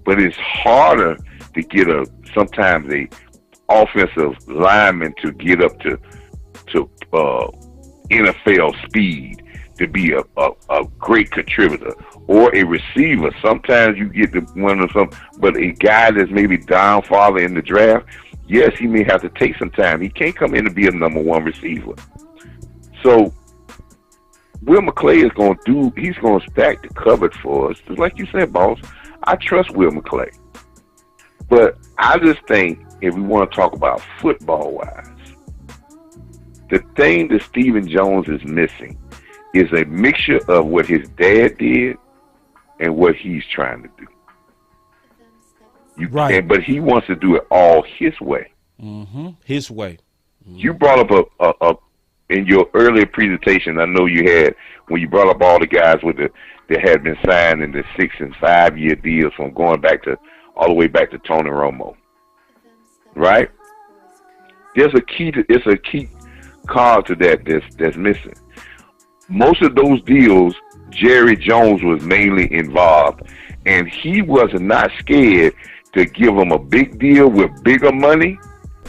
Speaker 10: But it's harder to get sometimes a offensive lineman to get up to NFL speed to be a great contributor, or a receiver. Sometimes you get one of some, but a guy that's maybe down farther in the draft, yes, he may have to take some time. He can't come in to be a number one receiver. So Will McClay he's going to stack the cupboard for us. Just like you said, boss, I trust Will McClay. But I just think if we want to talk about football-wise, the thing that Stephen Jones is missing is a mixture of what his dad did and what he's trying to do. Right. But he wants to do it all his way.
Speaker 1: Mm-hmm. His way. Mm-hmm.
Speaker 10: You brought up in your earlier presentation, I know you had, when you brought up all the guys that had been signed in the 6 and 5 year deals from going back to all the way back to Tony Romo, right? It's a key card to that's missing. Most of those deals, Jerry Jones was mainly involved, and he was not scared to give them a big deal with bigger money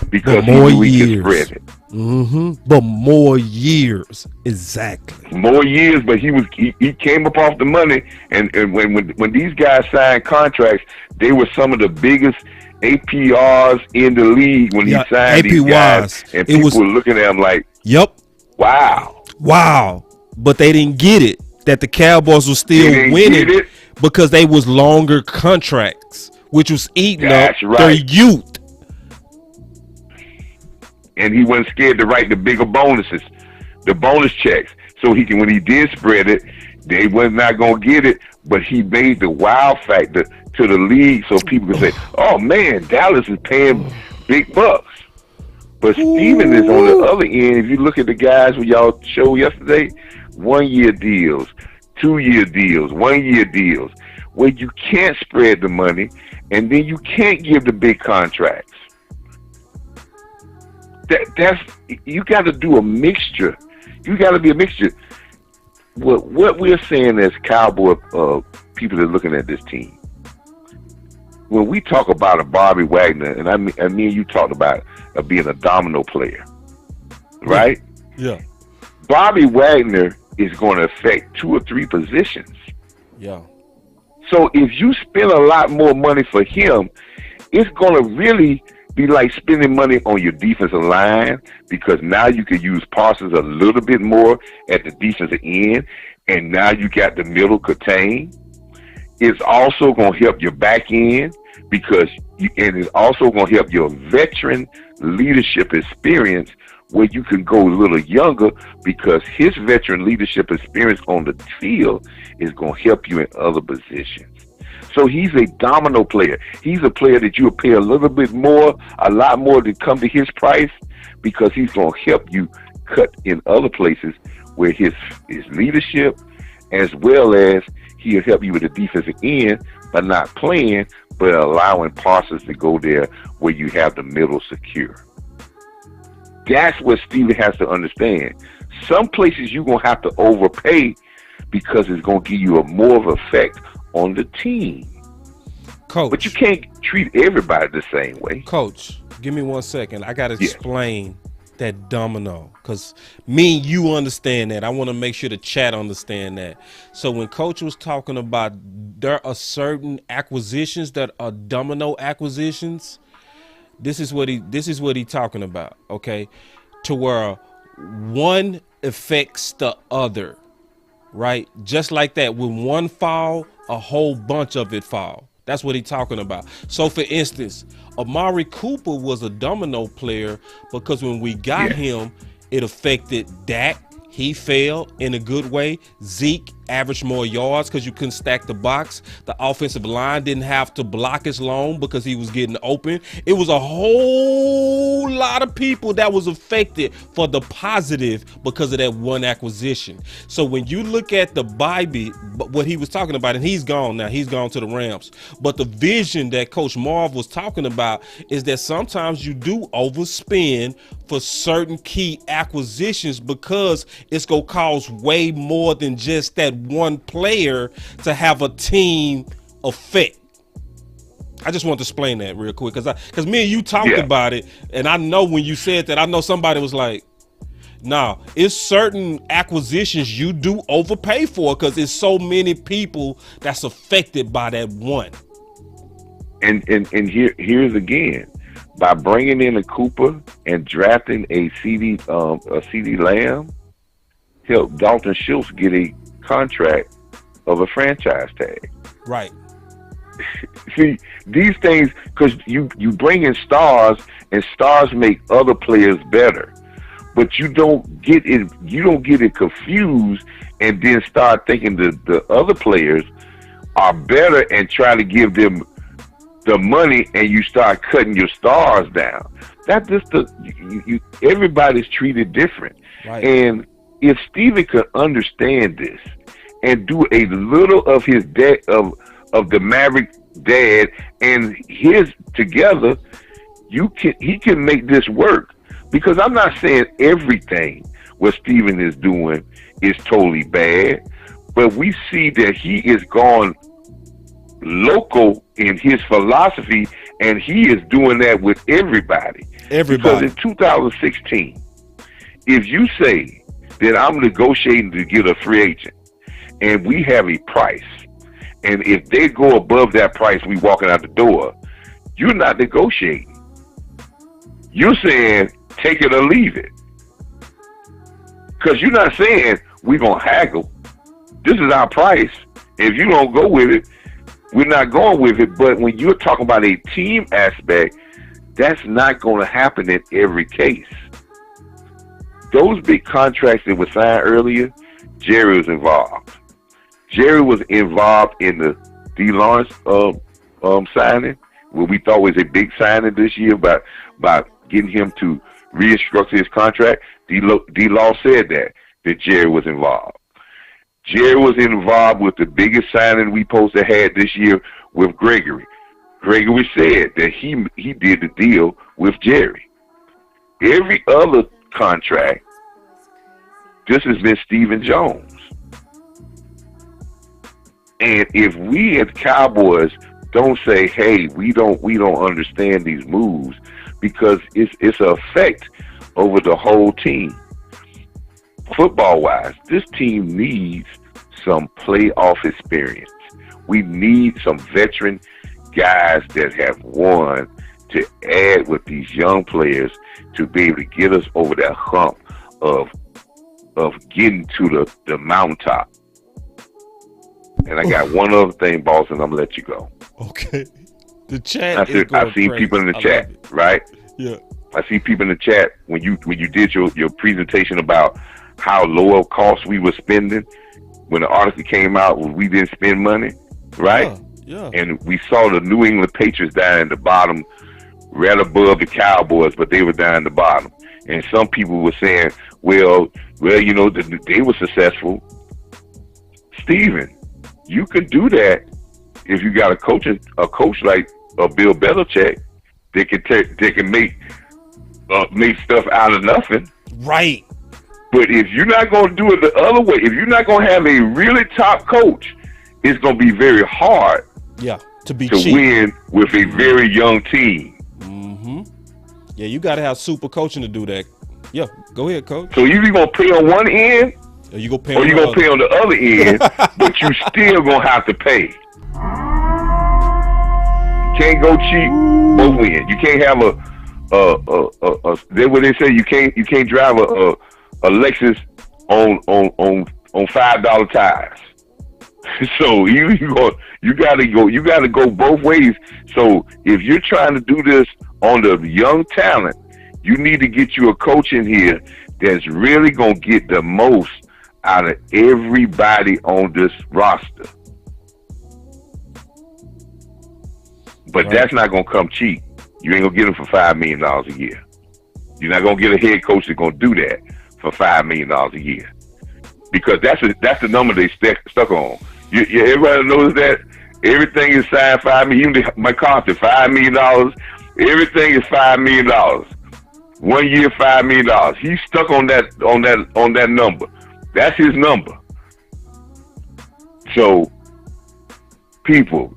Speaker 10: because he knew he could spread it.
Speaker 1: Mm-hmm. But more years, exactly.
Speaker 10: More years, but he came up off the money, and when these guys signed contracts, they were some of the biggest APRs in the league when he signed these guys, and people were looking at him like,
Speaker 1: "Yep,
Speaker 10: wow."
Speaker 1: But they didn't get it that the Cowboys were still winning because they was longer contracts, which was eating up their youth.
Speaker 10: And he wasn't scared to write the bigger bonuses, the bonus checks. So when he did spread it, they was not going to get it, but he made the wow factor to the league so people could say, oh man, Dallas is paying big bucks. But Steven is on the other end. If you look at the guys with y'all show yesterday, 1 year deals, 2 year deals, 1 year deals, where you can't spread the money and then you can't give the big contracts. You got to do a mixture. You got to be a mixture. What we're saying as Cowboy people that are looking at this team, when we talk about a Bobby Wagner, and me and you talked about being a domino player, right?
Speaker 1: Yeah.
Speaker 10: Bobby Wagner is going to affect 2 or 3 positions.
Speaker 1: Yeah.
Speaker 10: So if you spend a lot more money for him, it's going to really be like spending money on your defensive line, because now you can use Parsons a little bit more at the defensive end, and now you got the middle contained. It's also going to help your back end and it's also going to help your veteran leadership experience, where you can go a little younger, because his veteran leadership experience on the field is going to help you in other positions. So he's a domino player. He's a player that you'll pay a little bit more, a lot more to come to his price, because he's going to help you cut in other places where his leadership, as well as he'll help you with the defensive end by not playing, but allowing Parsons to go there where you have the middle secure. That's what Steven has to understand. Some places you're going to have to overpay because it's going to give you a more of effect on the team.
Speaker 1: Coach.
Speaker 10: But you can't treat everybody the same way.
Speaker 1: Coach, give me 1 second. I got to explain that domino, because me and you understand that. I want to make sure the chat understand that. So when Coach was talking about there are certain acquisitions that are domino acquisitions, this is what he talking about, okay? To where one affects the other, right? Just like that. When one fall, a whole bunch of it fall. That's what he's talking about. So, for instance, Amari Cooper was a domino player because when we got him, it affected Dak. He fell in a good way. Zeke averaged more yards because you couldn't stack the box. The offensive line didn't have to block as long because he was getting open. It was a whole lot of people that was affected for the positive because of that one acquisition. So when you look at the Bobby, what he was talking about, and he's gone now, he's gone to the Rams. But the vision that Coach Marv was talking about is that sometimes you do overspend for certain key acquisitions because it's going to cause way more than just that one player to have a team effect. I just want to explain that real quick because me and you talked about it, and I know when you said that, I know somebody was like, nah, it's certain acquisitions you do overpay for because it's so many people that's affected by that one.
Speaker 10: And here's again, by bringing in a Cooper and drafting a CD Lamb, helped Dalton Schultz get a contract of a franchise tag.
Speaker 1: Right.
Speaker 10: See, these things, because you bring in stars, and stars make other players better, but you don't get it confused, and then start thinking the other players are better and try to give them the money, and you start cutting your stars down. That's just everybody's treated different.
Speaker 1: Right.
Speaker 10: And if Steven could understand this and do a little of his of the Maverick dad and his together, he can make this work. Because I'm not saying everything what Steven is doing is totally bad, but we see that he is gone local in his philosophy, and he is doing that with everybody. Because in 2016, if you say that I'm negotiating to get a free agent, and we have a price, and if they go above that price, we walking out the door, you're not negotiating. You're saying take it or leave it. Because you're not saying we're going to haggle. This is our price. If you don't go with it, we're not going with it. But when you're talking about a team aspect, that's not going to happen in every case. Those big contracts that were signed earlier, Jerry was involved. Jerry was involved in the D. Lawrence signing, what we thought was a big signing this year by getting him to restructure his contract. D-Law said that Jerry was involved. Jerry was involved with the biggest signing we supposed to have this year with Gregory. Gregory said that he did the deal with Jerry. Every other contract, this has been Stephen Jones. And if we as Cowboys don't say, hey, we don't understand these moves, because it's an effect over the whole team. Football-wise, this team needs some playoff experience. We need some veteran guys that have won to add with these young players to be able to get us over that hump of getting to the mountaintop. And I got one other thing, boss, and I'm going to let you go.
Speaker 1: Okay. The chat
Speaker 10: I see people in the chat, right?
Speaker 1: Yeah.
Speaker 10: I see people in the chat when you did your presentation about how low of cost we were spending when the article came out, we didn't spend money, right?
Speaker 1: Yeah.
Speaker 10: And we saw the New England Patriots down in the bottom, right above the Cowboys, but they were down in the bottom. And some people were saying, well, you know, they were successful. Steven, you can do that if you got a coach like Bill Belichick that can make stuff out of nothing.
Speaker 1: Right.
Speaker 10: But if you're not going to do it the other way, if you're not going to have a really top coach, it's going to be very hard
Speaker 1: to
Speaker 10: win with a very young team.
Speaker 1: Mm-hmm. Yeah, you got to have super coaching to do that. Yeah, go ahead, coach.
Speaker 10: So you're going to pay on one end,
Speaker 1: or you're going to
Speaker 10: pay on the other end, but you still going to have to pay. You can't go cheap both ends. You can't have what they say, you can't drive a Lexus on $5 tires. So you gotta go both ways. So if you're trying to do this on the young talent, you need to get you a coach in here that's really gonna get the most out of everybody on this roster. But that's not gonna come cheap. You ain't gonna get them for $5 million a year. You're not gonna get a head coach that's gonna do that for $5 million a year, because that's the number they stuck on. Everybody knows that everything is signed $5 million. Even McCarthy, $5 million. Everything is $5 million. 1 year, $5 million. He's stuck on that number. That's his number. So, people,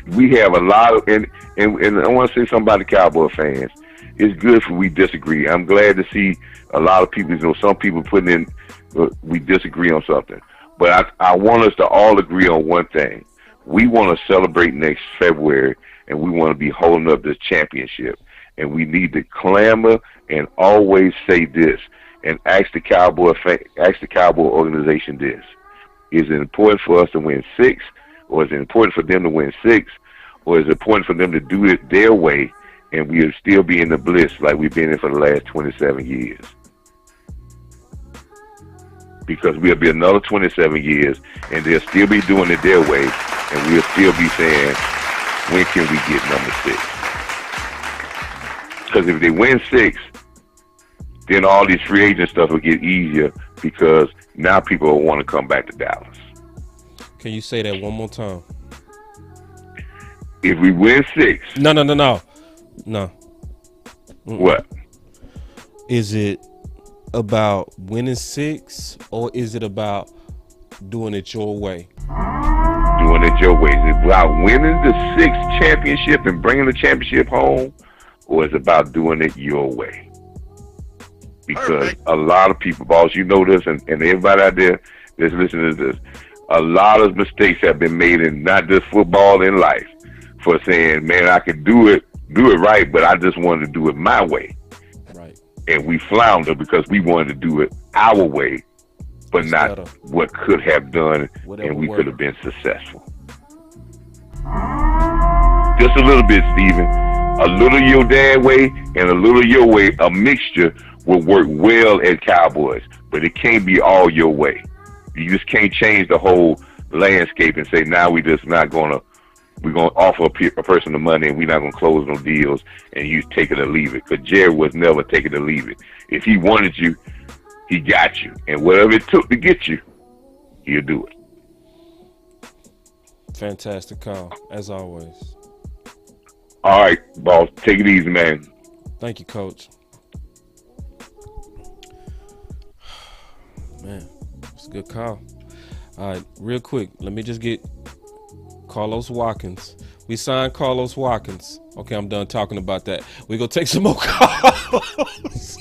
Speaker 10: we have a lot of, and I want to say something about the Cowboy fans. It's good for we disagree. I'm glad to see a lot of people, some people putting in, we disagree on something. But I want us to all agree on one thing. We want to celebrate next February, and we want to be holding up this championship. And we need to clamor and always say this, and ask the Cowboy organization this: is it important for us to win 6, or is it important for them to win 6, or is it important for them to do it their way, and we'll still be in the bliss like we've been in for the last 27 years? Because we'll be another 27 years, and they'll still be doing it their way, and we'll still be saying, when can we get number 6? Because if they win 6, then all these free agent stuff will get easier, because now people will want to come back to Dallas.
Speaker 1: Can you say that one more time?
Speaker 10: If we win 6.
Speaker 1: No. Mm-mm.
Speaker 10: What?
Speaker 1: Is it about winning 6, or is it about doing it your way?
Speaker 10: Doing it your way. Is it about winning the 6th championship and bringing the championship home, or is it about doing it your way? Because a lot of people, boss, you know this, and everybody out there that's listening to this, a lot of mistakes have been made in not just football, in life, for saying, man, I can do it right, but I just wanted to do it my way.
Speaker 1: Right.
Speaker 10: And we flounder because we wanted to do it our way, but not what could have done, and we could have been successful. Just a little bit, Steven. A little your dad way and a little your way, a mixture will work well at Cowboys, but it can't be all your way. You just can't change the whole landscape and say, now we're going to offer a person the money and we're not going to close no deals and you take it or leave it. Because Jerry was never take it or leave it. If he wanted you, he got you. And whatever it took to get you, he'll do it.
Speaker 1: Fantastic call, as always.
Speaker 10: All right, boss. Take it easy, man.
Speaker 1: Thank you, Coach. Man, it's a good call. All right, real quick, let me just get Carlos Watkins. We signed Carlos Watkins. Okay, I'm done talking about that. We're going to take some more calls.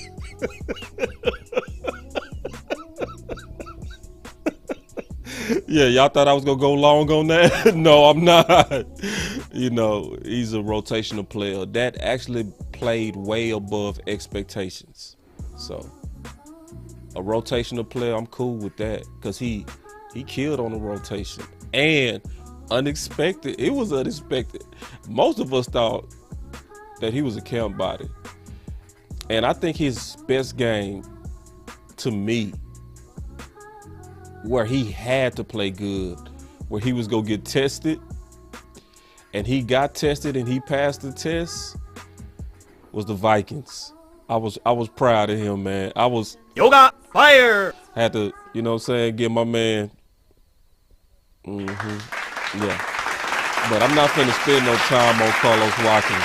Speaker 1: Yeah, y'all thought I was going to go long on that? No, I'm not. You know, he's a rotational player. That actually played way above expectations. So, a rotational player, I'm cool with that, because he killed on the rotation. And unexpected, it was unexpected. Most of us thought that he was a camp body. And I think his best game, to me, where he had to play good, where he was going to get tested, and he got tested and he passed the test, was the Vikings. I was proud of him, man. Yoga fire. Had to, you know what I'm saying, give my man. Yeah. But I'm not finna spend no time on Carlos Watkins.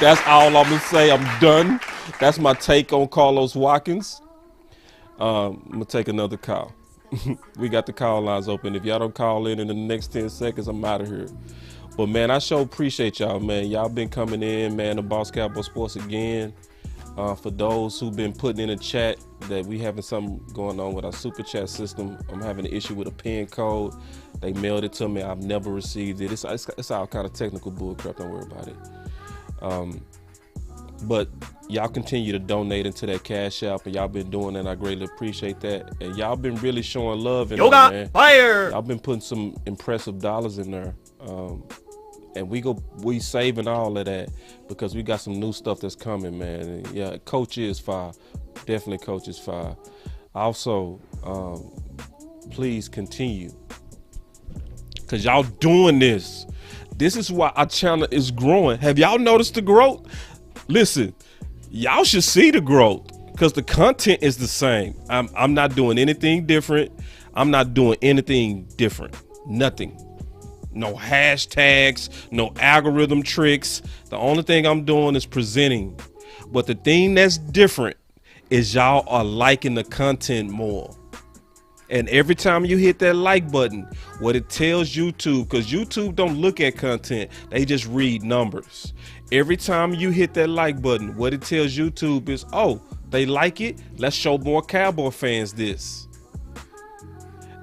Speaker 1: That's all I'm gonna say. I'm done. That's my take on Carlos Watkins. I'm gonna take another call. We got the call lines open. If y'all don't call in the next 10 seconds, I'm out of here. But man, I sure appreciate y'all, man. Y'all been coming in, man, to Boss Cowboy Sports again. For those who've been putting in a chat that we having something going on with our super chat system, I'm having an issue with a PIN code. They mailed it to me. I've never received it. It's all kind of technical bull crap. Don't worry about it. But y'all continue to donate into that Cash App, and y'all been doing that. I greatly appreciate that. And y'all been really showing love in there, man. Fire! Y'all been putting some impressive dollars in there. And we saving all of that because we got some new stuff that's coming, man. And yeah, Coach is fire. Definitely Coach is fire. Also, please continue, because y'all doing this. This is why our channel is growing. Have y'all noticed the growth? Listen, y'all should see the growth because the content is the same. I'm not doing anything different. I'm not doing anything different. Nothing. No hashtags, no algorithm tricks. The only thing I'm doing is presenting. But the thing that's different is y'all are liking the content more. And every time you hit that like button, what it tells YouTube, because YouTube don't look at content, they just read numbers. Every time you hit that like button, what it tells YouTube is, oh, they like it, let's show more Cowboy fans this.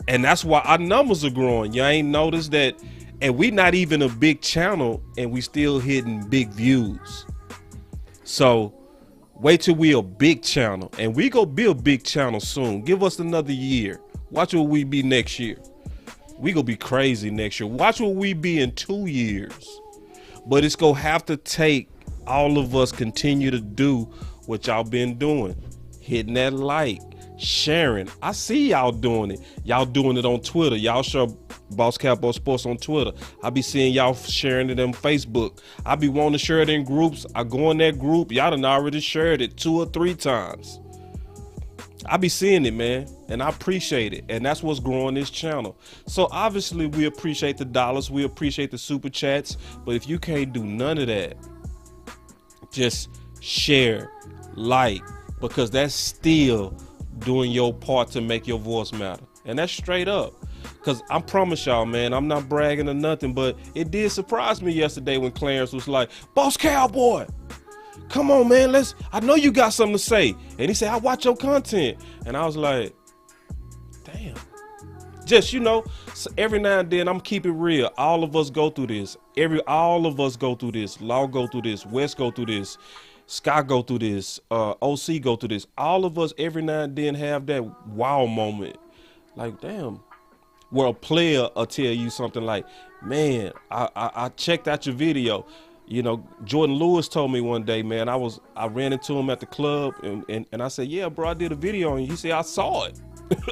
Speaker 1: And that's why our numbers are growing. You ain't noticed that? And we not even a big channel, and we still hitting big views. So wait till we a big channel, and we go be a big channel soon. Give us another year. Watch what we be next year. We gonna be crazy next year. Watch what we be in 2 years. But it's gonna have to take all of us continue to do what y'all been doing. Hitting that like, sharing. I see y'all doing it. Y'all doing it on Twitter. Y'all share Boss Cowboy Sports on Twitter. I be seeing y'all sharing it on Facebook. I be wanting to share it in groups. I go in that group. Y'all done already shared it 2 or 3 times. I be seeing it, man, and I appreciate it. And that's what's growing this channel. So obviously we appreciate the dollars. We appreciate the super chats. But if you can't do none of that, just share, like, because that's still doing your part to make your voice matter. And that's straight up. Because I promise y'all, man, I'm not bragging or nothing, but it did surprise me yesterday when Clarence was like, Boss Cowboy, come on, man, I know you got something to say. And he said, I watch your content. And I was like, damn. Just, so every now and then, I'm keep it real. All of us go through this. All of us go through this. Law go through this. West go through this. Scott go through this. OC go through this. All of us every now and then have that wow moment. Like, damn. Where a player will tell you something like, man, I checked out your video. Jordan Lewis told me one day, man, I ran into him at the club and I said, yeah, bro, I did a video on you. He said, I saw it.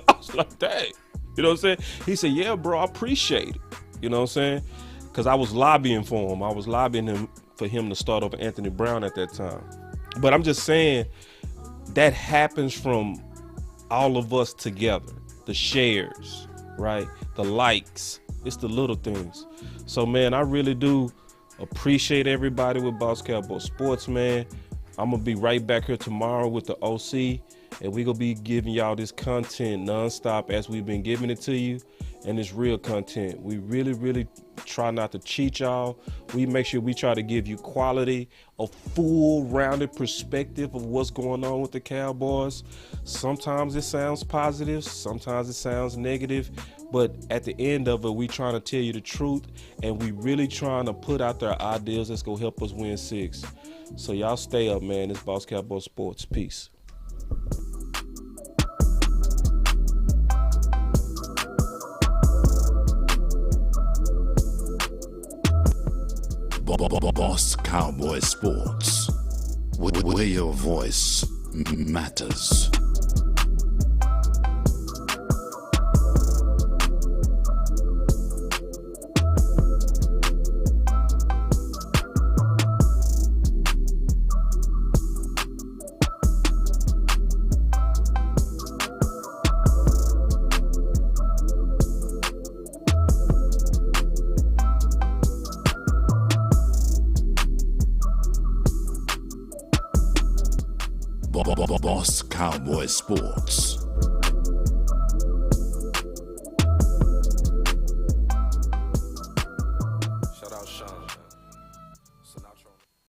Speaker 1: I was like, dang. You know what I'm saying? He said, yeah, bro, I appreciate it. You know what I'm saying? Because I was lobbying for him. I was lobbying for him to start over Anthony Brown at that time. But I'm just saying that happens from all of us together. The shares, right? The likes. It's the little things. So, man, I really do appreciate everybody with Boss Cowboy Sports, man. I'm going to be right back here tomorrow with the OC, and we're going to be giving y'all this content nonstop as we've been giving it to you, and it's real content. We really, really try not to cheat y'all. We make sure we try to give you quality, a full rounded perspective of what's going on with the Cowboys. Sometimes it sounds positive, sometimes it sounds negative, but at the end of it, we trying to tell you the truth, and we really trying to put out there ideas that's going to help us win 6. So y'all stay up, man. It's Boss Cowboy Sports. Peace.
Speaker 11: Boss Cowboy Sports, where your voice matters. Boss Cowboy Sports.